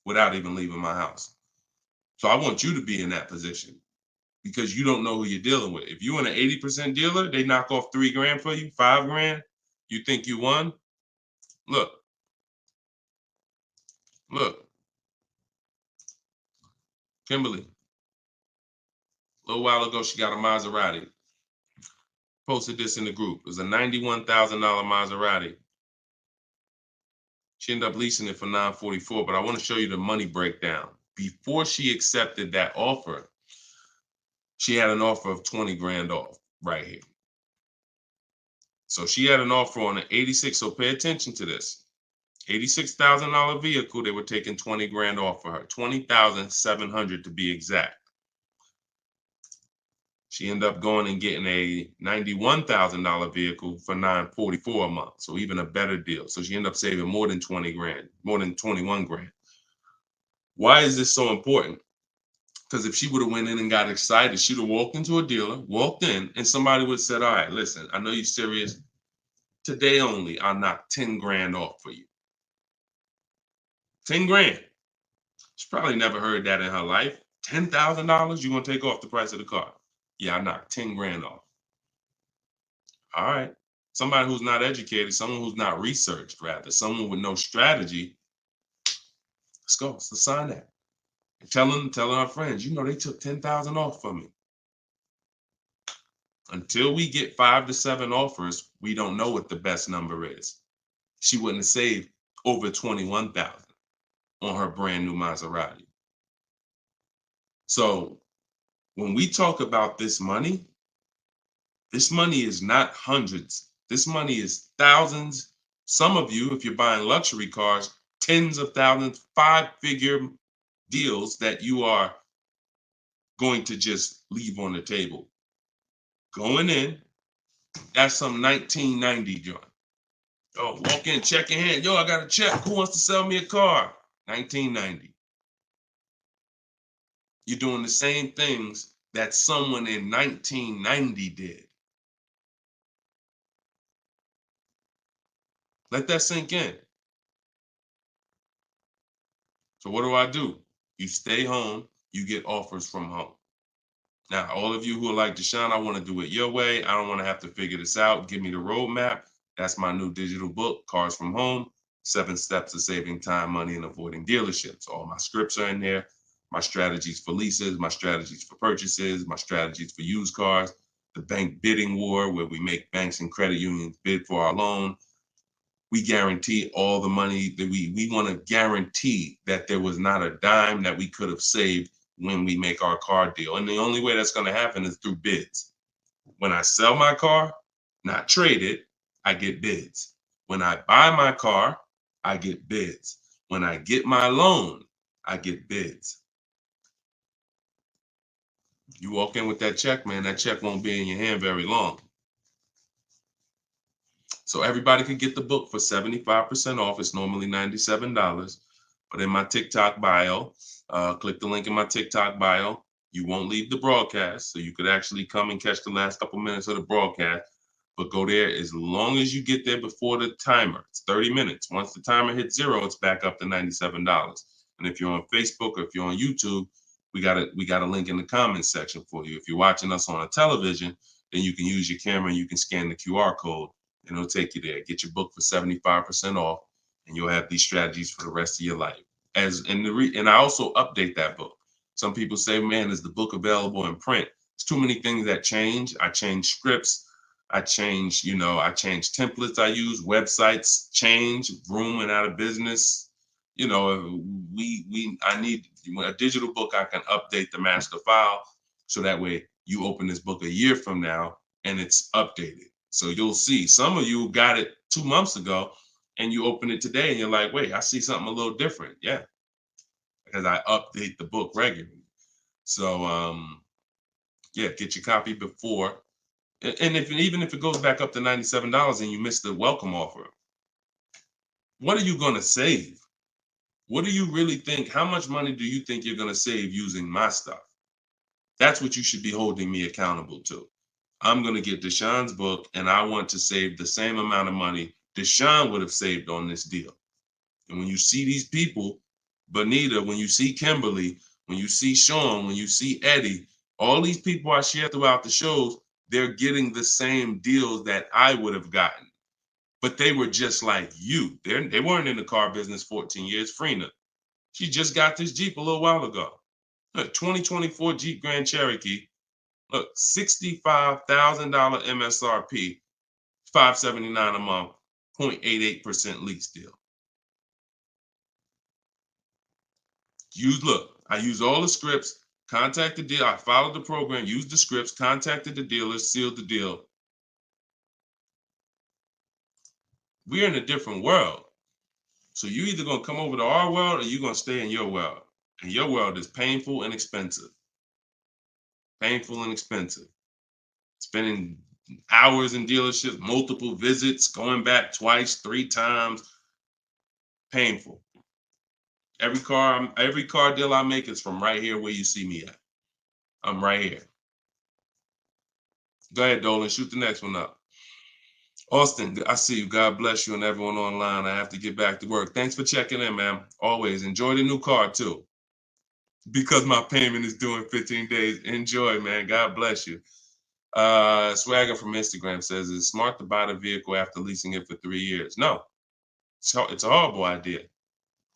without even leaving my house. So I want you to be in that position because you don't know who you're dealing with. If you're in an 80% dealer, they knock off $3,000 for you, $5,000. You think you won? Look, Kimberly. A little while ago, she got a Maserati. Posted this in the group. It was a $91,000 Maserati. She ended up leasing it for $944, but I want to show you the money breakdown. Before she accepted that offer, she had an offer of 20 grand off right here. So she had an offer on an 86. So pay attention to this. $86,000 vehicle, they were taking 20 grand off for her. 20,700 to be exact. She ended up going and getting a $91,000 vehicle for $944 a month. So even a better deal. So she ended up saving more than 20 grand, more than 21 grand. Why is this so important? Because if she would have went in and got excited, she'd have walked into a dealer, walked in, and somebody would have said, all right, listen, I know you're serious. Today only, I'll knock 10 grand off for you. 10 grand. She probably never heard that in her life. $10,000 you're going to take off the price of the car. Yeah, I knocked 10 grand off. All right. Somebody who's not educated, someone who's not researched, rather, someone with no strategy. Let's go. Let's sign that. And telling our friends, you know, they took 10,000 off from me. Until we get 5 to 7 offers, we don't know what the best number is. She wouldn't have saved over 21,000 on her brand new Maserati. So when we talk about this money is not hundreds. This money is thousands. Some of you, if you're buying luxury cars, tens of thousands, 5-figure deals that you are going to just leave on the table. Going in, that's some 1990 joint. Oh, walk in, check in hand. Yo, I got a check. Who wants to sell me a car? 1990. You're doing the same things that someone in 1990 did. Let that sink in. So what do? You stay home, you get offers from home. Now, all of you who are like, Deshone, I want to do it your way. I don't want to have to figure this out. Give me the roadmap. That's my new digital book, Cars from Home, 7 Steps to Saving Time, Money, and Avoiding Dealerships. All my scripts are in there. My strategies for leases, my strategies for purchases, my strategies for used cars, the bank bidding war, where we make banks and credit unions bid for our loan. We guarantee all the money that we want to guarantee that there was not a dime that we could have saved when we make our car deal. And the only way that's going to happen is through bids. When I sell my car, not trade it, I get bids. When I buy my car, I get bids. When I get my loan, I get bids. You walk in with that check, man, that check won't be in your hand very long. So everybody could get the book for 75% off. It's normally $97. But in my TikTok bio, click the link in my TikTok bio. You won't leave the broadcast, so you could actually come and catch the last couple minutes of the broadcast. But go there as long as you get there before the timer. It's 30 minutes. Once the timer hits 0, it's back up to $97. And if you're on Facebook or if you're on YouTube, we got a link in the comments section for you. If you're watching us on a television, then you can use your camera and you can scan the QR code and it'll take you there. Get your book for 75% off, and you'll have these strategies for the rest of your life. And I also update that book. Some people say, man, is the book available in print? There's too many things that change. I change scripts. I change templates I use, websites change, Vroom went out of business. I need a digital book. I can update the master file so that way you open this book a year from now and it's updated. So you'll see some of you got it 2 months ago and you open it today and you're like, wait, I see something a little different. Yeah, because I update the book regularly. So yeah, get your copy before. And even if it goes back up to $97 and you miss the welcome offer, what are you going to save? What do you really think? How much money do you think you're going to save using my stuff? That's what you should be holding me accountable to. I'm going to get Deshone's book, and I want to save the same amount of money Deshone would have saved on this deal. And when you see these people, Bonita, when you see Kimberly, when you see Sean, when you see Eddie, all these people I share throughout the shows, they're getting the same deals that I would have gotten. But they were just like you. They weren't in the car business 14 years. Frina, she just got this Jeep a little while ago. Look, 2024 Jeep Grand Cherokee. Look, $65,000 MSRP, $579 a month, 0.88% lease deal. I use all the scripts, contacted the dealer, I followed the program, used the scripts, contacted the dealer, sealed the deal. We're in a different world. So you either gonna come over to our world or you're gonna stay in your world. And your world is painful and expensive. Painful and expensive. Spending hours in dealerships, multiple visits, going back twice, 3 times. Painful. Every car deal I make is from right here where you see me at. I'm right here. Go ahead, Dolan, shoot the next one up. Austin, I see you. God bless you and everyone online. I have to get back to work. Thanks for checking in, man. Always enjoy the new car too. Because my payment is due in 15 days. Enjoy, man. God bless you. Swagger from Instagram says, it's smart to buy the vehicle after leasing it for 3 years. No, it's a horrible idea.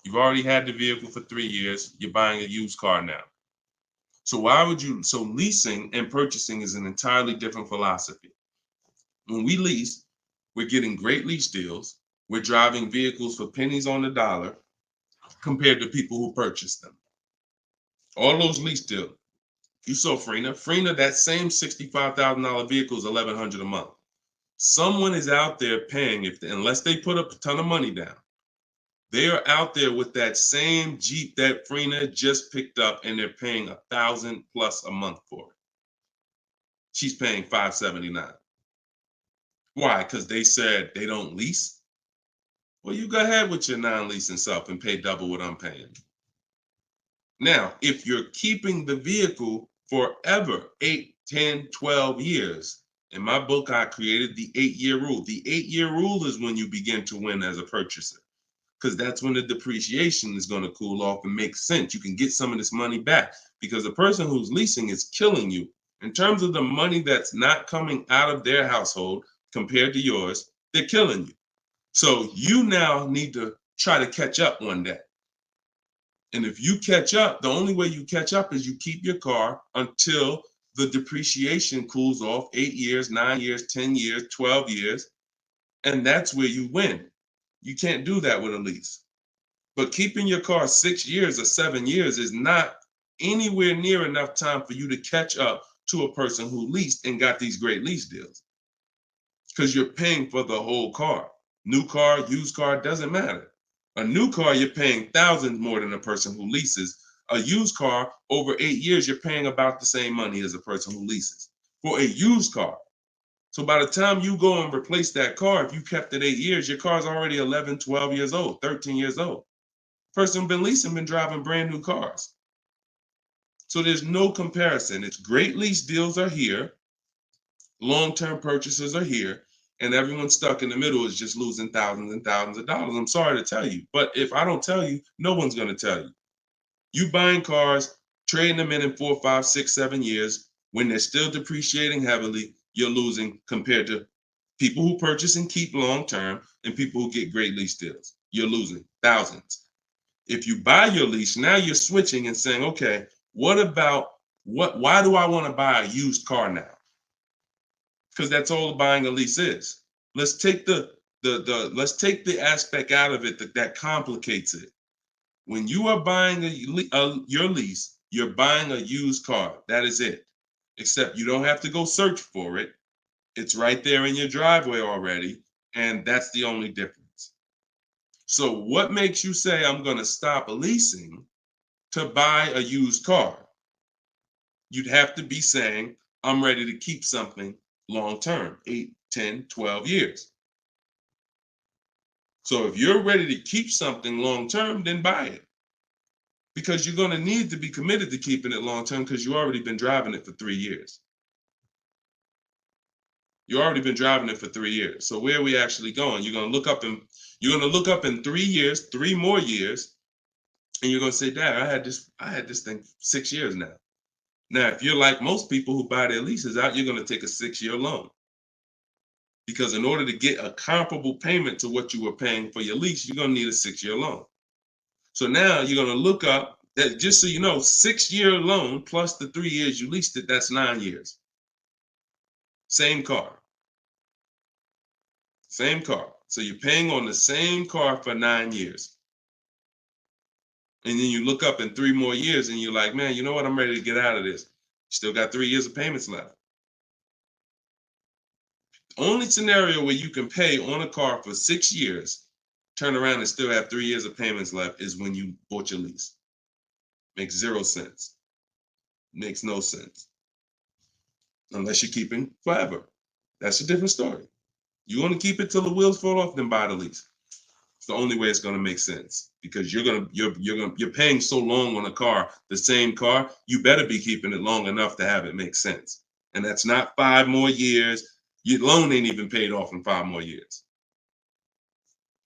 You've already had the vehicle for 3 years. You're buying a used car now. So leasing and purchasing is an entirely different philosophy. When we lease, we're getting great lease deals. We're driving vehicles for pennies on the dollar compared to people who purchase them. All those lease deals. You saw Frina, that same $65,000 vehicle is $1,100 a month. Someone is out there paying, unless they put up a ton of money down, they are out there with that same Jeep that Frina just picked up and they're paying $1,000 plus a month for it. She's paying $579. Why? Because they said they don't lease? Well, you go ahead with your non-leasing stuff and pay double what I'm paying. Now, if you're keeping the vehicle forever, 8, 10, 12 years, in my book, I created the 8-year rule. The 8-year rule is when you begin to win as a purchaser, because that's when the depreciation is going to cool off and make sense. You can get some of this money back because the person who's leasing is killing you. In terms of the money that's not coming out of their household compared to yours, they're killing you. So you now need to try to catch up one day. And if you catch up, the only way you catch up is you keep your car until the depreciation cools off 8 years, 9 years, 10 years, 12 years. And that's where you win. You can't do that with a lease. But keeping your car 6 years or 7 years is not anywhere near enough time for you to catch up to a person who leased and got these great lease deals. Because you're paying for the whole car. New car, used car, doesn't matter. A new car, you're paying thousands more than a person who leases. A used car, over 8 years, you're paying about the same money as a person who leases for a used car. So by the time you go and replace that car, if you kept it 8 years, your car's already 11, 12 years old, 13 years old. Person been leasing, been driving brand new cars. So there's no comparison. It's great lease deals are here, long-term purchases are here, and everyone stuck in the middle is just losing thousands and thousands of dollars. I'm sorry to tell you, but if I don't tell you, no one's going to tell you. You buying cars, trading them in 4, 5, 6, 7 years, when they're still depreciating heavily, you're losing compared to people who purchase and keep long-term and people who get great lease deals. You're losing thousands. If you buy your lease, now you're switching and saying, okay, why do I want to buy a used car now? Because that's all buying a lease is. Let's take let's take the aspect out of it that complicates it. When you are buying your lease, you're buying a used car. That is it. Except you don't have to go search for it. It's right there in your driveway already, and that's the only difference. So what makes you say I'm going to stop leasing to buy a used car? You'd have to be saying I'm ready to keep something long term, 8, 10, 12 years. So if you're ready to keep something long term, then buy it. Because you're going to need to be committed to keeping it long term because you've already been driving it for 3 years. You've already been driving it for 3 years. So where are we actually going? You're going to look up in 3 years, 3 more years, and you're going to say, Dad, I had this thing 6 years now. Now, if you're like most people who buy their leases out, you're going to take a 6-year loan. Because in order to get a comparable payment to what you were paying for your lease, you're going to need a 6-year loan. So now you're going to look up that, just so you know, 6-year loan plus the 3 years you leased it, that's 9 years. Same car. Same car. So you're paying on the same car for 9 years. And then you look up in 3 more years and you're like, man, you know what? I'm ready to get out of this. Still got 3 years of payments left. Only scenario where you can pay on a car for 6 years, turn around and still have 3 years of payments left is when you bought your lease. Makes 0 sense. Makes no sense. Unless you're keeping forever. That's a different story. You want to keep it till the wheels fall off, then buy the lease. It's the only way it's going to make sense because you're paying so long on a car, the same car, you better be keeping it long enough to have it make sense. And that's not 5 more years. Your loan ain't even paid off in 5 more years.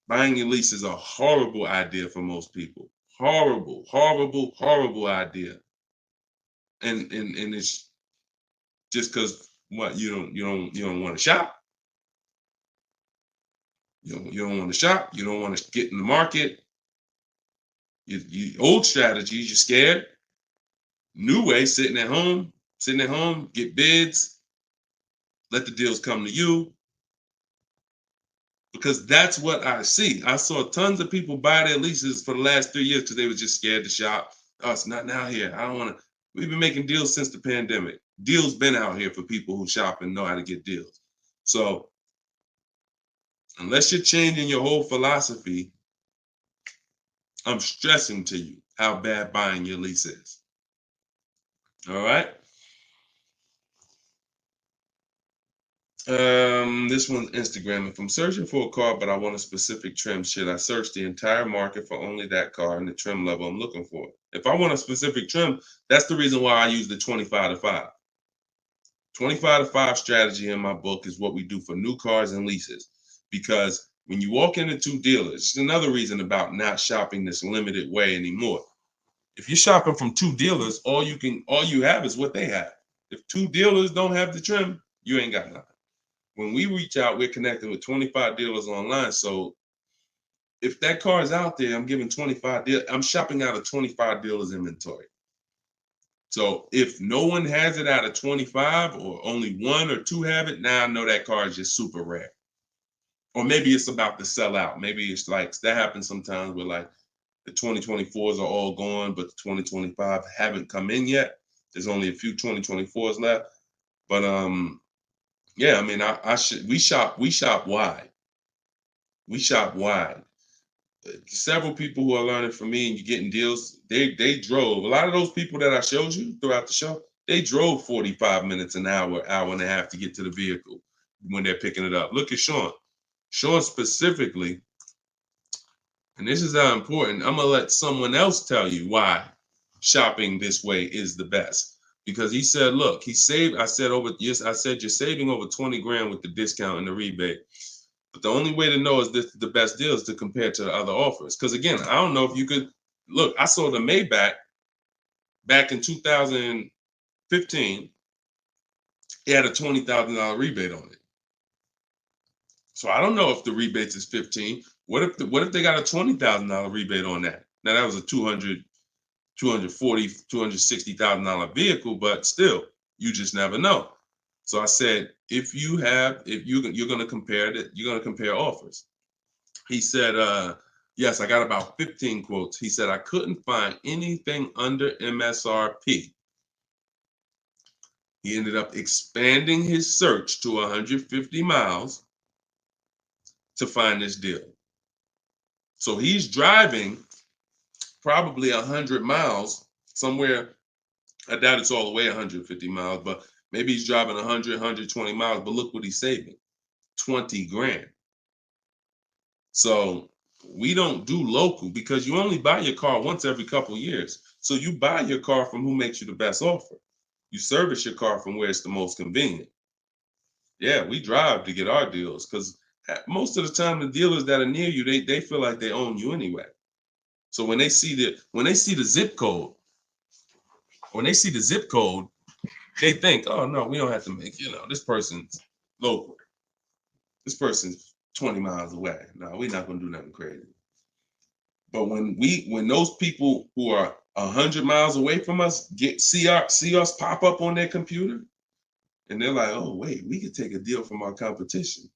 Buying your lease is a horrible idea for most people. Horrible, horrible, horrible idea. And it's just because what you don't want to shop. You don't want to shop. You don't want to get in the market. Old strategies, you're scared. New way, sitting at home, get bids, let the deals come to you. Because that's what I see. I saw tons of people buy their leases for the last 3 years because they were just scared to shop. Oh, it's not now here. I don't want to. We've been making deals since the pandemic. Deals been out here for people who shop and know how to get deals. So unless you're changing your whole philosophy, I'm stressing to you how bad buying your lease is. All right. This one's Instagram. If I'm searching for a car, but I want a specific trim, should I search the entire market for only that car and the trim level I'm looking for? If I want a specific trim, that's the reason why I use the 25 to 5. 25 to 5 strategy in my book is what we do for new cars and leases. Because when you walk into 2 dealers, it's another reason about not shopping this limited way anymore. If you're shopping from 2 dealers, all you have is what they have. If 2 dealers don't have the trim, you ain't got nothing. When we reach out, we're connecting with 25 dealers online. So if that car is out there, I'm giving 25 dealers. I'm shopping out of 25 dealers inventory. So if no one has it out of 25 or only 1 or 2 have it, now I know that car is just super rare. Or maybe it's about to sell out. Maybe it's like that happens sometimes where like the 2024s are all gone, but the 2025 haven't come in yet. There's only a few 2024s left. But yeah, I mean, we shop wide. We shop wide. Several people who are learning from me and you're getting deals, they drove. A lot of those people that I showed you throughout the show, they drove 45 minutes, an hour and a half to get to the vehicle when they're picking it up. Look at Sean. Sean specifically And this is how important. I'm gonna let someone else tell you why shopping this way is the best. Because he said, look, he saved. I said I said you're saving over 20 grand with the discount and the rebate. But the only way to know is this the best deal is to compare to the other offers. Because again, I don't know if you could look. I sold a Maybach back in 2015. It had a $20,000 rebate on it. So I don't know if the rebates is 15. What if they got a $20,000 rebate on that? Now that was a $260,000 vehicle, but still, you just never know. So I said, if you're gonna compare it, you're gonna compare offers. He said, yes, I got about 15 quotes. He said I couldn't find anything under MSRP. He ended up expanding his search to 150 miles to find this deal. So he's driving probably 100 miles somewhere. I doubt it's all the way 150 miles, but maybe he's driving 100, 120 miles. But look what he's saving, 20 grand. So we don't do local because you only buy your car once every couple of years. So you buy your car from who makes you the best offer. You service your car from where it's the most convenient. Yeah, we drive to get our deals because most of the time the dealers that are near you, they feel like they own you anyway. So when they see the zip code, they think, oh no, we don't have to make, this person's local. This person's 20 miles away. No, we're not gonna do nothing crazy. But when those people who are 100 miles away from us see us pop up on their computer, and they're like, oh wait, we could take a deal from our competition.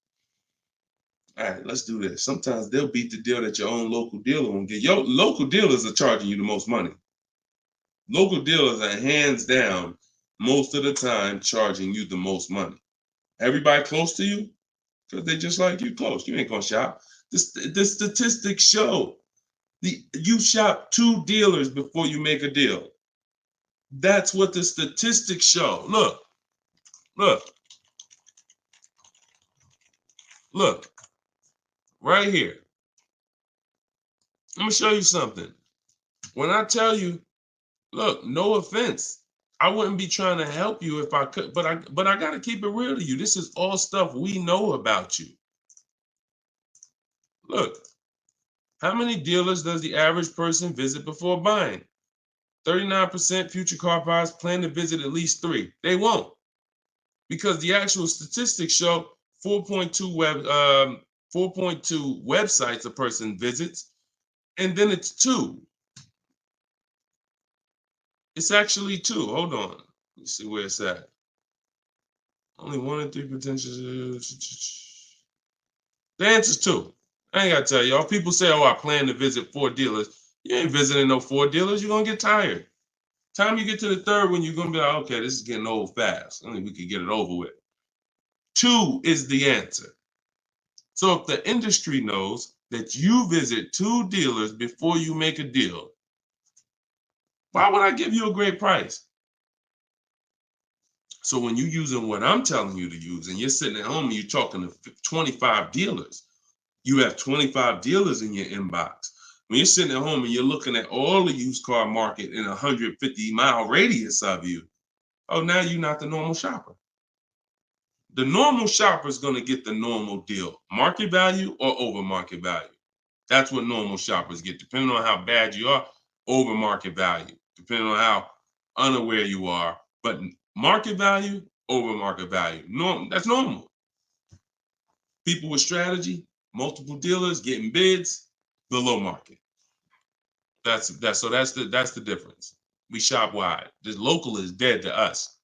All right, let's do this. Sometimes they'll beat the deal that your own local dealer won't get. Your local dealers are charging you the most money. Local dealers are hands down most of the time charging you the most money. Everybody close to you, because they just like you close. You ain't gonna shop. The statistics show you shop 2 dealers before you make a deal. That's what the statistics show. Look, right here. Let me show you something. When I tell you, look, no offense, I wouldn't be trying to help you if I could, but I gotta keep it real to you. This is all stuff we know about you. Look, how many dealers does the average person visit before buying? 39% future car buyers plan to visit at least 3. They won't, because the actual statistics show 4.2 websites a person visits, and then it's 2. It's actually 2. Hold on. Let's see where it's at. Only 1 in 3 potential. The answer's 2. I ain't got to tell y'all. People say, oh, I plan to visit 4 dealers. You ain't visiting no 4 dealers. You're going to get tired. Time you get to the 3rd one, you're going to be like, okay, this is getting old fast. I think we could get it over with. 2 is the answer. So if the industry knows that you visit 2 dealers before you make a deal, why would I give you a great price? So when you're using what I'm telling you to use and you're sitting at home and you're talking to 25 dealers, you have 25 dealers in your inbox. When you're sitting at home and you're looking at all the used car market in a 150-mile radius of you, oh, now you're not the normal shopper. The normal shopper is going to get the normal deal, market value or over market value. That's what normal shoppers get, depending on how bad you are, over market value, depending on how unaware you are. But market value, over market value, that's normal. People with strategy, multiple dealers getting bids, below market. That's the difference. We shop wide. This local is dead to us.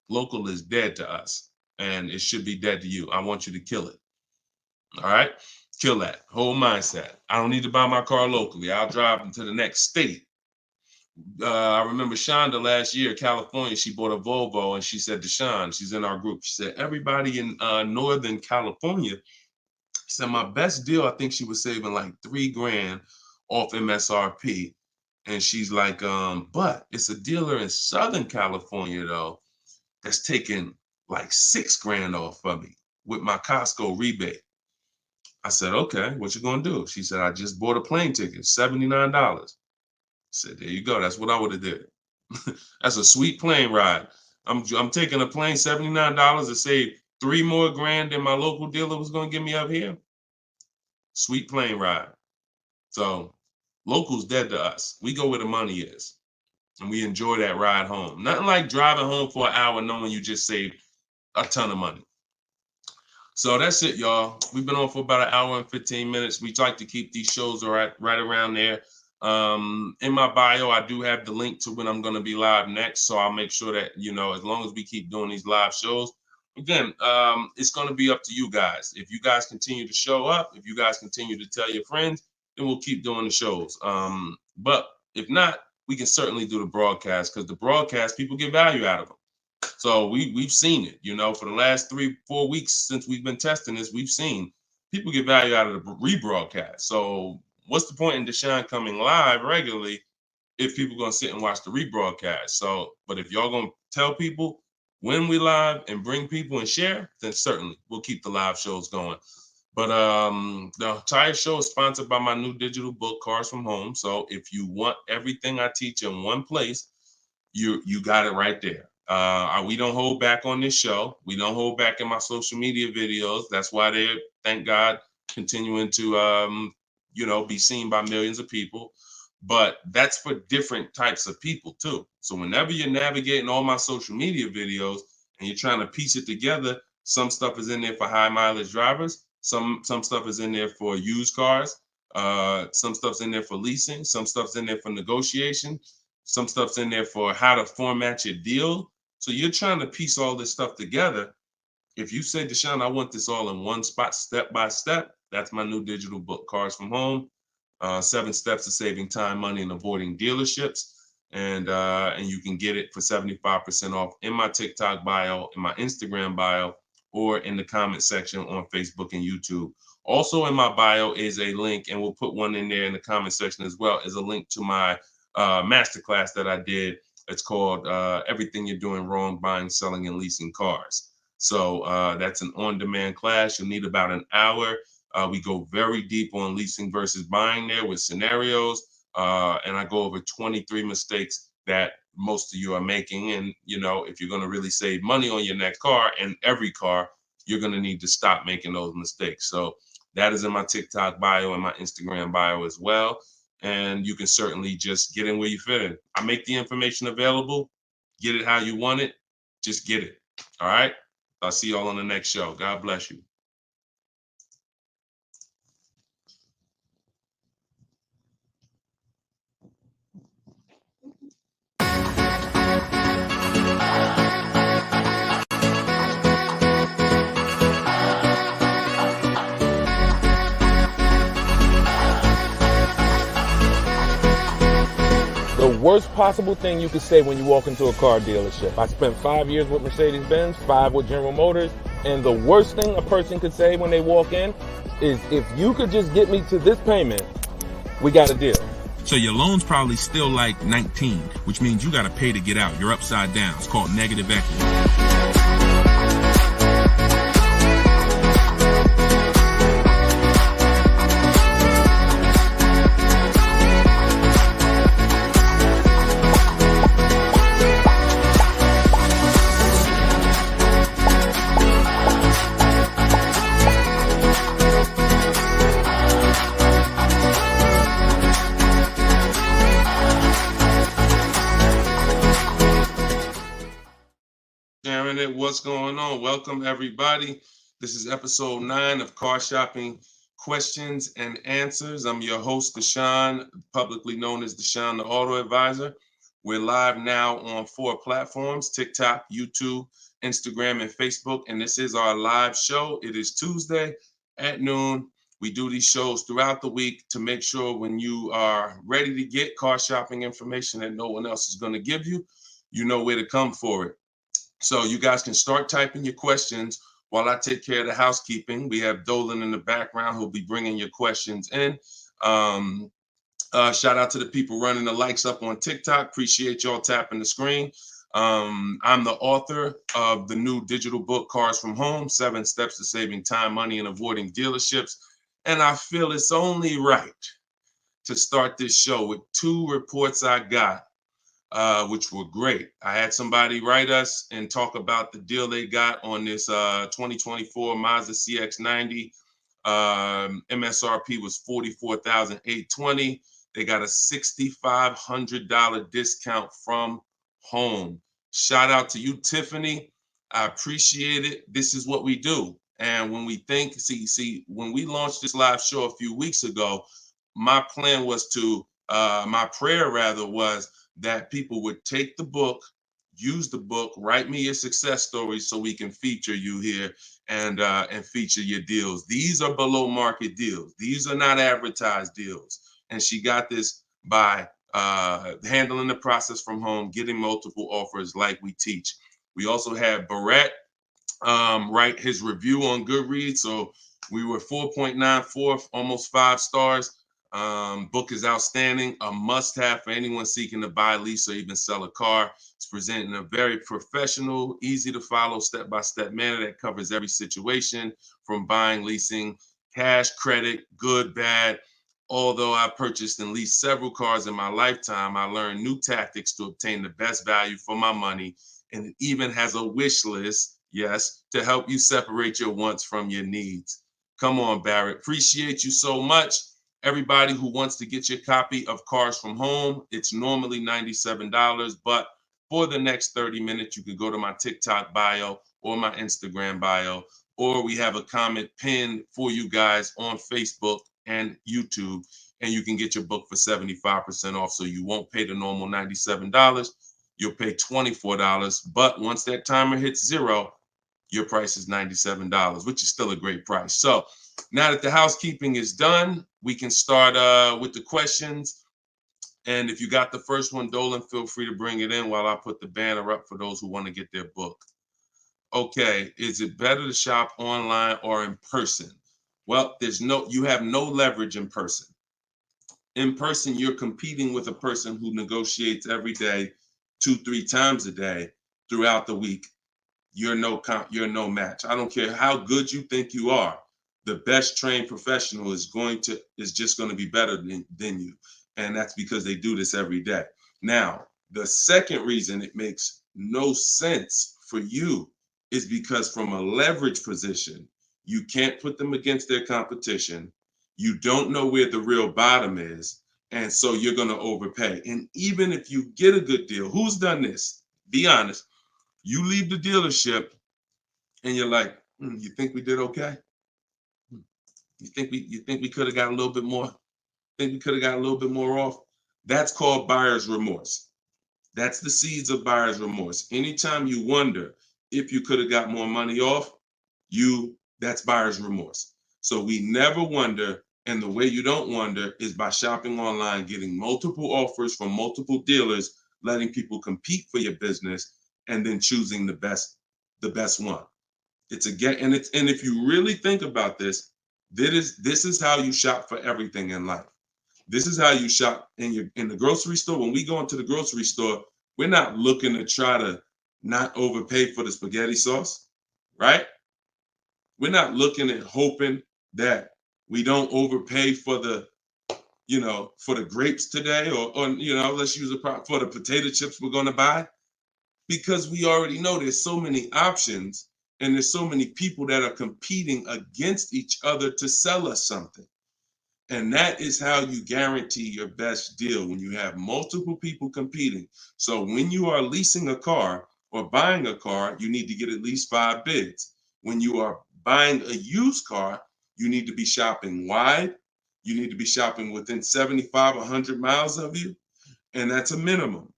Local is dead to us, and it should be dead to you. I want you to kill it. All right, kill that whole mindset. I don't need to buy my car locally. I'll drive into the next state. I remember Shonda last year, California. She bought a Volvo, and she said to Sean, she's in our group. She said everybody in Northern California. She said my best deal. I think she was saving like $3 grand off MSRP. And she's like, but it's a dealer in Southern California, though, that's taking like $6 grand off of me with my Costco rebate. I said, okay, what you gonna do? She said, I just bought a plane ticket, $79. I said, there you go. That's what I would have did. That's a sweet plane ride. I'm taking a plane, $79 to save 3 more grand than my local dealer was gonna give me up here. Sweet plane ride. So local's dead to us. We go where the money is. And we enjoy that ride home. Nothing like driving home for an hour knowing you just saved a ton of money. So that's it, y'all. We've been on for about an hour and 15 minutes. We like to keep these shows right around there. In my bio, I do have the link to when I'm going to be live next. So I'll make sure that, as long as we keep doing these live shows, again, it's going to be up to you guys. If you guys continue to show up, if you guys continue to tell your friends, then we'll keep doing the shows. But if not, we can certainly do the broadcast, because the broadcast, people get value out of them. So we've seen it, for the last 3-4 weeks since we've been testing this, we've seen people get value out of the rebroadcast. So what's the point in Deshone coming live regularly if people are going to sit and watch the rebroadcast? So, but if y'all going to tell people when we live and bring people and share, then certainly we'll keep the live shows going. But the entire show is sponsored by my new digital book, Cars from Home. So if you want everything I teach in one place, you got it right there. We don't hold back on this show. We don't hold back in my social media videos. That's why they're, thank God, continuing to be seen by millions of people. But that's for different types of people too. So whenever you're navigating all my social media videos and you're trying to piece it together, some stuff is in there for high mileage drivers. Some stuff is in there for used cars. Some stuff's in there for leasing. Some stuff's in there for negotiation. Some stuff's in there for how to format your deal. So you're trying to piece all this stuff together. If you say, Deshone, I want this all in one spot, step by step, that's my new digital book, Cars from Home. 7 steps to saving time, money, and avoiding dealerships. And you can get it for 75% off in my TikTok bio, in my Instagram bio, or in the comment section on Facebook and YouTube. Also in my bio is a link, and we'll put one in there in the comment section as well, is a link to my masterclass that I did. It's called Everything You're Doing Wrong Buying, Selling, and Leasing Cars. So that's an on-demand class. You'll need about an hour. We go very deep on leasing versus buying there with scenarios. And I go over 23 mistakes that most of you are making. And, if you're going to really save money on your next car and every car, you're going to need to stop making those mistakes. So that is in my TikTok bio and my Instagram bio as well. And you can certainly just get in where you fit in. I make the information available. Get it how you want it. Just get it. All right. I'll see y'all on the next show. God bless you. The worst possible thing you could say when you walk into a car dealership. I spent 5 years with Mercedes-Benz, 5 with General Motors, and the worst thing a person could say when they walk in is, if you could just get me to this payment, we got a deal. So your loan's probably still like 19, which means you got to pay to get out. You're upside down. It's called negative equity. What's going on? Welcome, everybody. This is episode 9 of Car Shopping Questions and Answers. I'm your host, Deshone, publicly known as Deshone the Auto Advisor. We're live now on 4 platforms: TikTok, YouTube, Instagram, and Facebook. And this is our live show. It is Tuesday at noon. We do these shows throughout the week to make sure when you are ready to get car shopping information that no one else is going to give you, you know where to come for it. So you guys can start typing your questions while I take care of the housekeeping. We have Dolan in the background who'll be bringing your questions in. Shout out to the people running the likes up on TikTok. Appreciate y'all tapping the screen. I'm the author of the new digital book, Cars from Home, 7 Steps to Saving Time, Money, and Avoiding Dealerships. And I feel it's only right to start this show with 2 reports I got, which were great. I had somebody write us and talk about the deal they got on this 2024 Mazda CX-90. MSRP was $44,820. They got a $6,500 discount from home. Shout out to you, Tiffany. I appreciate it. This is what we do. And when we think, when we launched this live show a few weeks ago, my plan was my prayer rather was that people would take the book, use the book, write me your success stories so we can feature you here and feature your deals. These are below market deals. These are not advertised deals. And she got this by handling the process from home, getting multiple offers like we teach. We also had Barrett write his review on Goodreads. So we were 4.94, almost 5 stars. Book is outstanding, a must-have for anyone seeking to buy, lease, or even sell a car. It's presented in a very professional, easy-to-follow, step-by-step manner that covers every situation from buying, leasing, cash, credit, good, bad. Although I've purchased and leased several cars in my lifetime, I learned new tactics to obtain the best value for my money, and it even has a wish list, yes, to help you separate your wants from your needs. Come on, Barrett. Appreciate you so much. Everybody who wants to get your copy of Cars from Home, it's normally $97, but for the next 30 minutes, you can go to my TikTok bio or my Instagram bio, or we have a comment pinned for you guys on Facebook and YouTube, and you can get your book for 75% off. So you won't pay the normal $97. You'll pay $24. But once that timer hits 0, your price is $97, which is still a great price. So now that the housekeeping is done, we can start with the questions. And if you got the first one, Dolan, feel free to bring it in while I put the banner up for those who want to get their book. Okay, is it better to shop online or in person? Well, you have no leverage in person. In person, you're competing with a person who negotiates every day, 2-3 times a day throughout the week. You're no match. I don't care how good you think you are. The best trained professional is just going to be better than you. And that's because they do this every day. Now, the second reason it makes no sense for you is because from a leverage position, you can't put them against their competition. You don't know where the real bottom is. And so you're going to overpay. And even if you get a good deal, who's done this? Be honest. You leave the dealership and you're like, you think we did okay? You think we could have got a little bit more? Think we could have got a little bit more off? That's called buyer's remorse. That's the seeds of buyer's remorse. Anytime you wonder if you could have got more money off, that's buyer's remorse. So we never wonder, and the way you don't wonder is by shopping online, getting multiple offers from multiple dealers, letting people compete for your business, and then choosing the best one. And if you really think about this, this is how you shop for everything in life. This is how you shop in the grocery store. When we go into the grocery store, we're not looking to try to not overpay for the spaghetti sauce, right? We're not looking at hoping that we don't overpay for the grapes today, or let's use for the potato chips we're going to buy, because we already know there's so many options and there's so many people that are competing against each other to sell us something. And that is how you guarantee your best deal, when you have multiple people competing. So when you are leasing a car or buying a car, you need to get at least 5 bids. When you are buying a used car, you need to be shopping wide. You need to be shopping within 75, 100 miles of you. And that's a minimum.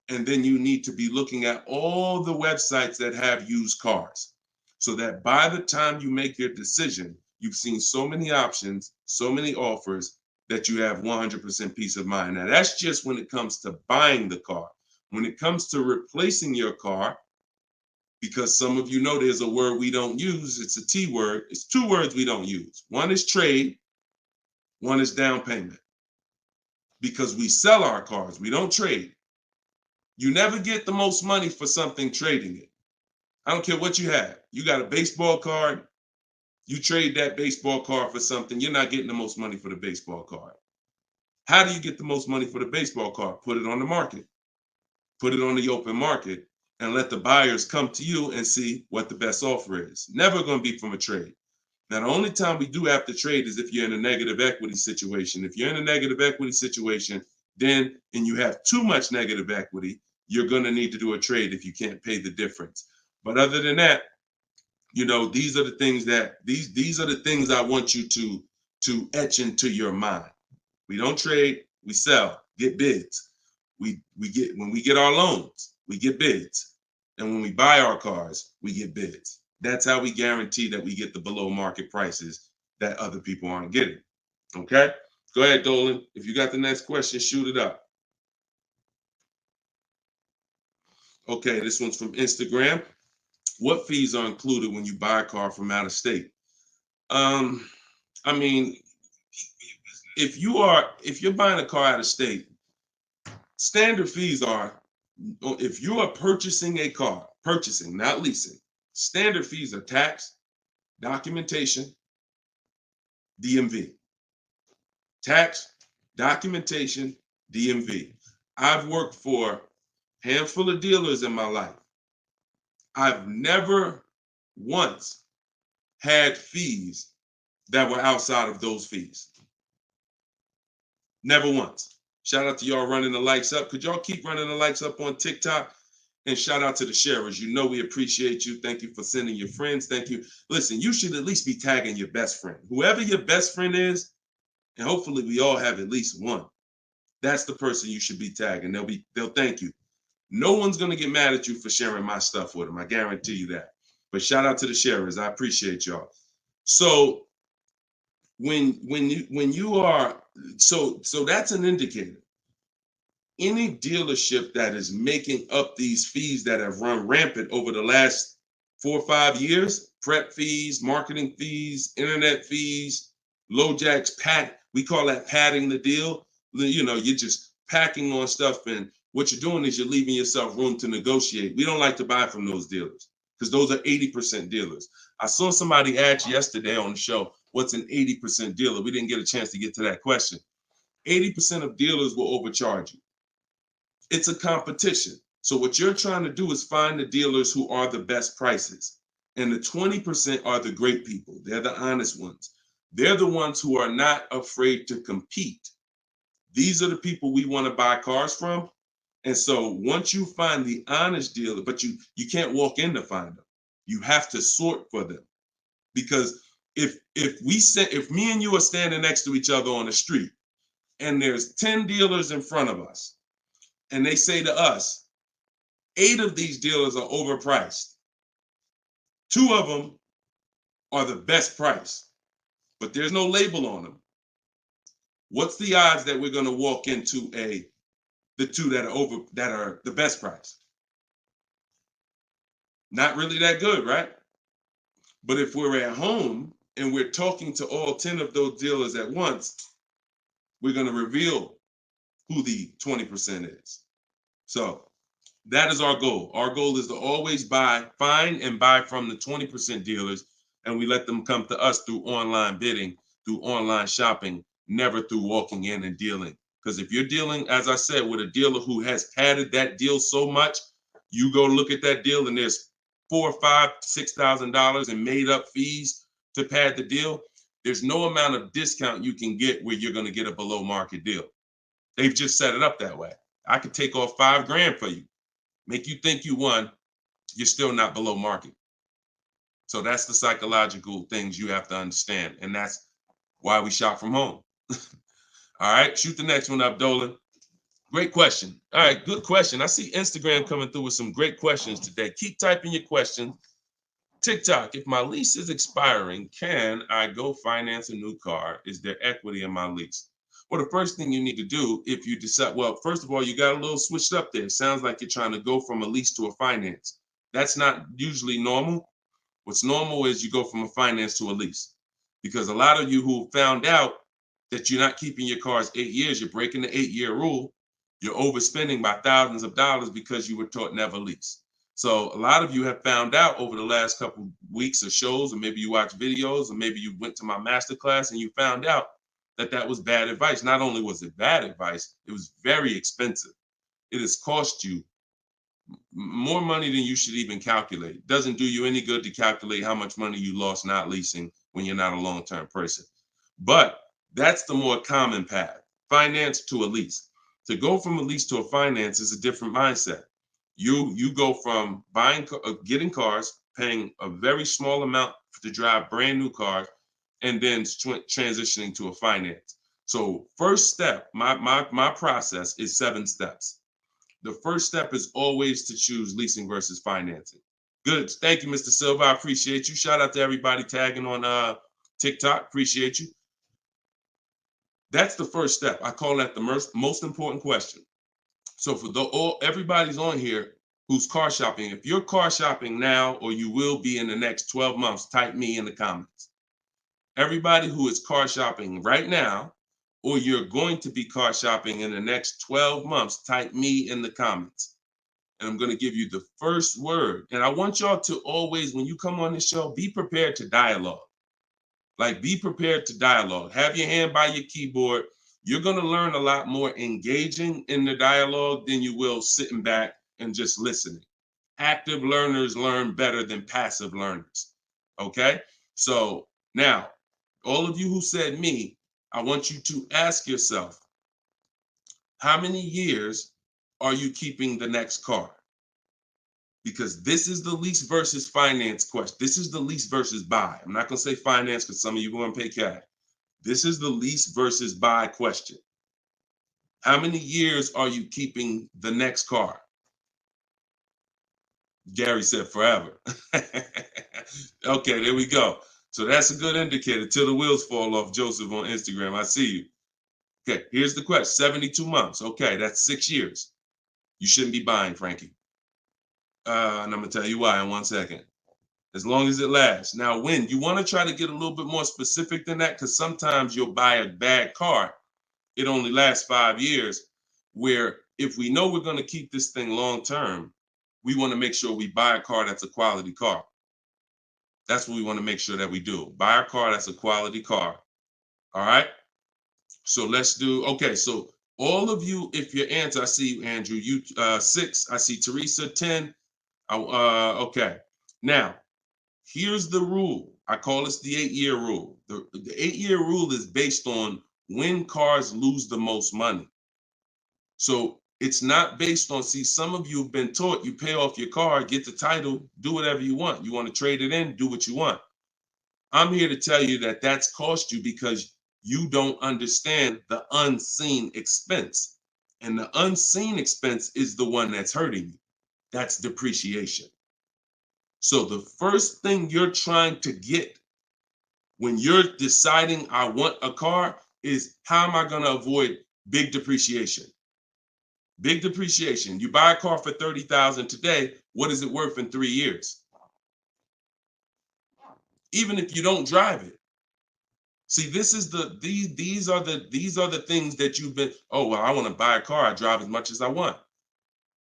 And then you need to be looking at all the websites that have used cars, so that by the time you make your decision, you've seen so many options, so many offers, that you have 100% peace of mind. Now, that's just when it comes to buying the car. When it comes to replacing your car, because some of you know there's a word we don't use, it's a T word. It's 2 words we don't use. One is trade, one is down payment. Because we sell our cars, we don't trade. You never get the most money for something trading it. I don't care what you have. You got a baseball card, You trade that baseball card for something, you're not getting the most money for the baseball card. How do you get the most money for the baseball card? Put it on the market. Put it on the open market and let the buyers come to you and see what the best offer is. Never going to be from a trade. Now, the only time we do have to trade is if you're in a negative equity situation. If you're in a negative equity situation, then, and you have too much negative equity, you're going to need to do a trade if you can't pay the difference. But other than that, you know, these are the things that these are the things I want you to etch into your mind. We don't trade, we sell, get bids. We get, when we get our loans, we get bids. And when we buy our cars, we get bids. That's how we guarantee that we get the below market prices that other people aren't getting. Okay? Go ahead, Dolan. If you got the next question, shoot it up. Okay, this one's from Instagram. What fees are included when you buy a car from out of state? I mean, if you're buying a car out of state, standard fees are, if you are purchasing a car, purchasing, not leasing, standard fees are tax, documentation, DMV. Tax, documentation, DMV. I've worked for a handful of dealers in my life. I've never once had fees that were outside of those fees. Never once. Shout out to y'all running the likes up. Could y'all keep running the likes up on TikTok? And shout out to the sharers. You know we appreciate you. Thank you for sending your friends. Thank you. Listen, you should at least be tagging your best friend. Whoever your best friend is, and hopefully we all have at least one. That's the person you should be tagging. They'll thank you. No one's gonna get mad at you for sharing my stuff with them. I guarantee you that. But shout out to the sharers. I appreciate y'all. So when you are, so that's an indicator. Any dealership that is making up these fees that have run rampant over the last 4 or 5 years, prep fees, marketing fees, internet fees, low jacks, we call that padding the deal. You know, you're just packing on stuff, and what you're doing is you're leaving yourself room to negotiate. We don't like to buy from those dealers because those are 80% dealers. I saw somebody ask yesterday on the show, what's an 80% dealer? We didn't get a chance to get to that question. 80% of dealers will overcharge you. It's a competition. So what you're trying to do is find the dealers who are the best prices. And the 20% are the great people. They're the honest ones. They're the ones who are not afraid to compete. These are the people we want to buy cars from. And so once you find the honest dealer, but you can't walk in to find them. You have to sort for them. Because if me and you are standing next to each other on the street and there's 10 dealers in front of us, and they say to us, 8 of these dealers are overpriced. 2 of them are the best price, but there's no label on them. What's the odds that we're going to walk into the 2 that are the best price? Not really that good, right? But if we're at home and we're talking to all 10 of those dealers at once, we're going to reveal who the 20% is. So that is our goal. Our goal is to always find and buy from the 20% dealers, and we let them come to us through online bidding, through online shopping, never through walking in and dealing. Because if you're dealing, as I said, with a dealer who has padded that deal so much, you go look at that deal and there's $4,000, $5,000, $6,000 in made up fees to pad the deal. There's no amount of discount you can get where you're going to get a below market deal. They've just set it up that way. I could take off $5,000 for you, make you think you won. You're still not below market. So that's the psychological things you have to understand. And that's why we shop from home. All right, shoot the next one up, Dolan. Great question. All right, good question. I see Instagram coming through with some great questions today. Keep typing your questions. TikTok, if my lease is expiring, can I go finance a new car? Is there equity in my lease? Well, the first thing you need to do if you decide, well, first of all, you got a little switched up there. It sounds like you're trying to go from a lease to a finance. That's not usually normal. What's normal is you go from a finance to a lease. Because a lot of you who found out that you're not keeping your cars 8 years, you're breaking the 8-year rule, you're overspending by thousands of dollars because you were taught never lease. So a lot of you have found out over the last couple weeks of shows, or maybe you watch videos, or maybe you went to my masterclass and you found out that that was bad advice. Not only was it bad advice, it was very expensive. It has cost you more money than you should even calculate. It doesn't do you any good to calculate how much money you lost not leasing when you're not a long-term person. But that's the more common path, finance to a lease. To go from a lease to a finance is a different mindset. You go from getting cars, paying a very small amount to drive brand new cars, and then transitioning to a finance. So first step, my process is 7 steps. The first step is always to choose leasing versus financing. Good. Thank you, Mr. Silva. I appreciate you. Shout out to everybody tagging on TikTok. Appreciate you. That's the first step. I call that the most important question. So for everybody's on here who's car shopping, if you're car shopping now or you will be in the next 12 months, type me in the comments. Everybody who is car shopping right now, or you're going to be car shopping in the next 12 months, type me in the comments. And I'm going to give you the first word. And I want y'all to always, when you come on this show, be prepared to dialogue. Like, be prepared to dialogue. Have your hand by your keyboard. You're going to learn a lot more engaging in the dialogue than you will sitting back and just listening. Active learners learn better than passive learners. Okay? So now, all of you who said me, I want you to ask yourself, how many years are you keeping the next car? Because this is the lease versus finance question. This is the lease versus buy. I'm not going to say finance because some of you are going to pay cash. This is the lease versus buy question. How many years are you keeping the next car? Gary said forever. Okay, there we go. So that's a good indicator till the wheels fall off, Joseph on Instagram. I see you. Okay, here's the question. 72 months. Okay, that's 6 years. You shouldn't be buying, Frankie. And I'm going to tell you why in 1 second. As long as it lasts. Now, when you want to try to get a little bit more specific than that, because sometimes you'll buy a bad car. It only lasts 5 years, where if we know we're going to keep this thing long term, we want to make sure we buy a car that's a quality car. That's what we want to make sure that we do. Buy a car that's a quality car. All right. So let's do, okay. So all of you, if your answer, I see you, Andrew, you 6, I see Teresa 10. Okay. Now, here's the rule. I call this the 8-year rule. The 8-year rule is based on when cars lose the most money. So it's not based on, see, some of you have been taught you pay off your car, get the title, do whatever you want. You want to trade it in, do what you want. I'm here to tell you that that's cost you because you don't understand the unseen expense. And the unseen expense is the one that's hurting you. That's depreciation. So the first thing you're trying to get when you're deciding I want a car is, how am I going to avoid big depreciation? Big depreciation. You buy a car for $30,000 today. What is it worth in 3 years? Even if you don't drive it. See, this is these are the things that you've been, oh, well, I want to buy a car. I drive as much as I want.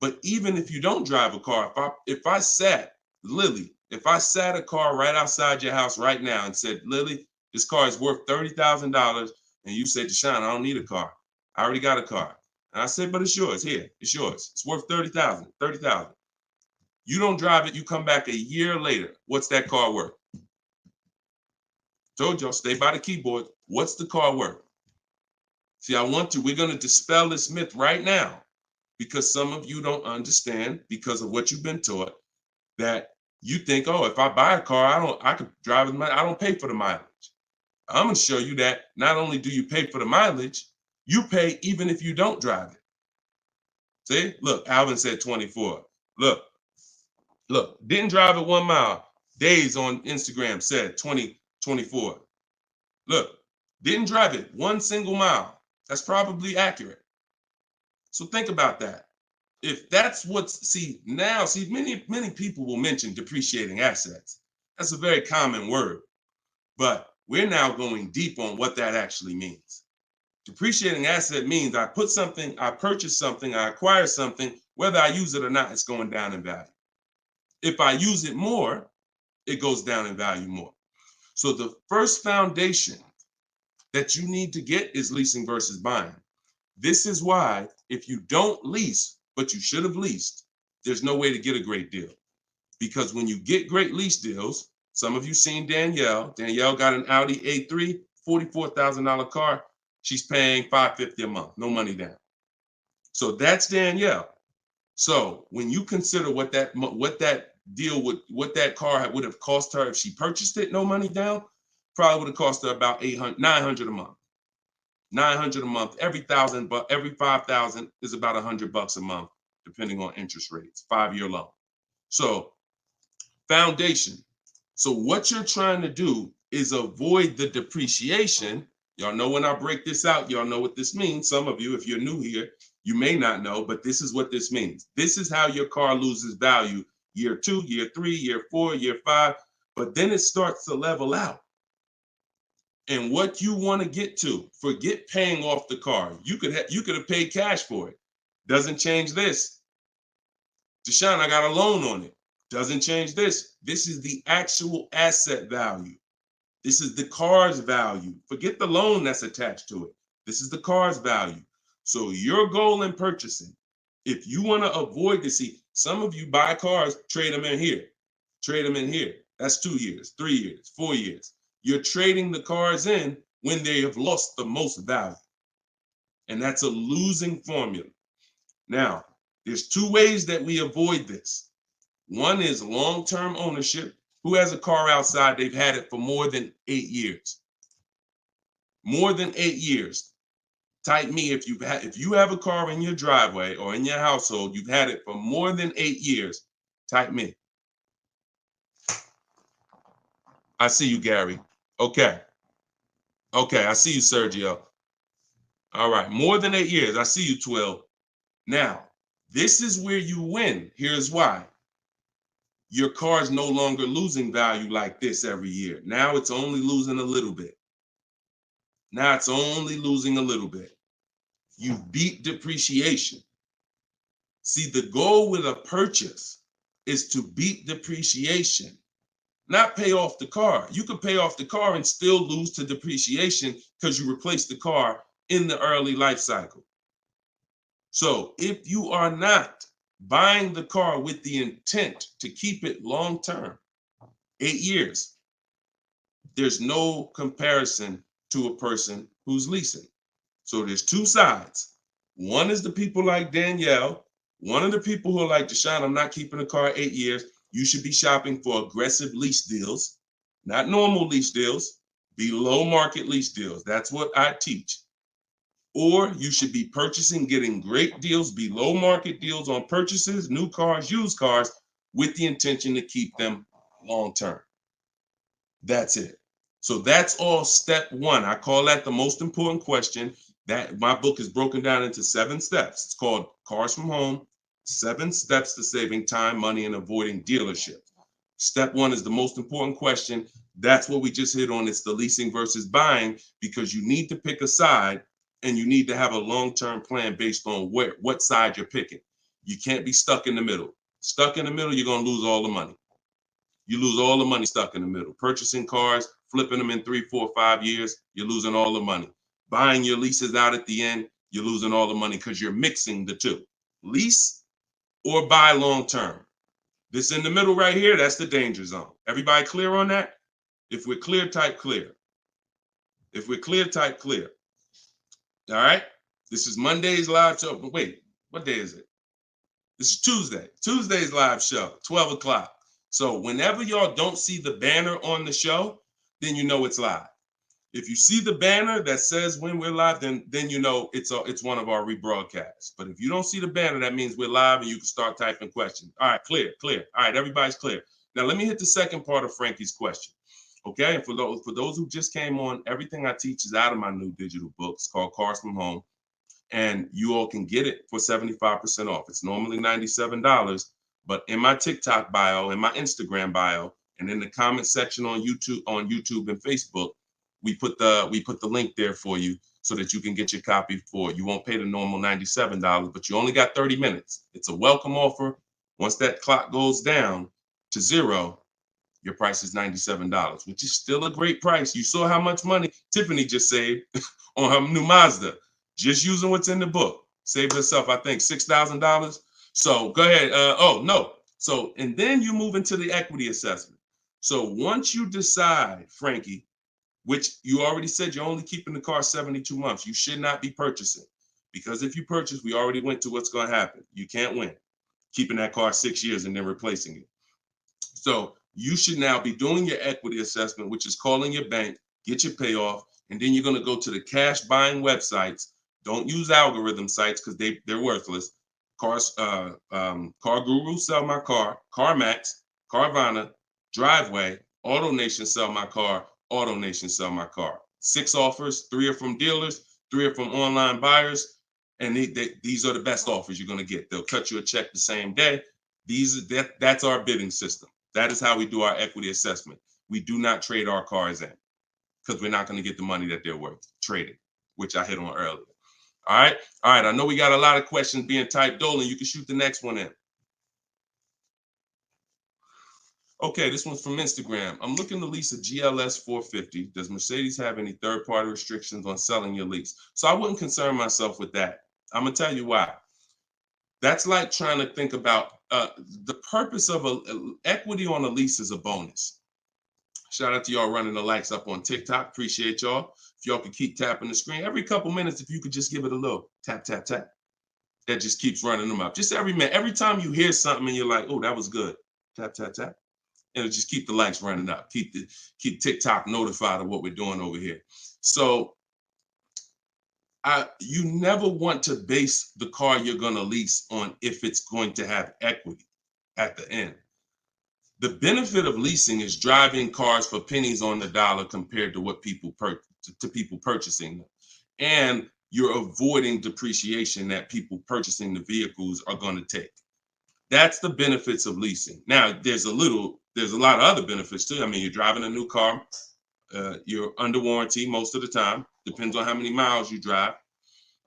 But even if you don't drive a car, if I sat a car right outside your house right now and said, Lily, this car is worth $30,000, and you said, Deshone, I don't need a car. I already got a car. And I said, but it's yours. Here, it's yours. It's worth $30,000. You don't drive it. You come back a year later. What's that car worth? Told y'all, stay by the keyboard. What's the car worth? See, we're going to dispel this myth right now, because some of you don't understand, because of what you've been taught, that you think, oh, if I buy a car, I could drive it. I don't pay for the mileage. I'm going to show you that not only do you pay for the mileage, you pay even if you don't drive it. See, look, Alvin said 24. Look, didn't drive it 1 mile. Days on Instagram said 24. Look, didn't drive it 1 single mile. That's probably accurate. So think about that. If that's many people will mention depreciating assets. That's a very common word, but we're now going deep on what that actually means. Depreciating asset means I purchase something, I acquire something, whether I use it or not, it's going down in value. If I use it more, it goes down in value more. So the first foundation that you need to get is leasing versus buying. This is why if you don't lease, but you should have leased, there's no way to get a great deal. Because when you get great lease deals, some of you seen Danielle. Danielle got an Audi A3, $44,000 car. She's paying $550 a month, no money down. So that's Danielle. So when you consider what that deal would, what that car would have cost her if she purchased it, no money down, probably would have cost her about $900 a month. $900 a month. Every 1,000, but every 5,000 is about $100 a month, depending on interest rates. 5-year loan. So foundation. So what you're trying to do is avoid the depreciation. Y'all know when I break this out, y'all know what this means. Some of you, if you're new here, you may not know, but this is what this means. This is how your car loses value year 2, year 3, year 4, year 5, but then it starts to level out. And what you want to get to, forget paying off the car. You could have paid cash for it. Doesn't change this. Deshone, I got a loan on it. Doesn't change this. This is the actual asset value. This is the car's value. Forget the loan that's attached to it. This is the car's value. So your goal in purchasing, if you want to avoid this, see, some of you buy cars, trade them in here. Trade them in here. That's 2 years, 3 years, 4 years. You're trading the cars in when they have lost the most value. And that's a losing formula. Now, there's 2 ways that we avoid this. One is long-term ownership. Who has a car outside? They've had it for more than 8 years. More than 8 years. Type me if you have a car in your driveway or in your household, you've had it for more than 8 years. Type me. I see you, Gary. Okay. Okay, I see you, Sergio. All right, more than 8 years. I see you, Twill. Now, this is where you win. Here's why. Your car is no longer losing value like this every year. Now it's only losing a little bit. Now it's only losing a little bit. You beat depreciation. See, the goal with a purchase is to beat depreciation, not pay off the car. You could pay off the car and still lose to depreciation because you replaced the car in the early life cycle. So if you are not buying the car with the intent to keep it long term, 8 years, there's no comparison to a person who's leasing. So there's 2 sides. One is the people like Danielle. One of the people who are like, Deshone, I'm not keeping a car 8 years. You should be shopping for aggressive lease deals, not normal lease deals, below market lease deals. That's what I teach. Or you should be purchasing, getting great deals, below market deals on purchases, new cars, used cars, with the intention to keep them long term. That's it. So that's all step 1. I call that the most important question. That my book is broken down into 7 steps. It's called Cars from Home, 7 Steps to Saving Time, Money, and Avoiding Dealership. Step 1 is the most important question. That's what we just hit on. It's the leasing versus buying, because you need to pick a side and you need to have a long-term plan based on what side you're picking. You can't be stuck in the middle. Stuck in the middle, you're going to lose all the money. You lose all the money stuck in the middle. Purchasing cars, flipping them in 3, 4, 5 years, you're losing all the money. Buying your leases out at the end, you're losing all the money because you're mixing the 2. Lease or buy long-term. This in the middle right here, that's the danger zone. Everybody clear on that? If we're clear, type clear. If we're clear, type clear. All right? This is Monday's live show. But wait, what day is it? This is Tuesday. Tuesday's live show, 12 o'clock. So whenever y'all don't see the banner on the show, then you know it's live. If you see the banner that says when we're live, then you know it's one of our rebroadcasts. But if you don't see the banner, that means we're live and you can start typing questions. All right, clear. All right, everybody's clear. Now let me hit the second part of Frankie's question. Okay, and for those who just came on, everything I teach is out of my new digital book. It's called Cars from Home. And you all can get it for 75% off. It's normally $97, but in my TikTok bio, in my Instagram bio, and in the comment section on YouTube and Facebook, we put the link there for you so that you can get your copy for it. You won't pay the normal $97, but you only got 30 minutes. It's a welcome offer. Once that clock goes down, to 0, your price is $97, which is still a great price. You saw how much money Tiffany just saved on her new Mazda, just using what's in the book. Saved herself, I think, $6,000. So go ahead. Oh, no. So, and then you move into the equity assessment. So once you decide, Frankie, which you already said you're only keeping the car 72 months, you should not be purchasing. Because if you purchase, we already went to what's going to happen. You can't win keeping that car 6 years and then replacing it. So you should now be doing your equity assessment, which is calling your bank, get your payoff, and then you're going to go to the cash buying websites. Don't use algorithm sites because they're worthless. Car Guru, Sell My Car, CarMax, Carvana, Driveway, AutoNation, Sell My Car, AutoNation, Sell My Car. 6 offers, 3 are from dealers, 3 are from online buyers, and these are the best offers you're going to get. They'll cut you a check the same day. That's our bidding system. That is how we do our equity assessment. We do not trade our cars in because we're not going to get the money that they're worth trading, which I hit on earlier. All right. I know we got a lot of questions being typed. Dolan, you can shoot the next one in. Okay, this one's from Instagram. I'm looking to lease a GLS 450. Does Mercedes have any third-party restrictions on selling your lease? So I wouldn't concern myself with that. I'm going to tell you why. That's like trying to think about the purpose of equity on a lease is a bonus. Shout out to y'all running the likes up on TikTok. Appreciate y'all. If y'all could keep tapping the screen every couple minutes, if you could just give it a little tap, tap, tap. That just keeps running them up. Just every minute. Every time you hear something and you're like, oh, that was good. Tap, tap, tap. And it'll just keep the likes running up. Keep TikTok notified of what we're doing over here. So you never want to base the car you're going to lease on if it's going to have equity at the end. The benefit of leasing is driving cars for pennies on the dollar compared to what people purchasing them. And you're avoiding depreciation that people purchasing the vehicles are going to take. That's the benefits of leasing. Now, there's a lot of other benefits too. I mean, you're driving a new car. You're under warranty most of the time. Depends on how many miles you drive.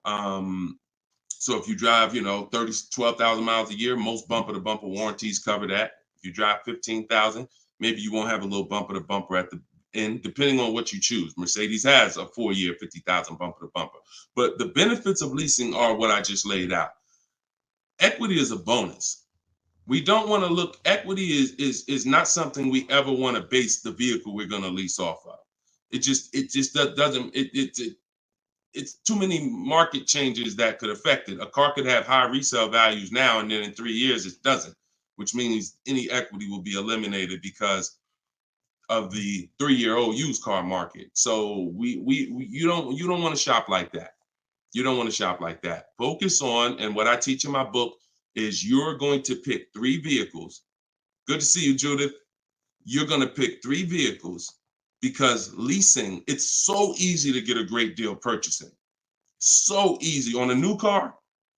So if you drive, 12,000 miles a year, most bumper to bumper warranties cover that. If you drive 15,000, maybe you won't have a little bumper to bumper at the end, depending on what you choose. Mercedes has a 4-year 50,000 bumper to bumper. But the benefits of leasing are what I just laid out. Equity is a bonus. We don't want to look, equity is not something we ever want to base the vehicle we're going to lease off of. It just doesn't, it's too many market changes that could affect it. A car could have high resale values now, and then in 3 years it doesn't, which means any equity will be eliminated because of the 3-year-old used car market. So you don't want to shop like that. You don't want to shop like that. Focus on, and what I teach in my book is you're going to pick 3 vehicles. Good to see you, Judith. You're going to pick 3 vehicles because leasing, it's so easy to get a great deal purchasing. So easy. On a new car,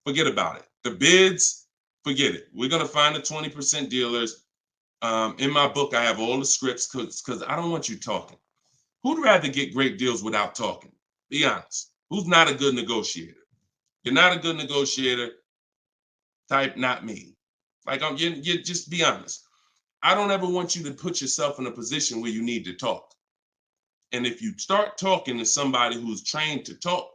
forget about it. The bids, forget it. We're going to find the 20% dealers. In my book, I have all the scripts because I don't want you talking. Who'd rather get great deals without talking? Be honest. Who's not a good negotiator? You're not a good negotiator. Type not me. Like you just be honest. I don't ever want you to put yourself in a position where you need to talk. And if you start talking to somebody who's trained to talk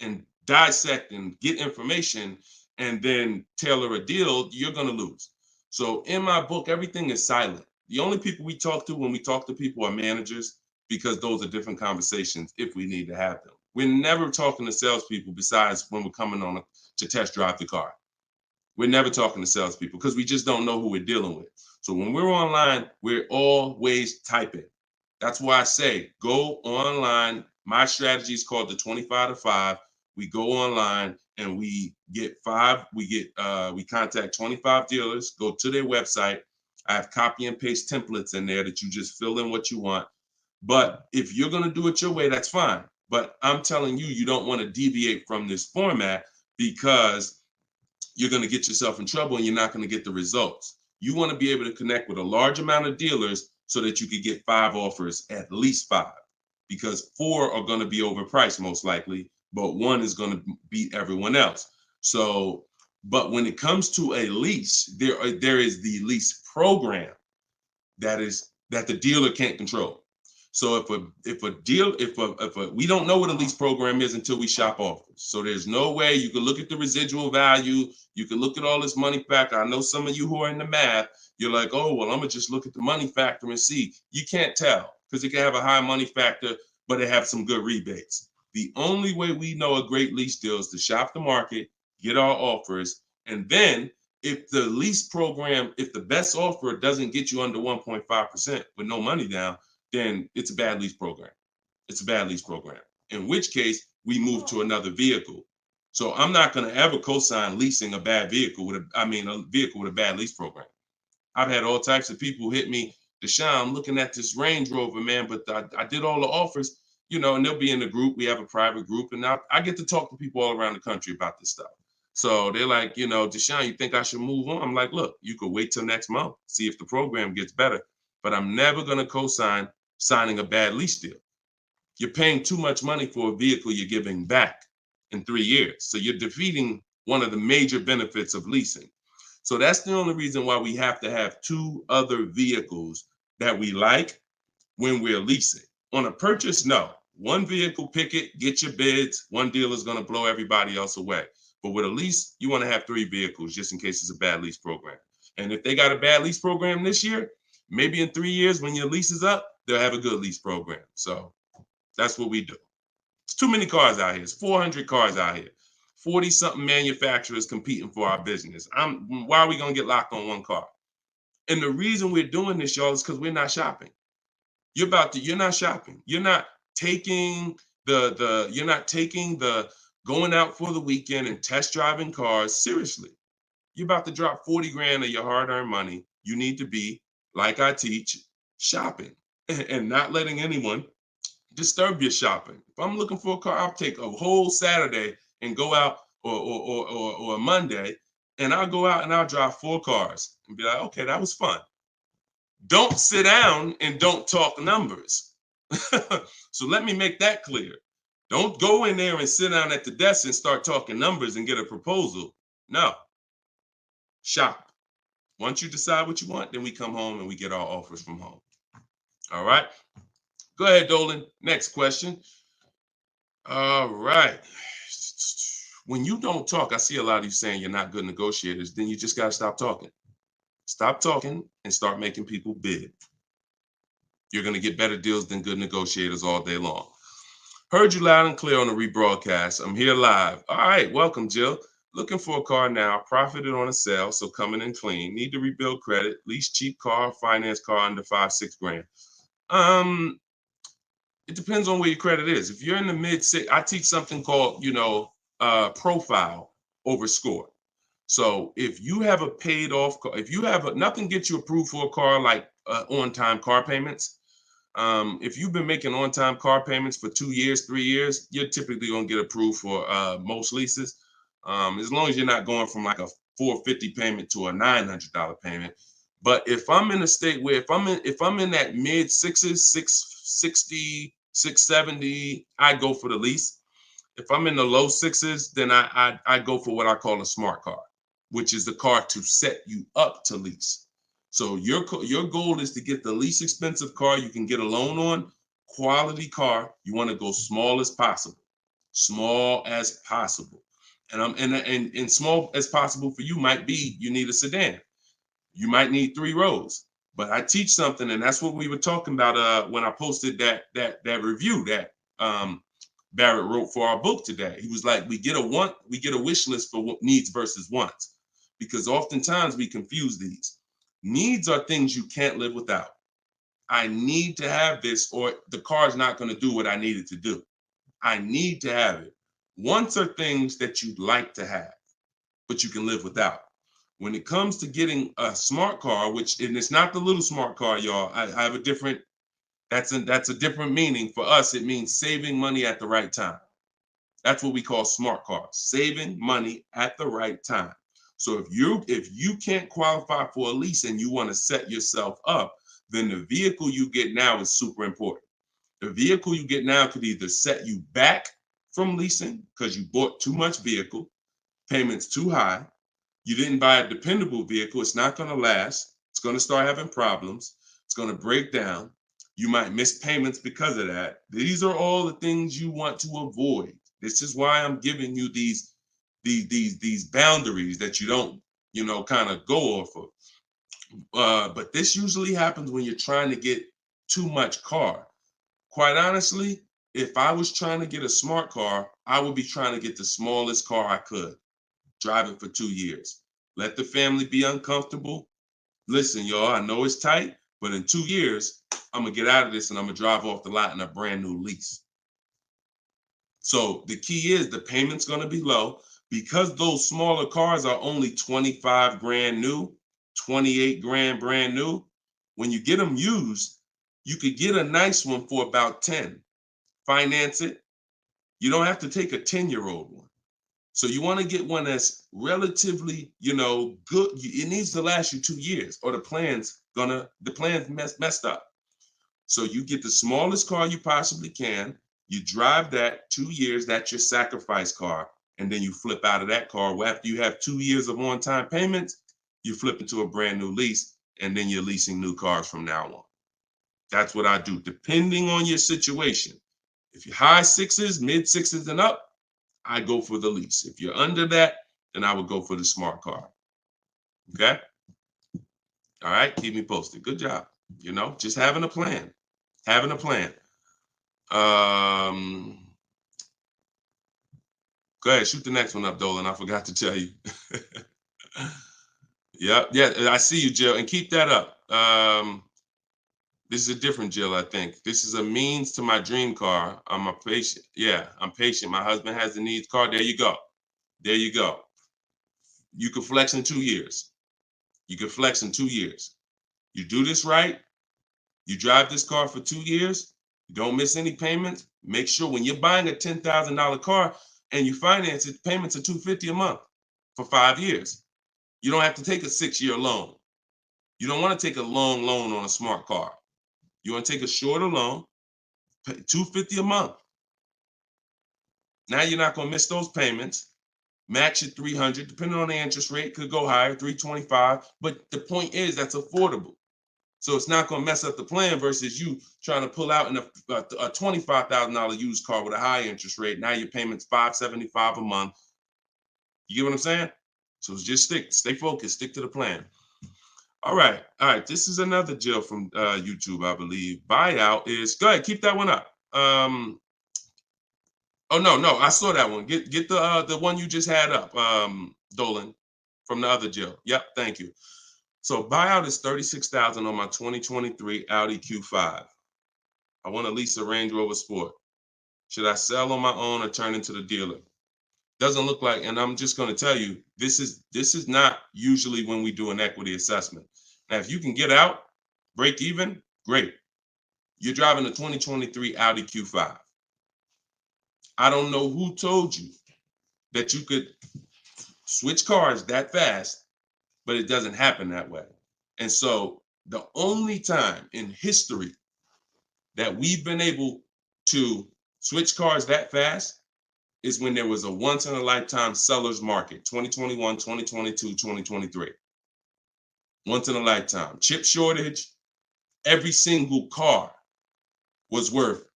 and dissect and get information and then tailor a deal, you're going to lose. So in my book, everything is silent. The only people we talk to when we talk to people are managers, because those are different conversations if we need to have them. We're never talking to salespeople besides when we're coming on to test drive the car. We're never talking to salespeople because we just don't know who we're dealing with. So when we're online, we're always typing. That's why I say go online. My strategy is called the 25 to 5. We go online and we contact 25 dealers, go to their website. I have copy and paste templates in there that you just fill in what you want. But if you're going to do it your way, that's fine. But I'm telling you, you don't want to deviate from this format because you're going to get yourself in trouble and you're not going to get the results. You want to be able to connect with a large amount of dealers so that you could get 5 offers, at least 5, because 4 are going to be overpriced most likely, but 1 is going to beat everyone else. So, but when it comes to a lease, there is the lease program. that the dealer can't control. So if we don't know what a lease program is until we shop offers. So there's no way you can look at the residual value. You can look at all this money factor. I know some of you who are in the math, you're like, oh, well, I'm gonna just look at the money factor and see. You can't tell because it can have a high money factor, but it have some good rebates. The only way we know a great lease deal is to shop the market, get our offers, and then if the lease program, if the best offer doesn't get you under 1.5% with no money down, then it's a bad lease program. It's a bad lease program. In which case, we move to another vehicle. So I'm not going to ever co-sign leasing a bad vehicle a vehicle with a bad lease program. I've had all types of people hit me, Deshone, I'm looking at this Range Rover, man, but I did all the offers, and they'll be in the group. We have a private group, and I get to talk to people all around the country about this stuff. So they're like, Deshone, you think I should move on? I'm like, look, you could wait till next month, see if the program gets better, but I'm never going to co-sign signing a bad lease deal. You're paying too much money for a vehicle you're giving back in 3 years. So you're defeating one of the major benefits of leasing. So that's the only reason why we have to have 2 other vehicles that we like when we're leasing. On a purchase, no. One vehicle, pick it, get your bids. One dealer is going to blow everybody else away. But with a lease, you want to have 3 vehicles just in case it's a bad lease program. And if they got a bad lease program this year, maybe in 3 years when your lease is up, they'll have a good lease program. So that's what we do. It's too many cars out here. It's 400 cars out here. 40-something manufacturers competing for our business. Why are we going to get locked on one car? And the reason we're doing this, y'all, is because we're not shopping. You're not shopping. You're not taking the going out for the weekend and test driving cars seriously. You're about to drop 40 grand of your hard-earned money. You need to be, like I teach, shopping and not letting anyone disturb your shopping. If I'm looking for a car, I'll take a whole Saturday and go out or a Monday, and I'll go out and I'll drive 4 cars and be like, okay, that was fun. Don't sit down and don't talk numbers. So let me make that clear. Don't go in there and sit down at the desk and start talking numbers and get a proposal. No. Shop. Once you decide what you want, then we come home and we get our offers from home. All right. Go ahead, Dolan. Next question. All right. When you don't talk, I see a lot of you saying you're not good negotiators. Then you just got to stop talking. Stop talking and start making people bid. You're going to get better deals than good negotiators all day long. Heard you loud and clear on the rebroadcast. I'm here live. All right. Welcome, Jill. Looking for a car now. Profited on a sale, so coming in clean. Need to rebuild credit. Lease cheap car, finance car under 5-6 grand. It depends on where your credit is. If you're in the mid-6, I teach something called, profile over score. So if you have a paid off car, if you have nothing gets you approved for a car like on-time car payments. If you've been making on-time car payments for 2 years, 3 years, you're typically gonna get approved for most leases. As long as you're not going from like a $450 payment to a $900 payment. But if I'm in a state where if I'm in that mid-6s, 660, 670, I go for the lease. If I'm in the low 6s, then I go for what I call a smart car, which is the car to set you up to lease. So your goal is to get the least expensive car you can get a loan on, quality car. You want to go small as possible, and small as possible for you might be you need a sedan. You might need 3 rows. But I teach something, and that's what we were talking about when I posted that review that Barrett wrote for our book today. He was like, we get a wish list for needs versus wants, because oftentimes we confuse these. Needs are things you can't live without. I need to have this, or the car's not going to do what I need it to do. I need to have it. Wants are things that you'd like to have, but you can live without. When it comes to getting a smart car, and it's not the little smart car, y'all. I have a different. That's a different meaning for us. It means saving money at the right time. That's what we call smart cars. Saving money at the right time. So if you can't qualify for a lease and you want to set yourself up, then the vehicle you get now is super important. The vehicle you get now could either set you back from leasing because you bought too much vehicle, payments too high. You didn't buy a dependable vehicle. It's not going to last. It's going to start having problems. It's going to break down. You might miss payments because of that. These are all the things you want to avoid. This is why I'm giving you these boundaries that you don't, kind of go off of. But this usually happens when you're trying to get too much car. Quite honestly, if I was trying to get a smart car, I would be trying to get the smallest car I could, drive it for 2 years. Let the family be uncomfortable. Listen, y'all, I know it's tight, but in 2 years, I'm gonna get out of this and I'm gonna drive off the lot in a brand new lease. So the key is the payment's gonna be low because those smaller cars are only 25 grand new, 28 grand brand new. When you get them used, you could get a nice one for about 10. Finance it. You don't have to take a 10-year-old one. So you want to get one that's relatively, good. It needs to last you 2 years, or the plan's messed up. So you get the smallest car you possibly can. You drive that 2 years. That's your sacrifice car, and then you flip out of that car. Well, after you have 2 years of on-time payments, you flip into a brand new lease, and then you're leasing new cars from now on. That's what I do, depending on your situation. If you're high sixes, mid sixes, and up, I go for the lease. If you're under that, then I would go for the smart car. Okay? All right, keep me posted. Good job. Just having a plan. Having a plan. Go ahead, shoot the next one up, Dolan. I forgot to tell you. Yeah, I see you, Jill, and keep that up. This is a different Jill, I think. This is a means to my dream car. I'm a patient. Yeah, I'm patient. My husband has the needs car. There you go. There you go. You can flex in 2 years. You can flex in 2 years. You do this right. You drive this car for 2 years. You don't miss any payments. Make sure when you're buying a $10,000 car and you finance it, payments are $250 a month for 5 years. You don't have to take a 6-year loan. You don't want to take a long loan on a smart car. You want to take a shorter loan, pay $250 a month. Now you're not going to miss those payments. Max at 300, depending on the interest rate, could go higher, 325. But the point is that's affordable. So it's not going to mess up the plan versus you trying to pull out in a $25,000 used car with a high interest rate. Now your payment's $575 a month. You get what I'm saying? So just stay focused, stick to the plan. All right. This is another Jill from YouTube, I believe. Buyout is, go ahead, keep that one up. Oh no, I saw that one. Get the one you just had up, Dolan, from the other Jill. Yep, thank you. So buyout is $36,000 on my 2023 Audi Q5. I want to lease a Range Rover Sport. Should I sell on my own or turn into the dealer? Doesn't look like, and I'm just going to tell you, this is not usually when we do an equity assessment. Now, if you can get out, break even, great. You're driving a 2023 Audi Q5. I don't know who told you that you could switch cars that fast, but it doesn't happen that way. And so the only time in history that we've been able to switch cars that fast is when there was a once in a lifetime seller's market, 2021, 2022, 2023. Once in a lifetime. Chip shortage, every single car was worth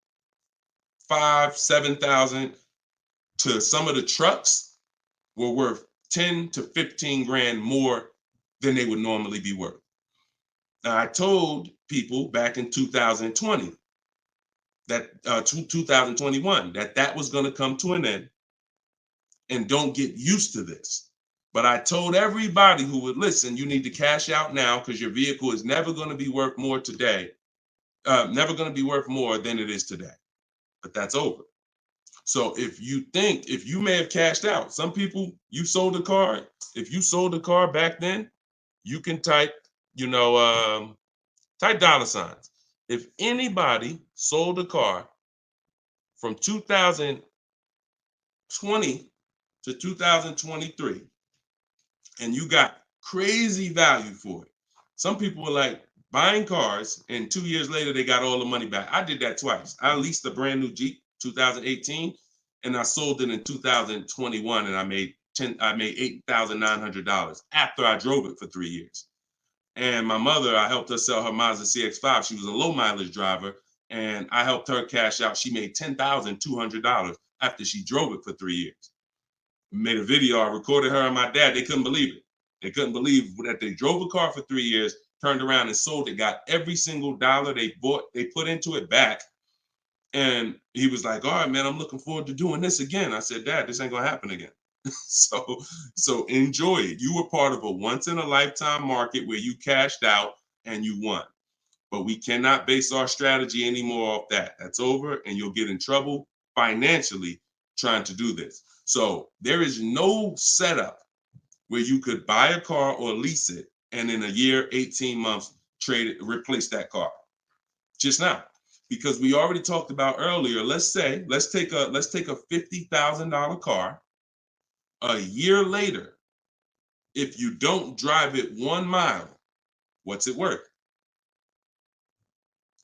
5,000, 7,000. To some of the trucks were worth 10 to 15 grand more than they would normally be worth. Now, I told people back in 2020 that 2021 that was going to come to an end, and don't get used to this. But I told everybody who would listen, you need to cash out now because your vehicle is never going to be worth more today, never going to be worth more than it is today. But that's over. So if you may have cashed out, some people, you sold a car. If you sold a car back then, you can type, type dollar signs. If anybody sold a car from 2020 to 2023, and you got crazy value for it. Some people were like buying cars, and 2 years later, they got all the money back. I did that twice. I leased a brand new Jeep, 2018, and I sold it in 2021, and I made $8,900 after I drove it for 3 years. And my mother, I helped her sell her Mazda CX-5. She was a low mileage driver, and I helped her cash out. She made $10,200 after she drove it for 3 years. Made a video. I recorded her and my dad. They couldn't believe it. They couldn't believe that they drove a car for 3 years, turned around and sold it, got every single dollar they put into it back. And he was like, all right, man, I'm looking forward to doing this again. I said, Dad, this ain't gonna happen again. So enjoy it. You were part of a once in a lifetime market where you cashed out and you won. But we cannot base our strategy anymore off that. That's over, and you'll get in trouble financially trying to do this. So there is no setup where you could buy a car or lease it and in a year, 18 months, trade it, replace that car. Just not. Because we already talked about earlier, let's take a $50,000 car. A year later, if you don't drive it 1 mile, what's it worth?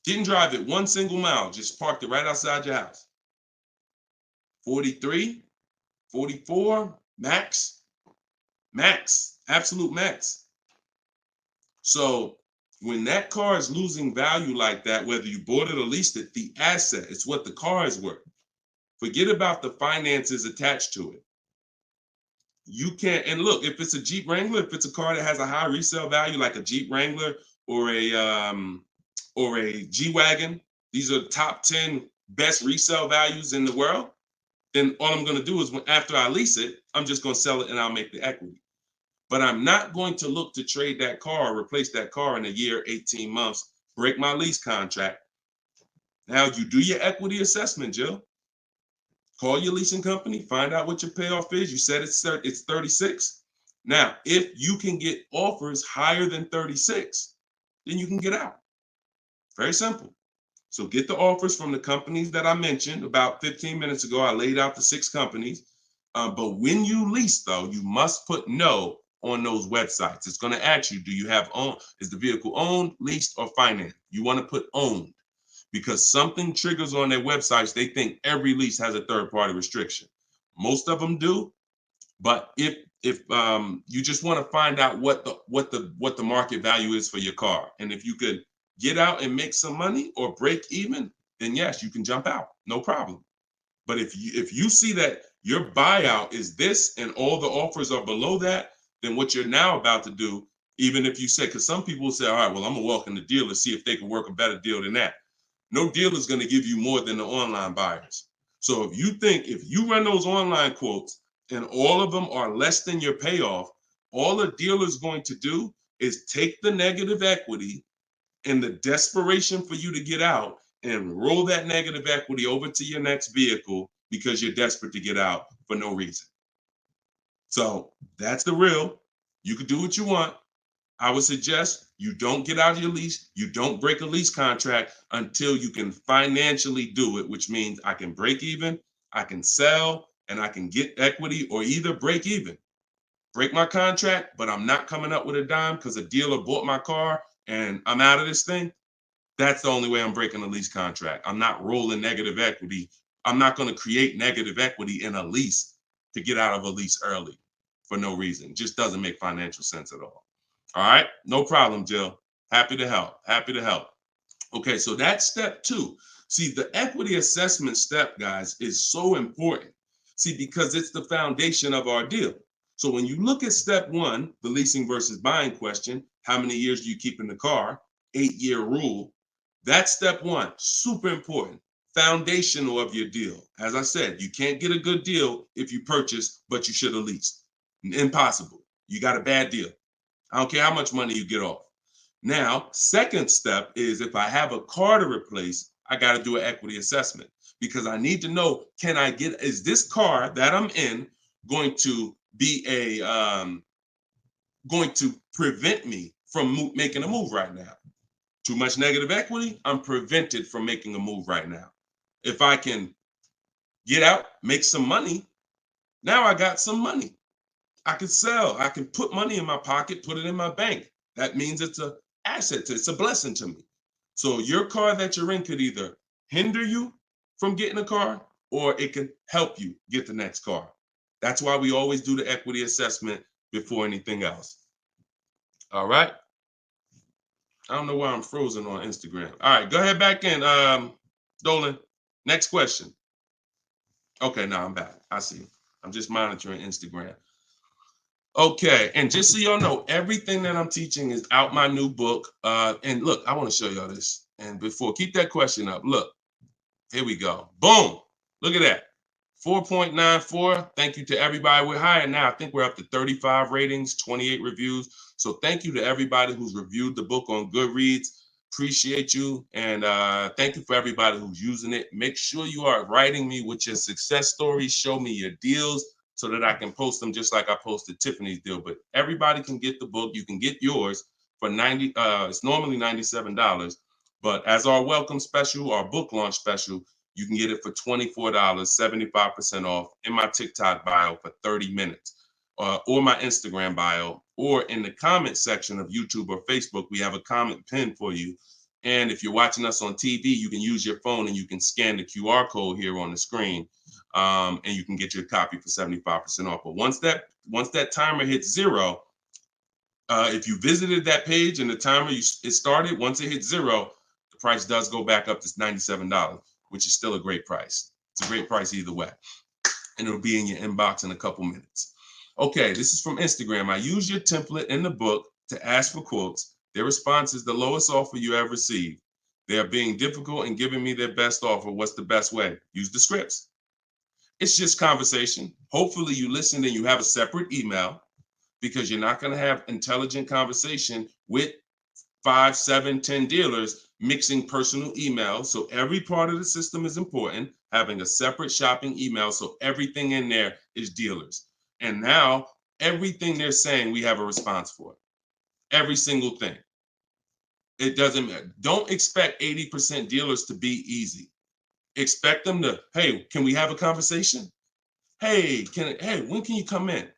Didn't drive it 1 single mile, just parked it right outside your house. 43, 44, max, absolute max. So when that car is losing value like that, whether you bought it or leased it, the asset, it's what the car is worth. Forget about the finances attached to it. You can't, and look, if it's a Jeep Wrangler, if it's a car that has a high resale value, like a Jeep Wrangler or a G-Wagon, these are top 10 best resale values in the world, then all I'm gonna do is after I lease it, I'm just gonna sell it and I'll make the equity. But I'm not going to look to trade that car or replace that car in a year, 18 months, break my lease contract. Now you do your equity assessment, Jill. Call your leasing company, find out what your payoff is. You said it's 36. Now, if you can get offers higher than 36, then you can get out. Very simple. So get the offers from the companies that I mentioned about 15 minutes ago. I laid out the 6 companies. But when you lease, though, you must put no on those websites. It's going to ask you, do you have is the vehicle owned, leased, or financed? You want to put owned, because something triggers on their websites. They think every lease has a third-party restriction. Most of them do, but if you just want to find out what the market value is for your car, and if you could get out and make some money or break even, then yes, you can jump out, no problem. But if you see that your buyout is this and all the offers are below that, then what you're now about to do, even if you say, because some people will say, all right, well, I'm gonna walk in the dealer, see if they can work a better deal than that. No dealer is going to give you more than the online buyers. So if you run those online quotes and all of them are less than your payoff, all a dealer is going to do is take the negative equity and the desperation for you to get out and roll that negative equity over to your next vehicle because you're desperate to get out for no reason. So that's the real. You can do what you want. I would suggest you don't get out of your lease. You don't break a lease contract until you can financially do it, which means I can break even, I can sell, and I can get equity, or either break even. Break my contract, but I'm not coming up with a dime because a dealer bought my car and I'm out of this thing. That's the only way I'm breaking a lease contract. I'm not rolling negative equity. I'm not going to create negative equity in a lease to get out of a lease early for no reason. It just doesn't make financial sense at all. All right, no problem, Jill. Happy to help. Happy to help. Okay, so that's step 2. See, the equity assessment step, guys, is so important. See, because it's the foundation of our deal. So when you look at step 1, the leasing versus buying question, how many years do you keep in the car? 8-year rule. That's step 1, super important. Foundational of your deal. As I said, you can't get a good deal if you purchase, but you should have leased. Impossible. You got a bad deal. I don't care how much money you get off. Now, second step is if I have a car to replace, I got to do an equity assessment because I need to know, is this car that I'm in going to be going to prevent me from making a move right now? Too much negative equity, I'm prevented from making a move right now. If I can get out, make some money, now I got some money. I can sell. I can put money in my pocket, put it in my bank. That means it's an asset. It's a blessing to me. So your car that you're in could either hinder you from getting a car or it can help you get the next car. That's why we always do the equity assessment before anything else. All right. I don't know why I'm frozen on Instagram. All right, go ahead back in, Dolan. Next question. Okay, now I'm back. I see. I'm just monitoring Instagram. Okay, and just so y'all know, everything that I'm teaching is out my new book. And look, I want to show y'all this. And before, keep that question up. Look, here we go. Boom. Look at that. 4.94. Thank you to everybody. We're higher now. I think we're up to 35 ratings, 28 reviews. So thank you to everybody who's reviewed the book on Goodreads. Appreciate you. And thank you for everybody who's using it. Make sure you are writing me with your success stories. Show me your deals so that I can post them just like I posted Tiffany's deal. But everybody can get the book. You can get yours for $90. It's normally $97. But as our welcome special, our book launch special, you can get it for $24, 75% off in my TikTok bio for 30 minutes, or my Instagram bio, or in the comment section of YouTube or Facebook. We have a comment pin for you. And if you're watching us on TV, you can use your phone and you can scan the QR code here on the screen, and you can get your copy for 75% off. But once that timer hits 0, if you visited that page and the timer it started, once it hits 0, the price does go back up to $97, which is still a great price. It's a great price either way. And it'll be in your inbox in a couple minutes. Okay, this is from Instagram. I use your template in the book to ask for quotes. Their response is the lowest offer you ever received. They are being difficult and giving me their best offer. What's the best way? Use the scripts. It's just conversation. Hopefully you listen and you have a separate email, because you're not going to have intelligent conversation with 5, 7, 10 dealers mixing personal emails. So every part of the system is important, having a separate shopping email. So everything in there is dealers. And now everything they're saying, we have a response for. Every single thing. It doesn't matter. Don't expect 80% dealers to be easy. Expect them to, hey, can we have a conversation? Hey, when can you come in?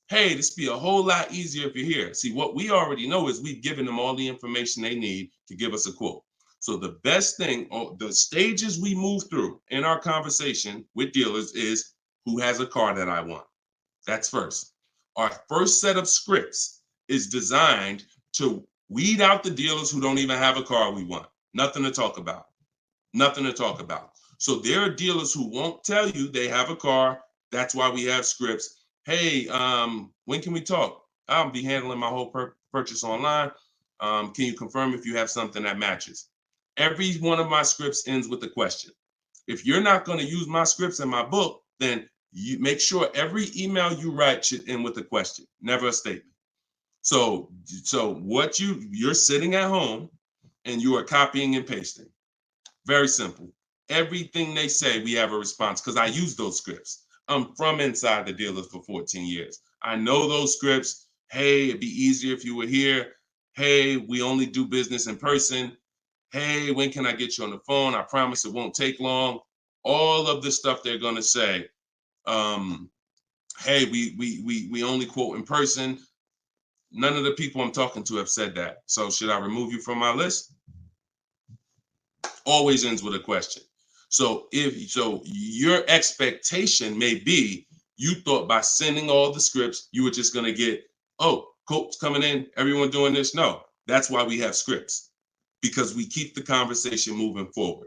Hey, this be a whole lot easier if you're here. See, what we already know is we've given them all the information they need to give us a quote. So the best thing, or the stages we move through in our conversation with dealers, is who has a car that I want. That's first. Our first set of scripts is designed to weed out the dealers who don't even have a car we want. Nothing to talk about. Nothing to talk about. So there are dealers who won't tell you they have a car. That's why we have scripts. Hey, when can we talk? I'll be handling my whole purchase online. Can you confirm if you have something that matches? Every one of my scripts ends with a question. If you're not going to use my scripts in my book, then you make sure every email you write should end with a question, never a statement. So what you're sitting at home and you are copying and pasting. Very simple. Everything they say, we have a response, because I use those scripts. I'm from inside the dealers for 14 years. I know those scripts. Hey, it'd be easier if you were here. Hey, we only do business in person. Hey, when can I get you on the phone? I promise it won't take long. All of the stuff they're going to say. Hey, we only quote in person. None of the people I'm talking to have said that. So should I remove you from my list? Always ends with a question. So your expectation may be, you thought by sending all the scripts, you were just going to get, oh, quotes coming in, everyone doing this. No, that's why we have scripts, because we keep the conversation moving forward.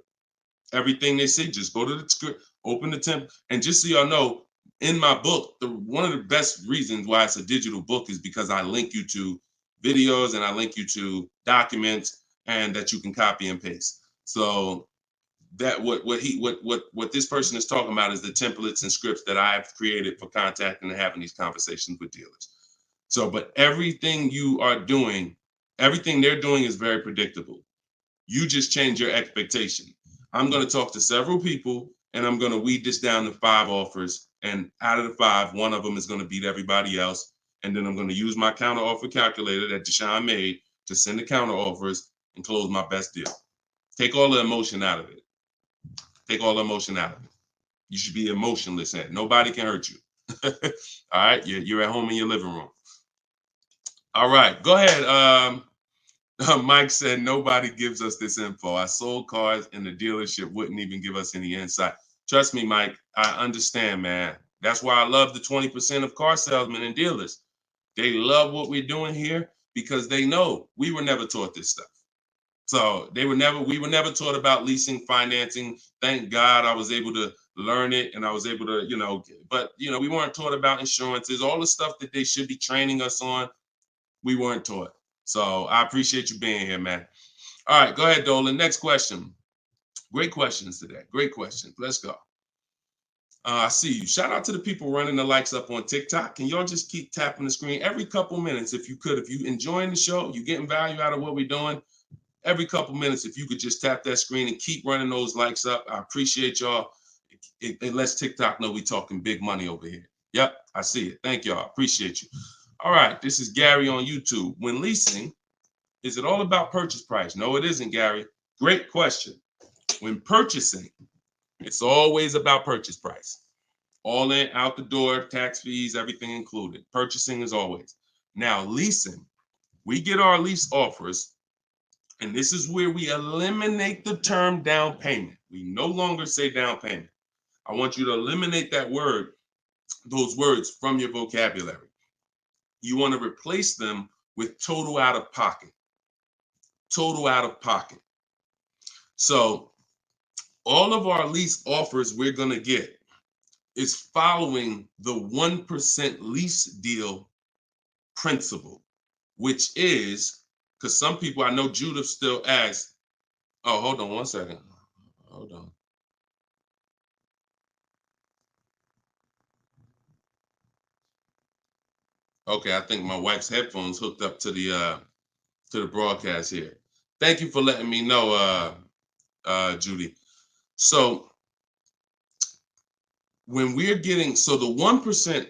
Everything they say, just go to the script, open the template. And just so y'all know, in my book, one of the best reasons why it's a digital book is because I link you to videos and I link you to documents, and that you can copy and paste. So that what this person is talking about is the templates and scripts that I've created for contacting and having these conversations with dealers. So, but everything you are doing, everything they're doing is very predictable. You just change your expectation. I'm going to talk to several people and I'm going to weed this down to 5 offers. And out of the 5, one of them is going to beat everybody else. And then I'm going to use my counter offer calculator that Deshone made to send the counter offers and close my best deal. Take all the emotion out of it. Take all the emotion out of it. You should be emotionless. Nobody can hurt you. All right, you're at home in your living room. All right, go ahead. Mike said nobody gives us this info. I sold cars and the dealership wouldn't even give us any insight. Trust me, Mike, I understand, man. That's why I love the 20% of car salesmen and dealers. They love what we're doing here because they know we were never taught this stuff. So we were never taught about leasing, financing. Thank God I was able to learn it, and I was able to, but we weren't taught about insurances, all the stuff that they should be training us on. We weren't taught. So I appreciate you being here, man. All right, go ahead, Dolan. Next question. Great questions today. Great questions. Let's go. I see you. Shout out to the people running the likes up on TikTok. Can y'all just keep tapping the screen every couple minutes if you could? If you enjoying the show, you getting value out of what we're doing, every couple minutes, if you could just tap that screen and keep running those likes up. I appreciate y'all. It lets TikTok know we talking big money over here. Yep, I see it. Thank y'all. Appreciate you. All right, this is Gary on YouTube. When leasing, is it all about purchase price? No, it isn't, Gary. Great question. When purchasing, it's always about purchase price. All in, out the door, tax fees, everything included. Purchasing is always. Now, leasing, we get our lease offers, and this is where we eliminate the term down payment. We no longer say down payment. I want you to eliminate that word, those words from your vocabulary. You want to replace them with total out of pocket. Total out of pocket. So all of our lease offers we're going to get is following the 1% lease deal principle, which is, because some people, I know Judith still asks, oh, hold on one second. Hold on. Okay, I think my wife's headphones hooked up to the broadcast here. Thank you for letting me know, Judy. So when we're getting, so the 1%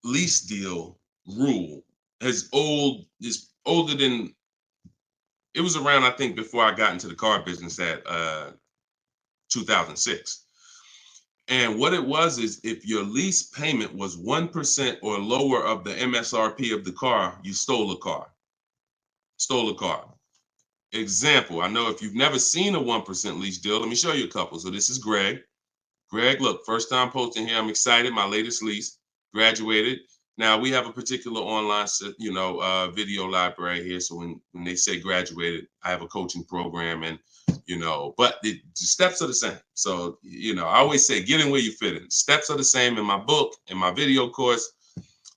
lease deal rule is older than, it was around, I think, before I got into the car business at 2006. And what it was is if your lease payment was 1% or lower of the MSRP of the car, you stole a car. Stole a car. Example, I know if you've never seen a 1% lease deal, let me show you a couple. So this is Greg. Greg, look, first time posting here. I'm excited. My latest lease, graduated. Now we have a particular online, video library here. So when they say graduated, I have a coaching program, and but the steps are the same. So I always say, get in where you fit in. Steps are the same in my book, in my video course.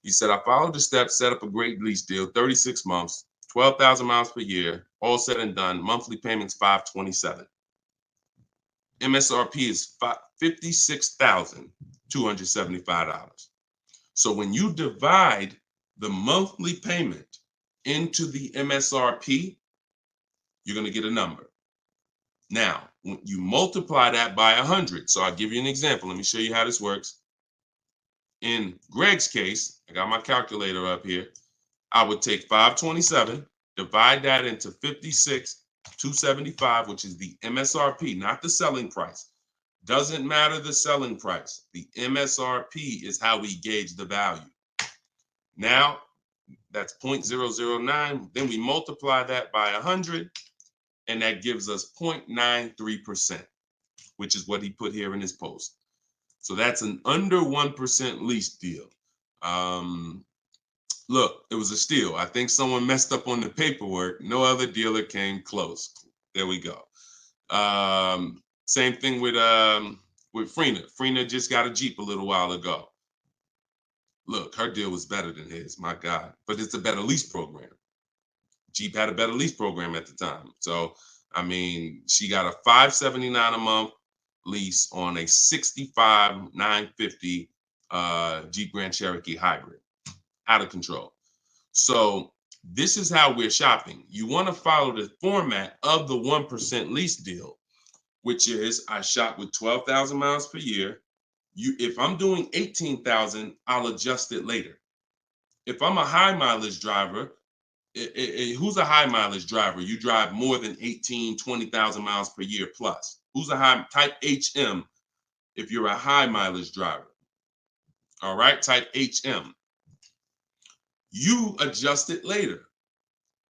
He said, I followed the steps, set up a great lease deal, 36 months, 12,000 miles per year, all said and done. Monthly payments $527. MSRP is $56,275. So when you divide the monthly payment into the MSRP, you're going to get a number. Now, when you multiply that by 100, so I'll give you an example. Let me show you how this works. In Greg's case, I got my calculator up here. I would take 527, divide that into 56,275, which is the MSRP, not the selling price. Doesn't matter the selling price. The MSRP is how we gauge the value. Now, that's 0.009. Then we multiply that by 100, and that gives us 0.93%, which is what he put here in his post. So that's an under 1% lease deal. Look, it was a steal. I think someone messed up on the paperwork. No other dealer came close. There we go. Same thing with Freena. Freena just got a Jeep a little while ago. Look, her deal was better than his, my God. But it's a better lease program. Jeep had a better lease program at the time. So, I mean, she got a $579 a month lease on a 65,950 Jeep Grand Cherokee hybrid. Out of control. So this is how we're shopping. You want to follow the format of the 1% lease deal, which is I shop with 12,000 miles per year. If I'm doing 18,000, I'll adjust it later. If I'm a high mileage driver, who's a high mileage driver? You drive more than 20,000 miles per year plus. Who's a high type HM if you're a high mileage driver? All right, type HM. You adjust it later.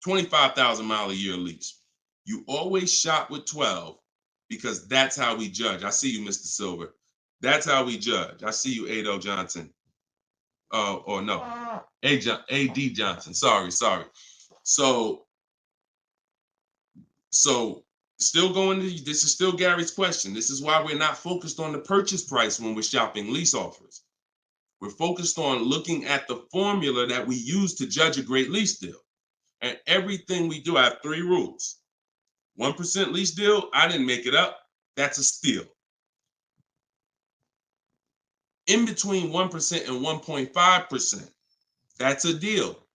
25,000 mile a year lease. You always shop with 12 because that's how we judge. I see you, Mr. Silver. That's how we judge. I see you, Ado Johnson. Or no, AD Johnson. Sorry. So still going to, this is still Gary's question. This is why we're not focused on the purchase price when we're shopping lease offers. We're focused on looking at the formula that we use to judge a great lease deal. And everything we do, I have 3 rules. 1% lease deal, I didn't make it up. That's a steal. In between 1% and 1.5%, that's a deal,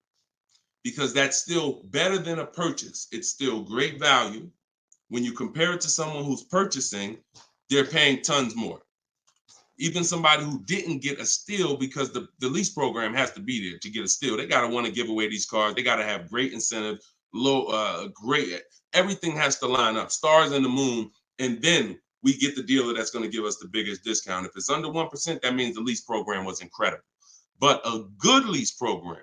because that's still better than a purchase. It's still great value. When you compare it to someone who's purchasing, they're paying tons more. Even somebody who didn't get a steal, because the lease program has to be there to get a steal. They got to want to give away these cars. They got to have great incentive, great, everything has to line up, stars in the moon, and then we get the dealer that's going to give us the biggest discount. If it's under 1%, that means the lease program was incredible. But a good lease program,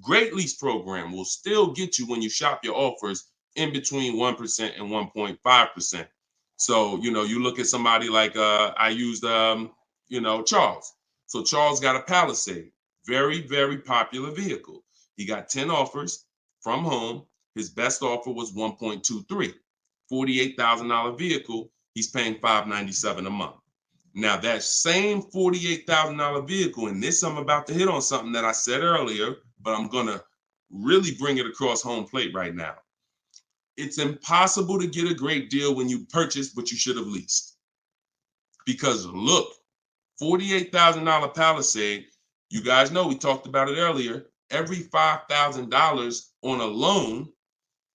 great lease program, will still get you, when you shop your offers, in between 1% and 1.5%. So, you look at somebody like, I used, Charles. So Charles got a Palisade, very, very popular vehicle. He got 10 offers from home. His best offer was 1.23, $48,000 vehicle. He's paying $597 a month. Now that same $48,000 vehicle, and this, I'm about to hit on something that I said earlier, but I'm gonna really bring it across home plate right now. It's impossible to get a great deal when you purchase, but you should have leased. Because look, $48,000 Palisade, you guys know, we talked about it earlier, every $5,000 on a loan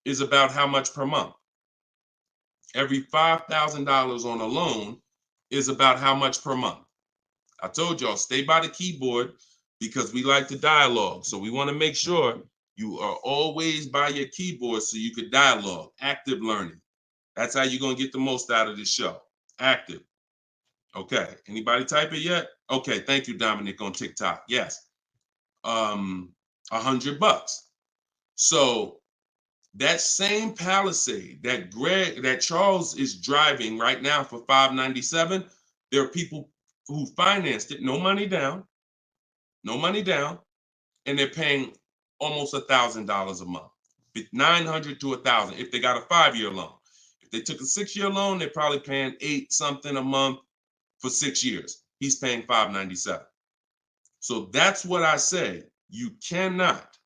is about how much per month? Every $5,000 on a loan is about how much per month? I told y'all, stay by the keyboard, because we like to dialogue. So we want to make sure you are always by your keyboard so you could dialogue. Active learning. That's how you're going to get the most out of this show. Active. Okay. Anybody type it yet? Okay. Thank you, Dominic, on TikTok. Yes. $100. So that same Palisade that Charles is driving right now for $597, there are people who financed it, no money down, and they're paying almost $1,000 a month, $900 to $1,000 if they got a 5-year loan. If they took a 6-year loan, they're probably paying $8 something a month for 6 years. He's paying $597. So that's what I say. You cannot.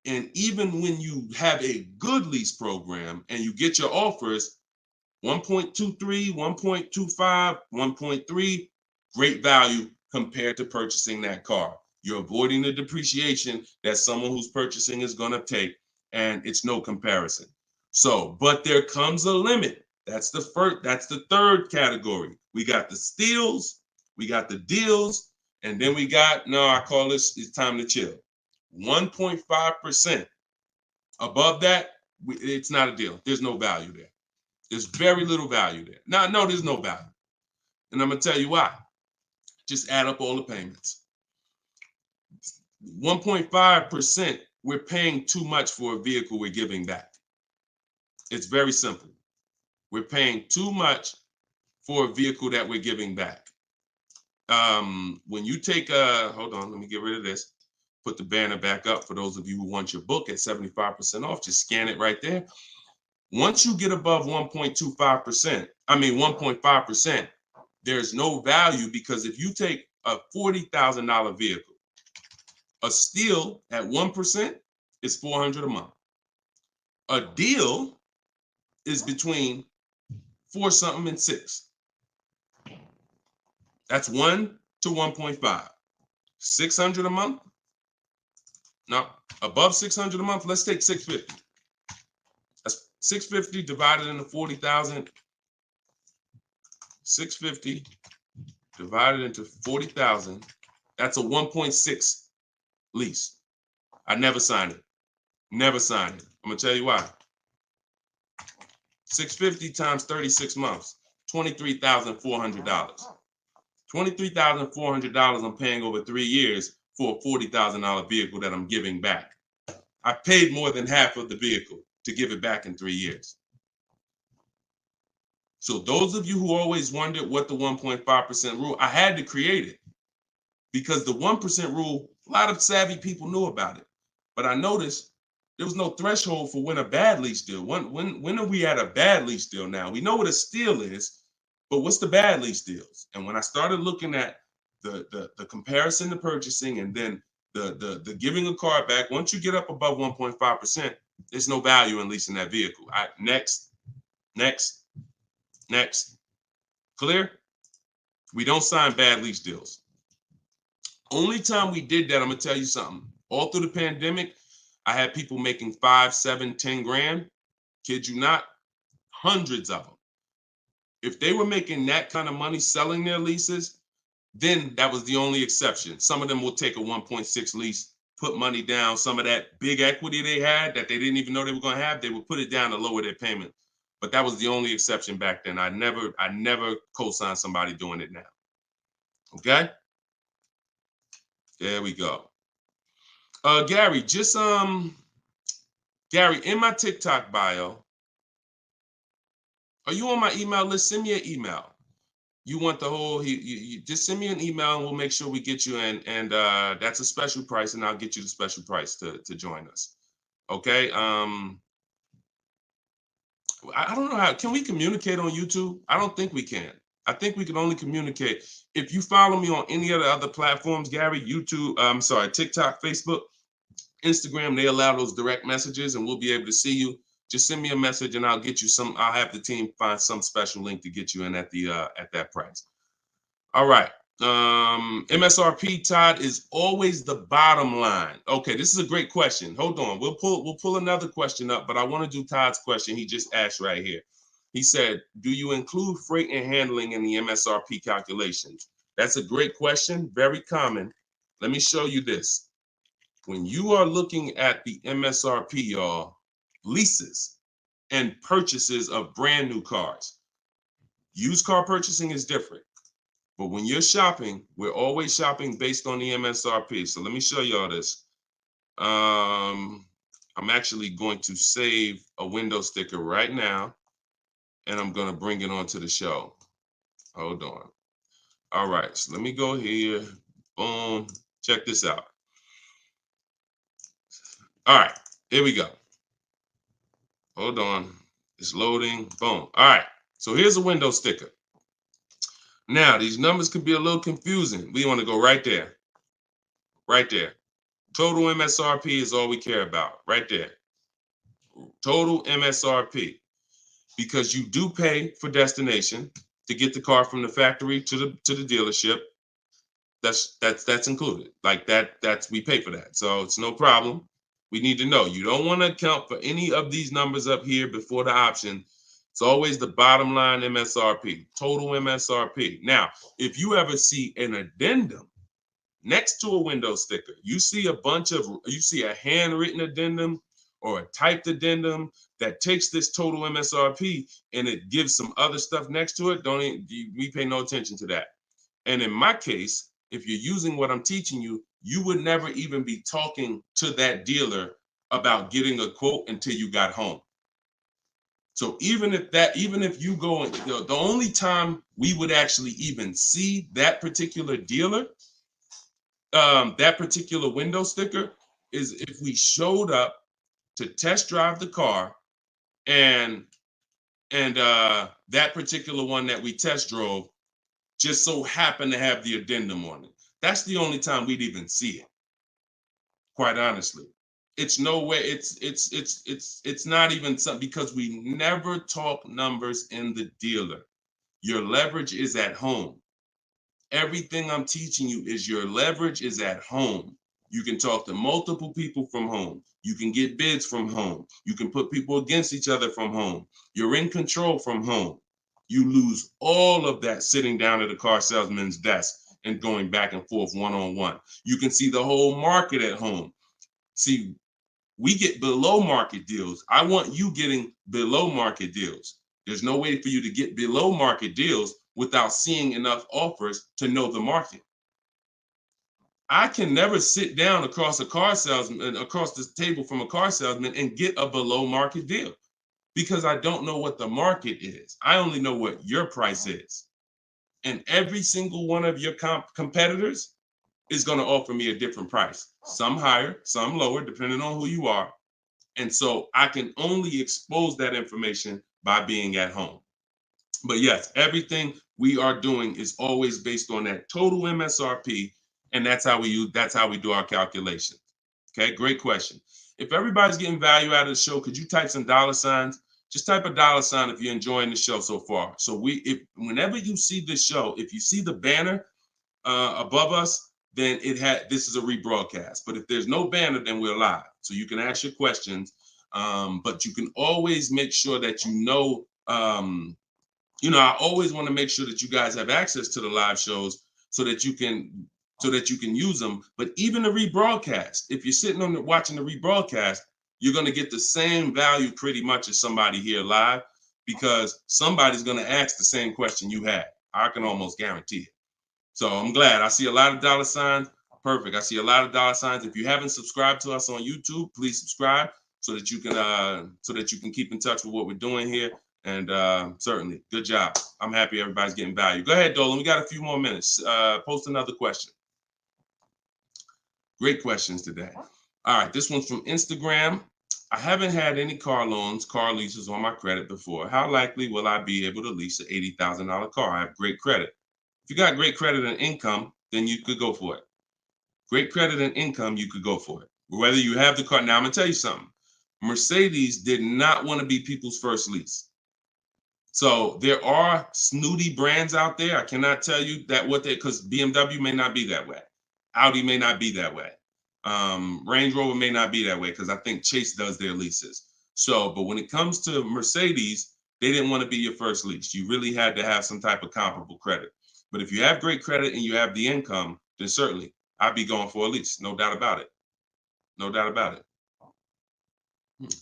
And even when you have a good lease program and you get your offers, 1.23, 1.25, 1.3, great value compared to purchasing that car. You're avoiding the depreciation that someone who's purchasing is going to take, and it's no comparison. So, but there comes a limit. That's the third category. We got the steals, we got the deals, and then we got, I call this, it's time to chill. 1.5%. Above that, it's not a deal. There's no value there. There's very little value there. Now, no, there's no value. And I'm going to tell you why. Just add up all the payments. 1.5%, we're paying too much for a vehicle we're giving back. It's very simple. We're paying too much for a vehicle that we're giving back. When you take hold on, let me get rid of this. Put the banner back up for those of you who want your book at 75% off. Just scan it right there. Once you get above 1.5%, there's no value, because if you take a $40,000 vehicle, a steal at 1% is $400 a month. A deal is between 4 something and 6. That's 1 to 1.5. 600 a month. Now, above 600 a month, let's take 650. That's 650 divided into 40,000. 650 divided into 40,000. That's a 1.6 lease. I never signed it. Never signed it. I'm gonna tell you why. 650 times 36 months, $23,400. $23,400 I'm paying over 3 years for a $40,000 vehicle that I'm giving back. I paid more than half of the vehicle to give it back in 3 years. So those of you who always wondered what the 1.5% rule, I had to create it, because the 1% rule, a lot of savvy people knew about it. But I noticed There was no threshold for when a bad lease deal. When are we at a bad lease deal now? We know what a steal is, but what's the bad lease deals? And when I started looking at the comparison to purchasing and then the giving a car back, once you get up above 1.5%, there's no value in leasing that vehicle. Next. Clear? We don't sign bad lease deals. Only time we did that, I'm gonna tell you something. All through the pandemic, I had people making 5, 7, 10 grand. Kid you not, hundreds of them. If they were making that kind of money selling their leases, then that was the only exception. Some of them will take a 1.6 lease, put money down. Some of that big equity they had that they didn't even know they were going to have, they would put it down to lower their payment. But that was the only exception back then. I never co-signed somebody doing it now. Okay? There we go. Gary, Gary, in my TikTok bio, are you on my email list? Send me an email. You want the whole, you just send me an email and we'll make sure we get you in. And that's a special price, and I'll get you the special price to join us. Okay. I don't know how, can we communicate on YouTube? I don't think we can. I think we can only communicate. If you follow me on any of the other platforms, Gary, YouTube, TikTok, Facebook, Instagram, they allow those direct messages and we'll be able to see you. Just send me a message and I'll get you I'll have the team find some special link to get you in at that price. All right. MSRP, Todd, is always the bottom line. Okay, this is a great question. Hold on. We'll pull another question up, but I want to do Todd's question he just asked right here. He said, do you include freight and handling in the MSRP calculations? That's a great question. Very common. Let me show you this. When you are looking at the MSRP, y'all, leases and purchases of brand new cars, used car purchasing is different. But when you're shopping, we're always shopping based on the MSRP. So let me show y'all this. I'm actually going to save a window sticker right now, and I'm going to bring it onto the show. Hold on. All right, so let me go here. Boom. Check this out. All right, here we go. Hold on. It's loading. Boom. All right, so here's a window sticker. Now, these numbers can be a little confusing. We want to go right there. Right there. Total MSRP is all we care about. Right there. Total MSRP. Because you do pay for destination to get the car from the factory to the dealership. That's included. Like that's we pay for that. So it's no problem. We need to know. You don't want to account for any of these numbers up here before the option. It's always the bottom line MSRP, total MSRP. Now, if you ever see an addendum next to a window sticker, you see a handwritten addendum or a typed addendum that takes this total MSRP and it gives some other stuff next to it, we pay no attention to that. And in my case, if you're using what I'm teaching you, you would never even be talking to that dealer about getting a quote until you got home. So even if you go, the only time we would actually even see that particular dealer, that particular window sticker, is if we showed up to test drive the car and that particular one that we test drove just so happened to have the addendum on it. That's the only time we'd even see it. Quite honestly. It's no way, it's not even something, because we never talk numbers in the dealer. Your leverage is at home. Everything I'm teaching you is your leverage is at home. You can talk to multiple people from home. You can get bids from home. You can put people against each other from home. You're in control from home. You lose all of that sitting down at a car salesman's desk and going back and forth one-on-one. You can see the whole market at home. See, we get below market deals. I want you getting below market deals. There's no way for you to get below market deals without seeing enough offers to know the market. I can never sit down across the table from a car salesman and get a below market deal because I don't know what the market is. I only know what your price is. And every single one of your competitors is going to offer me a different price. Some higher, some lower, depending on who you are. And so I can only expose that information by being at home. But yes, everything we are doing is always based on that total MSRP, and that's how we do our calculations. Okay, great question. If everybody's getting value out of the show, could you type some dollar signs? Just type a dollar sign if you're enjoying the show so far. So if whenever you see this show, if you see the banner above us, then this is a rebroadcast. But if there's no banner, then we're live. So you can ask your questions, but you can always make sure that I always want to make sure that you guys have access to the live shows so that you can use them. But even the rebroadcast, if you're sitting on watching the rebroadcast, you're going to get the same value pretty much as somebody here live, because somebody's going to ask the same question you had. I can almost guarantee it. So I'm glad. I see a lot of dollar signs. Perfect. I see a lot of dollar signs. If you haven't subscribed to us on YouTube, please subscribe so that you can keep in touch with what we're doing here. And certainly, good job. I'm happy everybody's getting value. Go ahead, Dolan. We got a few more minutes. Post another question. Great questions today. All right, this one's from Instagram. I haven't had any car leases on my credit before. How likely will I be able to lease an $80,000 car? I have great credit. If you got great credit and income, then you could go for it. Great credit and income, you could go for it. Whether you have the car. Now, I'm going to tell you something. Mercedes did not want to be people's first lease. So there are snooty brands out there. I cannot tell you that because BMW may not be that way. Audi may not be that way. Range Rover may not be that way, because I think Chase does their leases. So, but when it comes to Mercedes, they didn't want to be your first lease. You really had to have some type of comparable credit. But if you have great credit and you have the income, then certainly I'd be going for a lease. No doubt about it. No doubt about it.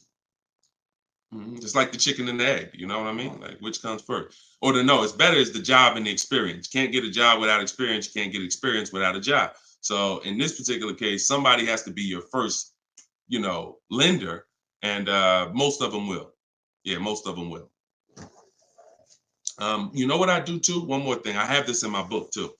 Just like the chicken and the egg, you know what I mean? Like, which comes first? Or it's better is the job and the experience. You can't get a job without experience. You can't get experience without a job. So in this particular case, somebody has to be your first, lender, and most of them will. Yeah, most of them will. You know what I do too? One more thing. I have this in my book too.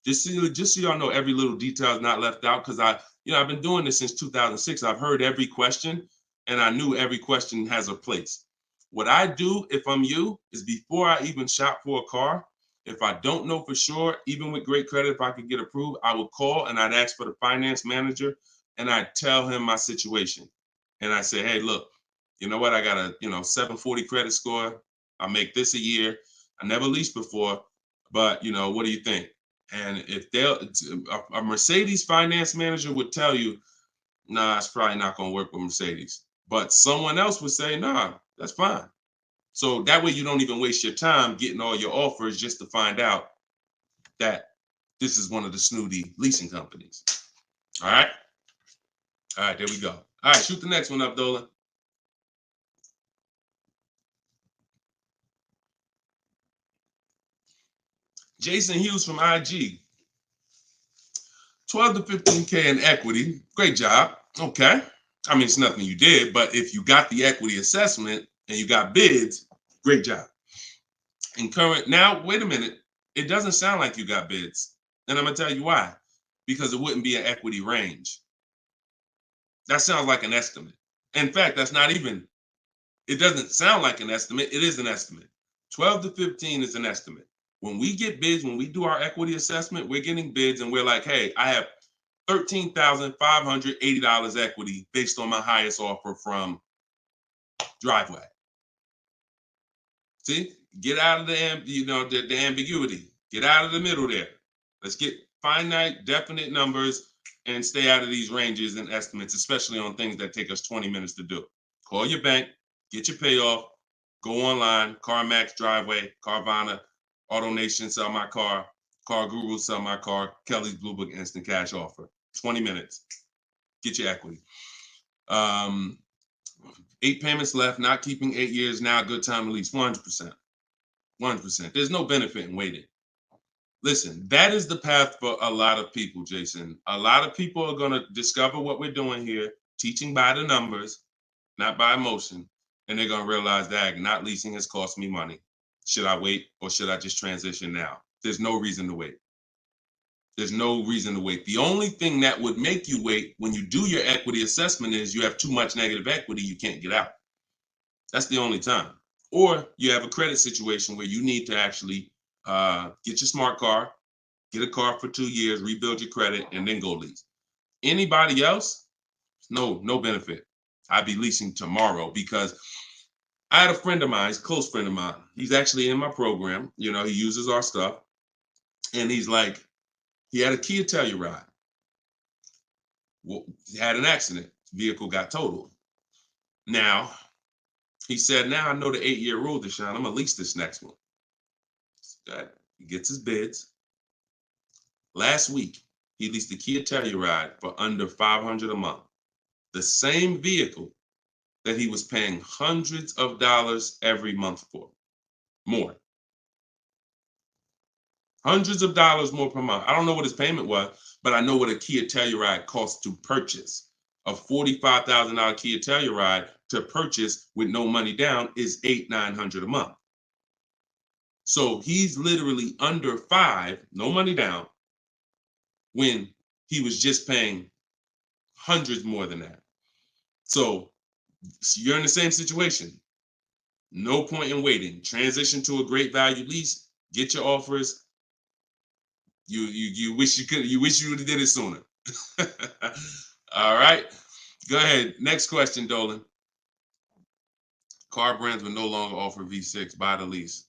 Just so y'all know, every little detail is not left out, because I've been doing this since 2006. I've heard every question, and I knew every question has a place. What I do, if I'm you, is before I even shop for a car, if I don't know for sure, even with great credit, if I could get approved, I would call and I'd ask for the finance manager, and I'd tell him my situation. And I say, hey, look, you know what? I got a 740 credit score. I make this a year. I never leased before, but what do you think? And if a Mercedes finance manager would tell you, nah, it's probably not going to work with Mercedes. But someone else would say, nah, that's fine. So that way you don't even waste your time getting all your offers just to find out that this is one of the snooty leasing companies. All right. All right, there we go. All right, shoot the next one up, Dolan. Jason Hughes from IG. 12 to 15K in equity. Great job. Okay. I mean, it's nothing you did, but if you got the equity assessment and you got bids, great job. Now, wait a minute. It doesn't sound like you got bids. And I'm going to tell you why. Because it wouldn't be an equity range. That sounds like an estimate. In fact, it doesn't sound like an estimate. It is an estimate. 12 to 15 is an estimate. When we get bids, when we do our equity assessment, we're getting bids and we're like, hey, I have $13,580 equity based on my highest offer from Driveway. See, get out of the ambiguity. Get out of the middle there. Let's get finite, definite numbers and stay out of these ranges and estimates, especially on things that take us 20 minutes to do. Call your bank, get your payoff, go online, CarMax, Driveway, Carvana, AutoNation, sell my car, Car Guru, sell my car, Kelly's Blue Book, instant cash offer. 20 minutes. Get your equity. 8 payments left, not keeping 8 years, now a good time to lease. 100%. 100%. There's no benefit in waiting. Listen, that is the path for a lot of people, Jason. A lot of people are going to discover what we're doing here, teaching by the numbers, not by emotion. And they're going to realize that not leasing has cost me money. Should I wait or should I just transition now? There's no reason to wait. There's no reason to wait. The only thing that would make you wait when you do your equity assessment is you have too much negative equity, you can't get out. That's the only time. Or you have a credit situation where you need to actually get your smart car, get a car for 2 years, rebuild your credit, and then go lease. Anybody else, no benefit. I'd be leasing tomorrow because I had a friend of mine, he's a close friend of mine. He's actually in my program. You know, he uses our stuff. And he's like, he had a Kia Telluride. Well, he had an accident. Vehicle got totaled. Now, he said, now I know the 8-year rule, Deshone. I'm going to lease this next one. He gets his bids. Last week, he leased the Kia Telluride for under $500 a month. The same vehicle that he was paying hundreds of dollars every month for. More. Hundreds of dollars more per month. I don't know what his payment was, but I know what a Kia Telluride costs to purchase. A $45,000 Kia Telluride to purchase with no money down is $800-900 a month. So he's literally under $5, no money down, when he was just paying hundreds more than that. So you're in the same situation. No point in waiting. Transition to a great value lease. Get your offers. You wish you could. You wish you would have did it sooner. All right. Go ahead. Next question, Dolan. Car brands will no longer offer V6. Buy the lease.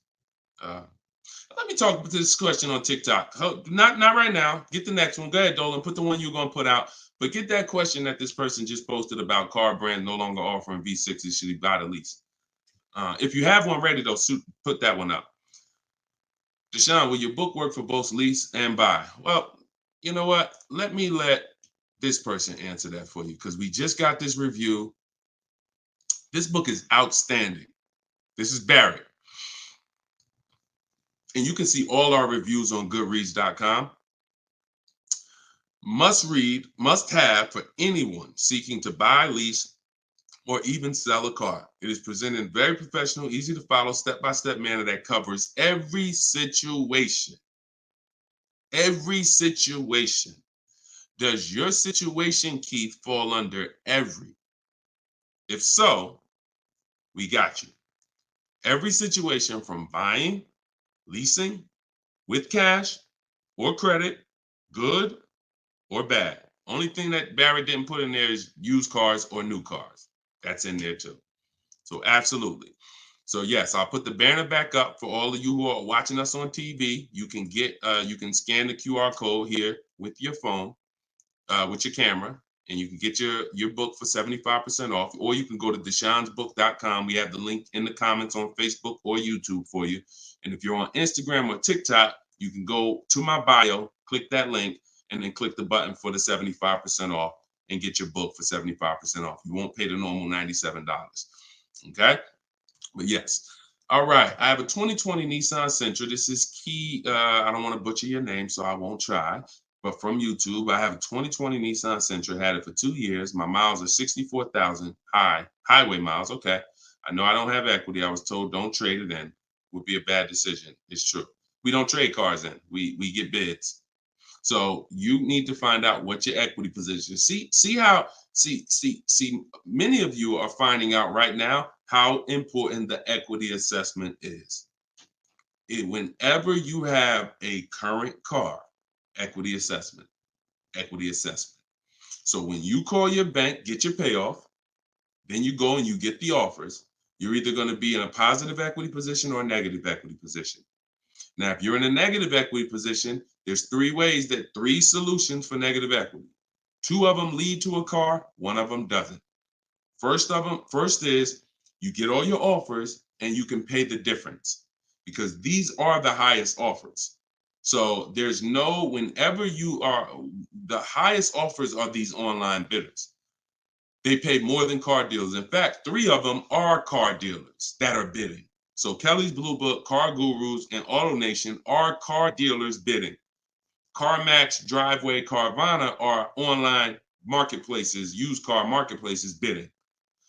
Let me talk to this question on TikTok. Not right now. Get the next one. Go ahead, Dolan. Put the one you're going to put out. But get that question that this person just posted about car brands no longer offering V6s. Should he buy the lease? If you have one ready, though, put that one up. Deshone, will your book work for both lease and buy? Well, you know what? Let this person answer that for you because we just got this review. This book is outstanding. This is Barrett. And you can see all our reviews on goodreads.com. Must read, must have for anyone seeking to buy, lease, or even sell a car. It is presented in very professional, easy to follow, step-by-step manner that covers every situation. Every situation. Does your situation, Keith, fall under every? If so, we got you. Every situation from buying, leasing, with cash or credit, good or bad. Only thing that Barrett didn't put in there is used cars or new cars. That's in there too. So absolutely. So yes, I'll put the banner back up for all of you who are watching us on TV. You can you can scan the QR code here with your phone, with your camera, and you can get your book for 75% off, or you can go to deshonesbook.com. We have the link in the comments on Facebook or YouTube for you. And if you're on Instagram or TikTok, you can go to my bio, click that link, and then click the button for the 75% off and get your book for 75% off. You won't pay the normal $97. Okay? But yes. All right. I have a 2020 Nissan Sentra. This is Key. I don't want to butcher your name, so I won't try. But from YouTube, I have a 2020 Nissan Sentra. Had it for 2 years. My miles are 64,000 highway miles. Okay. I know I don't have equity. I was told don't trade it in. Would be a bad decision. It's true. We don't trade cars in. We get bids. So you need to find out what your equity position is. See, many of you are finding out right now how important the equity assessment is. Whenever you have a current car, equity assessment. So when you call your bank, get your payoff, then you go and you get the offers, you're either going to be in a positive equity position or a negative equity position. Now, if you're in a negative equity position, there's three solutions for negative equity. 2 of them lead to a car, 1 of them doesn't. First is you get all your offers and you can pay the difference because these are the highest offers. So whenever you are, the highest offers are these online bidders. They pay more than car dealers. In fact, 3 of them are car dealers that are bidding. So Kelly's Blue Book, Car Gurus, and AutoNation are car dealers bidding. CarMax, Driveway, Carvana are online marketplaces, used car marketplaces bidding.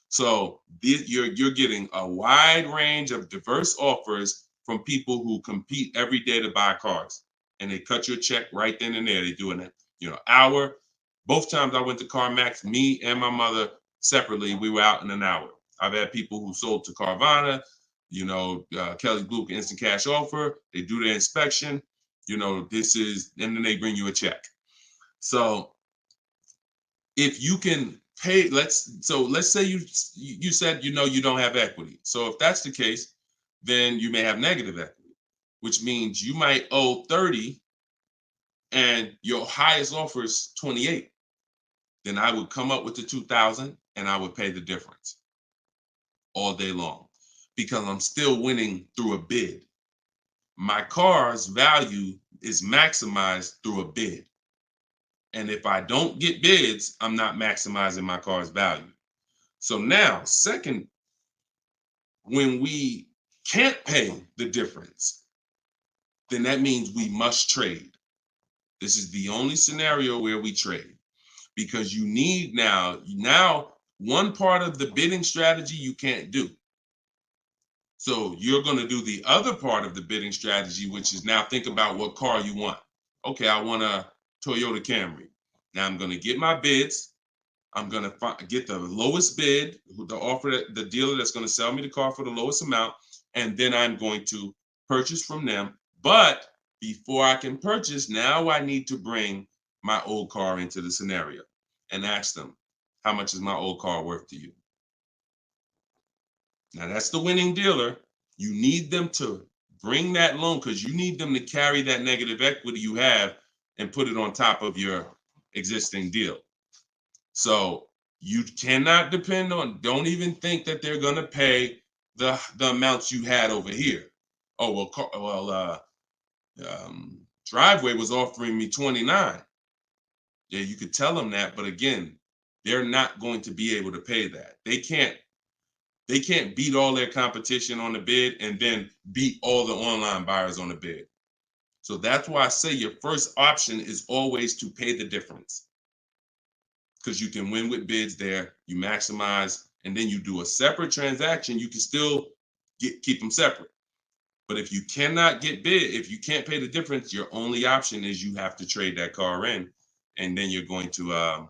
So you're getting a wide range of diverse offers from people who compete every day to buy cars. and they cut your check right then and there. They do an hour. Both times I went to CarMax, me and my mother separately, we were out in an hour. I've had people who sold to Carvana, Kelly Blue Instant Cash Offer. They do their inspection. And then they bring you a check. So if you can pay, let's say you said you don't have equity. So if that's the case, then you may have negative equity, which means you might owe 30 and your highest offer is 28. Then I would come up with the 2,000 and I would pay the difference all day long because I'm still winning through a bid. My car's value is maximized through a bid. And if I don't get bids, I'm not maximizing my car's value. So now, second, when we can't pay the difference, then that means we must trade. This is the only scenario where we trade. Because you need now one part of the bidding strategy you can't do. So you're going to do the other part of the bidding strategy, which is now think about what car you want. Okay, I want a Toyota Camry. Now I'm going to get my bids. I'm going to get the lowest bid, the dealer that's going to sell me the car for the lowest amount, and then I'm going to purchase from them. But before I can purchase, now I need to bring my old car into the scenario and ask them, how much is my old car worth to you? Now that's the winning dealer. You need them to bring that loan because you need them to carry that negative equity you have and put it on top of your existing deal. So you cannot depend on, don't even think that they're going to pay the amounts you had over here. Oh, Driveway was offering me 29. Yeah, you could tell them that, but again, they're not going to be able to pay that. They can't beat all their competition on the bid and then beat all the online buyers on the bid. So that's why I say your first option is always to pay the difference. Because you can win with bids there, you maximize, and then you do a separate transaction, you can still keep them separate. But if you cannot get bid, if you can't pay the difference, your only option is you have to trade that car in, and then you're going to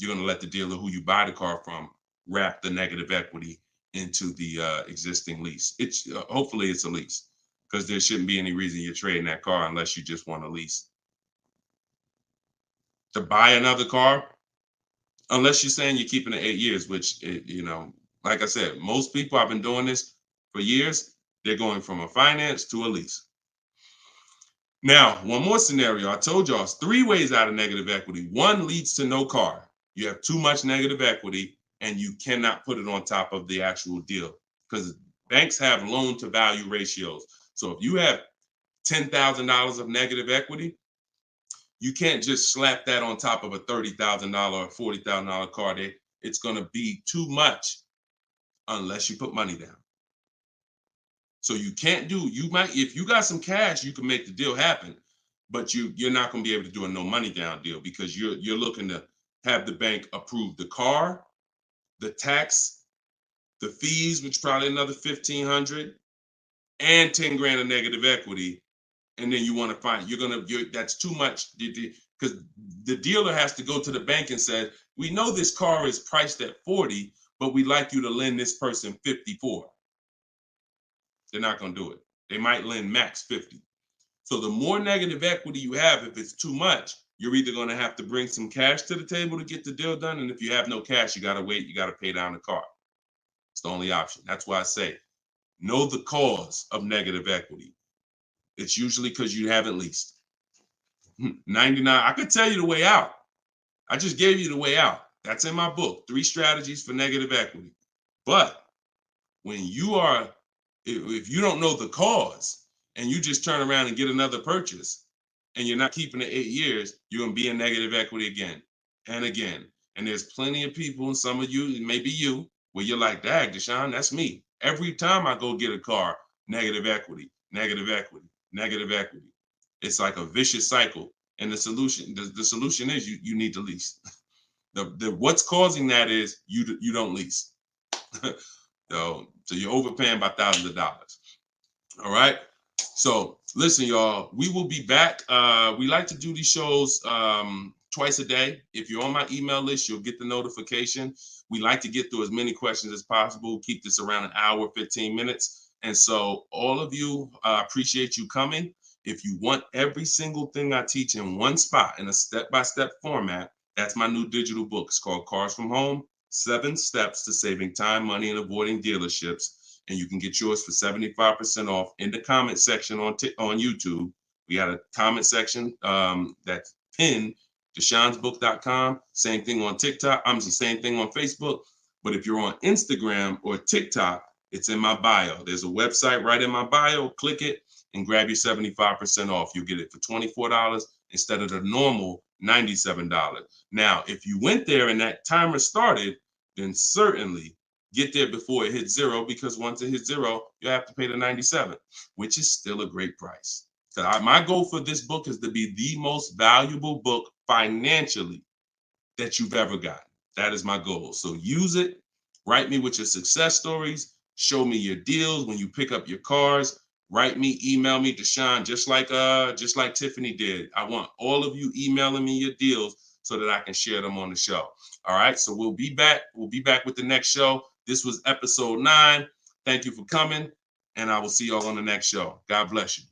let the dealer who you buy the car from wrap the negative equity into the existing lease. It's hopefully it's a lease because there shouldn't be any reason you're trading that car unless you just want a lease. To buy another car, unless you're saying you're keeping it 8 years, which, like I said, most people, I've been doing this for years, they're going from a finance to a lease. Now, one more scenario. I told y'all it's 3 ways out of negative equity. One leads to no car. You have too much negative equity and you cannot put it on top of the actual deal because banks have loan to value ratios. So if you have $10,000 of negative equity, you can't just slap that on top of a $30,000 or $40,000 car. It's going to be too much unless you put money down. So you can't if you got some cash, you can make the deal happen, but you're not going to be able to do a no money down deal because you're looking to have the bank approve the car, the tax, the fees, which probably another $1,500, and 10 grand of negative equity. And then you want to find that's too much because the dealer has to go to the bank and say, we know this car is priced at 40, but we'd like you to lend this person 54. They're not going to do it. They might lend max 50. So the more negative equity you have, if it's too much, you're either going to have to bring some cash to the table to get the deal done. And if you have no cash, you got to wait. You got to pay down the car. It's the only option. That's why I say, know the cause of negative equity. It's usually because you haven't leased. 99, I could tell you the way out. I just gave you the way out. That's in my book, 3 strategies for negative equity. But when if you don't know the cause and you just turn around and get another purchase and you're not keeping it 8 years, you're going to be in negative equity again and again. And there's plenty of people, and some of you, it may be you, where you're like, dag, Deshone, that's me. Every time I go get a car, negative equity, negative equity, negative equity. It's like a vicious cycle. And the solution is you need to lease. What's causing that is you don't lease. So you're overpaying by thousands of dollars. All right. So listen, y'all, we will be back. We like to do these shows twice a day. If you're on my email list, you'll get the notification. We like to get through as many questions as possible, keep this around an hour, 15 minutes. And so all of you, appreciate you coming. If you want every single thing I teach in one spot in a step-by-step format, that's my new digital book. It's called Cars from Home, 7 Steps to Saving Time, Money, and Avoiding Dealerships. And you can get yours for 75% off in the comment section on YouTube. We got a comment section that's pinned, deshonsbook.com. Same thing on TikTok. I'm the same thing on Facebook. But if you're on Instagram or TikTok, it's in my bio. There's a website right in my bio. Click it and grab your 75% off. You'll get it for $24 instead of the normal $97. Now, if you went there and that timer started, then certainly get there before it hits zero, because once it hits zero, you have to pay the $97, which is still a great price. So my goal for this book is to be the most valuable book financially that you've ever gotten. That is my goal. So use it. Write me with your success stories. Show me your deals when you pick up your cars. Write me, email me, Deshone, just like Tiffany did. I want all of you emailing me your deals so that I can share them on the show. All right. So we'll be back. We'll be back with the next show. This was episode 9. Thank you for coming, and I will see y'all on the next show. God bless you.